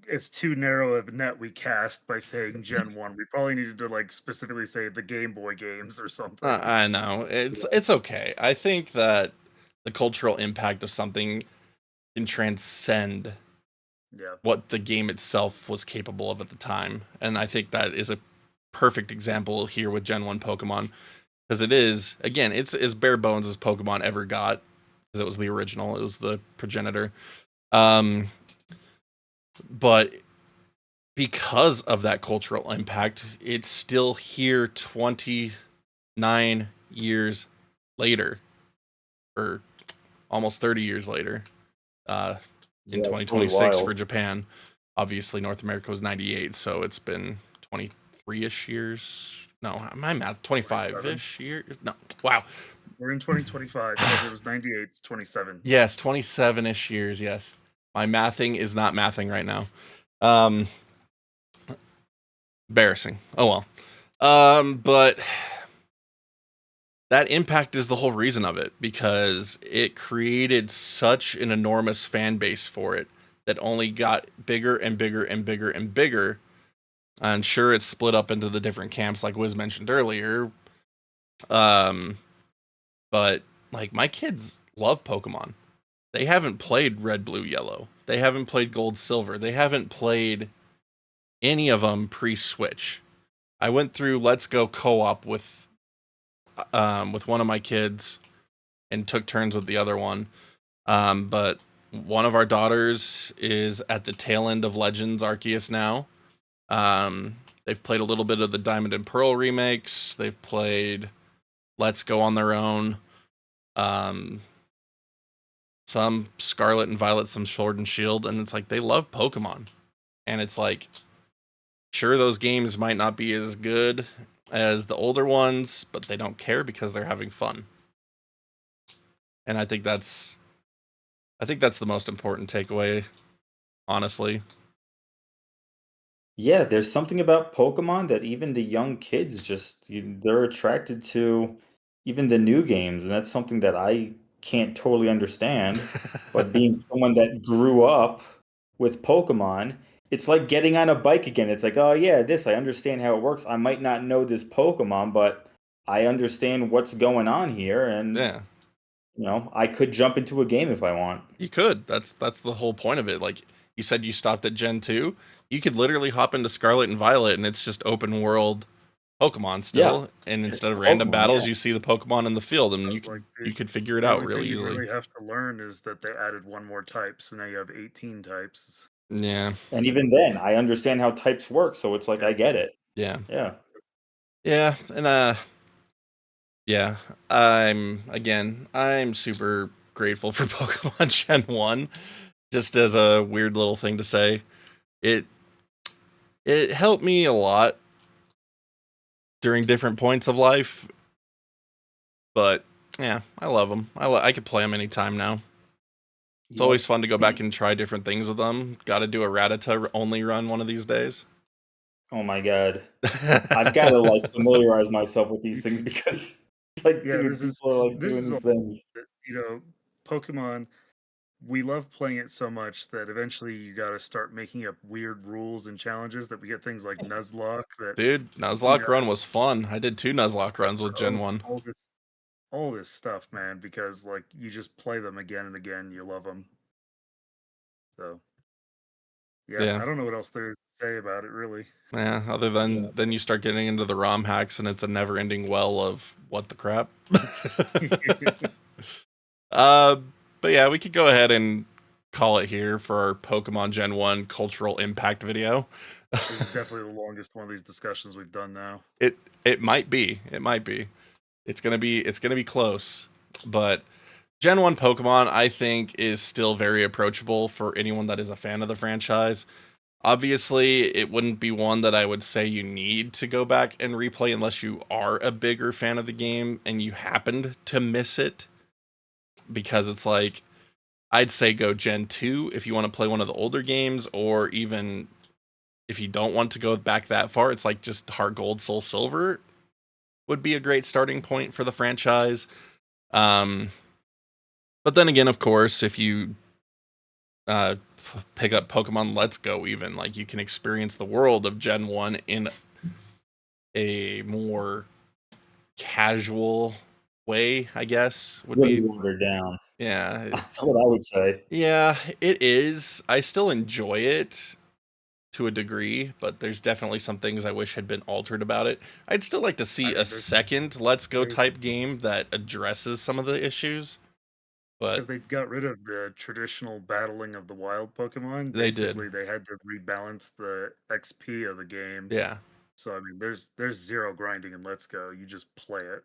it's too narrow of a net we cast by saying Gen 1. We probably needed to like specifically say the Game Boy games or something. I know. It's okay. I think that the cultural impact of something can transcend what the game itself was capable of at the time. And I think that is a perfect example here with Gen 1 Pokemon. Because it is, again, it's as bare bones as Pokemon ever got. Because it was the original. It was the progenitor. But because of that cultural impact, it's still here 29 years later, or almost 30 years later, in 2026 for Japan. Obviously, North America was 98, so it's been 23-ish years. No, my math, 25-ish years. No, wow. We're in 2025, so if it was 98, it's 27. Yes, 27-ish years, yes. My mathing is not mathing right now. Embarrassing. Oh well. But that impact is the whole reason of it, because it created such an enormous fan base for it that only got bigger and bigger and bigger and bigger. And sure, it's split up into the different camps like Wiz mentioned earlier. But like my kids love Pokemon. They haven't played Red, Blue, Yellow. They haven't played Gold, Silver. They haven't played any of them pre-Switch. I went through Let's Go co-op with one of my kids and took turns with the other one. But one of our daughters is at the tail end of Legends Arceus now. They've played a little bit of the Diamond and Pearl remakes. They've played Let's Go on their own. Some Scarlet and Violet, some Sword and Shield, and it's like they love Pokemon. And it's like, sure, those games might not be as good as the older ones, but they don't care because they're having fun. And I think that's the most important takeaway, honestly. Yeah, there's something about Pokemon that even the young kids they're attracted to even the new games, and that's something that I can't totally understand. But being someone that grew up with Pokemon, it's like getting on a bike again. It's like, oh yeah, I understand how it works. I might not know this Pokemon, but I understand what's going on here, and Yeah. I could jump into a game if I want. You could. That's the whole point of it. Like you said, you stopped at Gen 2. You could literally hop into Scarlet and Violet, and it's just open world Pokemon still. Yeah. And instead of random battles, you see the Pokemon in the field, and you could figure it out really easily. What you really have to learn is that they added one more type, so now you have 18 types. Yeah. And even then, I understand how types work, so it's like I get it. Yeah. Yeah. Yeah, and yeah, I'm super grateful for Pokemon Gen 1. Just as a weird little thing to say. It helped me a lot during different points of life. But yeah, I love them. I could play them anytime now. It's always fun to go back and try different things with them. Got to do a Rattata only run one of these days. Oh my god. I've got to like familiarize myself with these things because like Yeah, dude, people are like this doing is these things. Pokemon we love playing it so much that eventually you got to start making up weird rules and challenges that we get things like Nuzlocke that, Dude, Nuzlocke run was fun. I did 2 Nuzlocke runs with Gen 1. all this stuff, man, because like you just play them again and again, you love them. So yeah, Yeah. I don't know what else there is to say about it, really. Yeah, other than then you start getting into the ROM hacks and it's a never-ending well of what the crap. uh, but yeah, we could go ahead and call it here for our Pokemon Gen 1 cultural impact video. This is definitely the longest one of these discussions we've done now. It might be. It might be. It's gonna be close. But Gen 1 Pokemon, I think, is still very approachable for anyone that is a fan of the franchise. Obviously, it wouldn't be one that I would say you need to go back and replay unless you are a bigger fan of the game and you happened to miss it. Because it's like, I'd say go Gen 2 if you want to play one of the older games, or even if you don't want to go back that far, it's like just Heart Gold, Soul Silver would be a great starting point for the franchise. But then again, of course, if you pick up Pokemon Let's Go, even like you can experience the world of Gen 1 in a more casual way, I guess, would Really be watered down. Yeah. That's what I would say. Yeah, it is. I still enjoy it to a degree, but there's definitely some things I wish had been altered about it. I'd still like to see a second Let's Go type game that addresses some of the issues. Because But they got rid of the traditional battling of the wild Pokemon. They did. Basically, they had to rebalance the XP of the game. Yeah. So I mean, there's zero grinding in Let's Go. You just play it.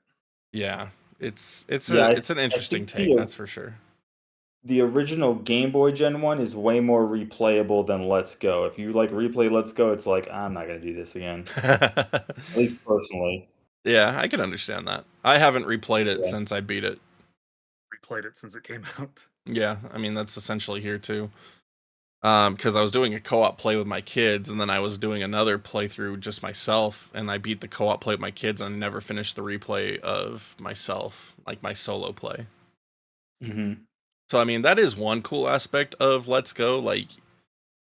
Yeah. It's Yeah, an interesting take, that's for sure. The original Game Boy Gen 1 is way more replayable than Let's Go. If you like replay Let's Go, it's like, I'm not gonna do this again. At least personally. Yeah, I can understand that. I haven't replayed it Yeah. since I beat it. Replayed it since it came out. Yeah, I mean that's essentially here too. Because I was doing a co-op play with my kids, and then I was doing another playthrough just myself, and I beat the co-op play with my kids, and I never finished the replay of myself, like my solo play. Mm-hmm. So I mean that is one cool aspect of Let's Go. Like,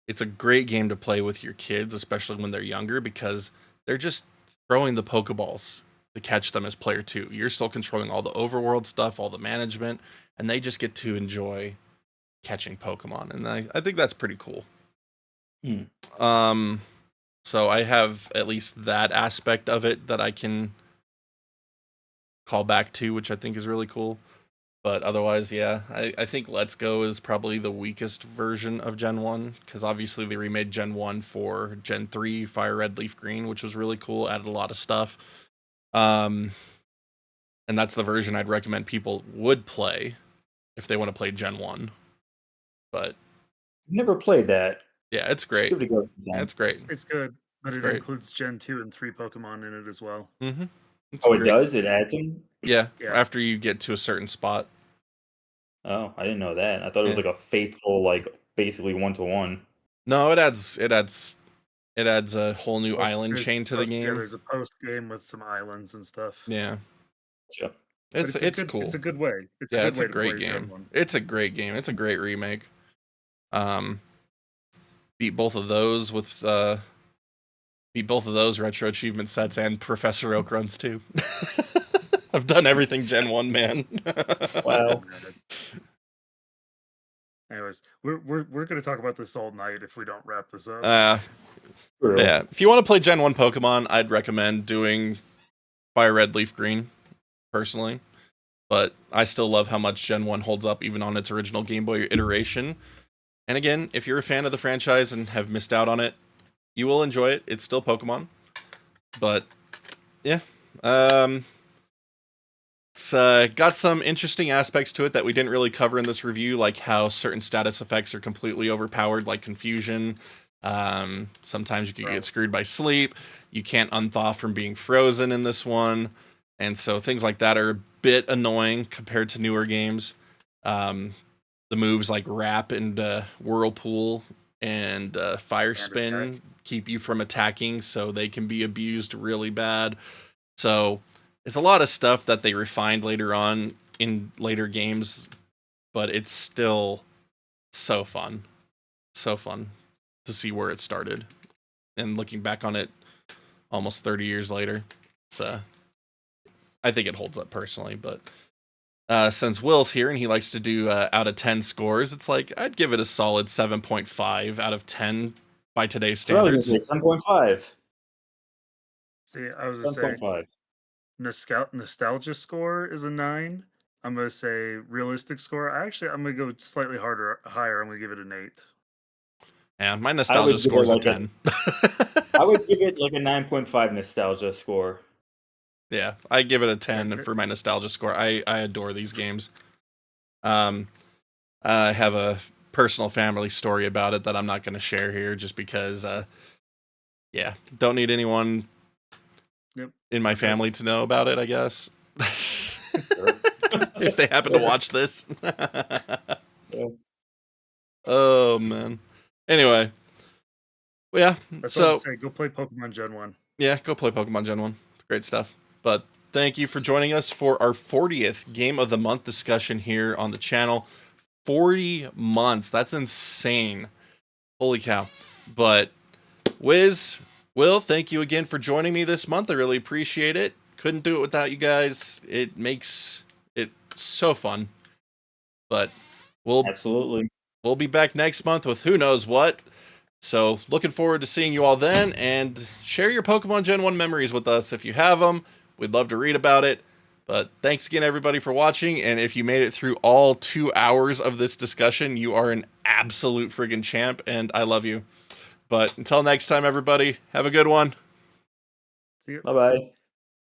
it's a great game to play with your kids, especially when they're younger, because they're just throwing the Pokeballs to catch them as player 2. You're still controlling all the overworld stuff, all the management, and they just get to enjoy catching Pokemon, and I think that's pretty cool. So I have at least that aspect of it that I can call back to, which I think is really cool. But otherwise, yeah, I think Let's Go is probably the weakest version of Gen 1, because obviously they remade Gen 1 for Gen 3, Fire Red, Leaf Green, which was really cool, added a lot of stuff. And that's the version I'd recommend people would play if they want to play Gen 1. But never played that. Yeah, it's great. It's great. It's good, but it's it great. includes Gen 2 and 3 Pokemon in it as well. Mm-hmm. It does? It adds them? Yeah, after you get to a certain spot. Oh, I didn't know that. I thought it was like a faithful, like basically 1-to-1. No, it adds a whole new island chain to the game. Yeah, there's a post game with some islands and stuff. Yeah. Yep. It's cool. It's a good way. It's a great game. It's a great game. It's a great remake. Beat both of those retro achievement sets and Professor Oak runs too. I've done everything Gen 1, man. Wow. Anyways, we're going to talk about this all night if we don't wrap this up. Yeah, if you want to play Gen 1 Pokemon, I'd recommend doing Fire Red, Leaf Green, personally. But I still love how much Gen 1 holds up even on its original Game Boy iteration. And again, if you're a fan of the franchise and have missed out on it, you will enjoy it. It's still Pokemon. But, yeah. It's got some interesting aspects to it that we didn't really cover in this review, like how certain status effects are completely overpowered, like confusion. Sometimes you can get screwed by sleep. You can't unthaw from being frozen in this one. And so things like that are a bit annoying compared to newer games. The moves like Wrap and Whirlpool and Fire Spin keep you from attacking, so they can be abused really bad. So it's a lot of stuff that they refined later on in later games, but it's still so fun. So fun to see where it started. And looking back on it almost 30 years later, it's I think it holds up personally, but since Will's here and he likes to do out of 10 scores, it's like I'd give it a solid 7.5 out of 10 by today's standards. 7.5. See, I was gonna say 7.5. Nostalgia score is a 9. I'm gonna say realistic score. I'm gonna go slightly higher. I'm gonna give it an 8. Yeah, my nostalgia score is a 10. I would give it like a 9.5 nostalgia score. Yeah, I give it a 10 for my nostalgia score. I adore these games. I have a personal family story about it that I'm not going to share here just because, yeah, don't need anyone in my family to know about it, I guess. If they happen to watch this. Yeah. Oh, man. Anyway. Well, yeah, That's what I'm saying. Go play Pokemon Gen 1. Yeah, go play Pokemon Gen 1. It's great stuff. But thank you for joining us for our 40th Game of the Month discussion here on the channel. 40 months. That's insane. Holy cow. But Wiz, Will, thank you again for joining me this month. I really appreciate it. Couldn't do it without you guys. It makes it so fun. But Absolutely. We'll be back next month with who knows what. So, looking forward to seeing you all then, and share your Pokemon Gen 1 memories with us if you have them. We'd love to read about it. But thanks again, everybody, for watching, and if you made it through all 2 hours of this discussion, you are an absolute friggin' champ, and I love you. But until next time, everybody, have a good one. See you. Bye-bye.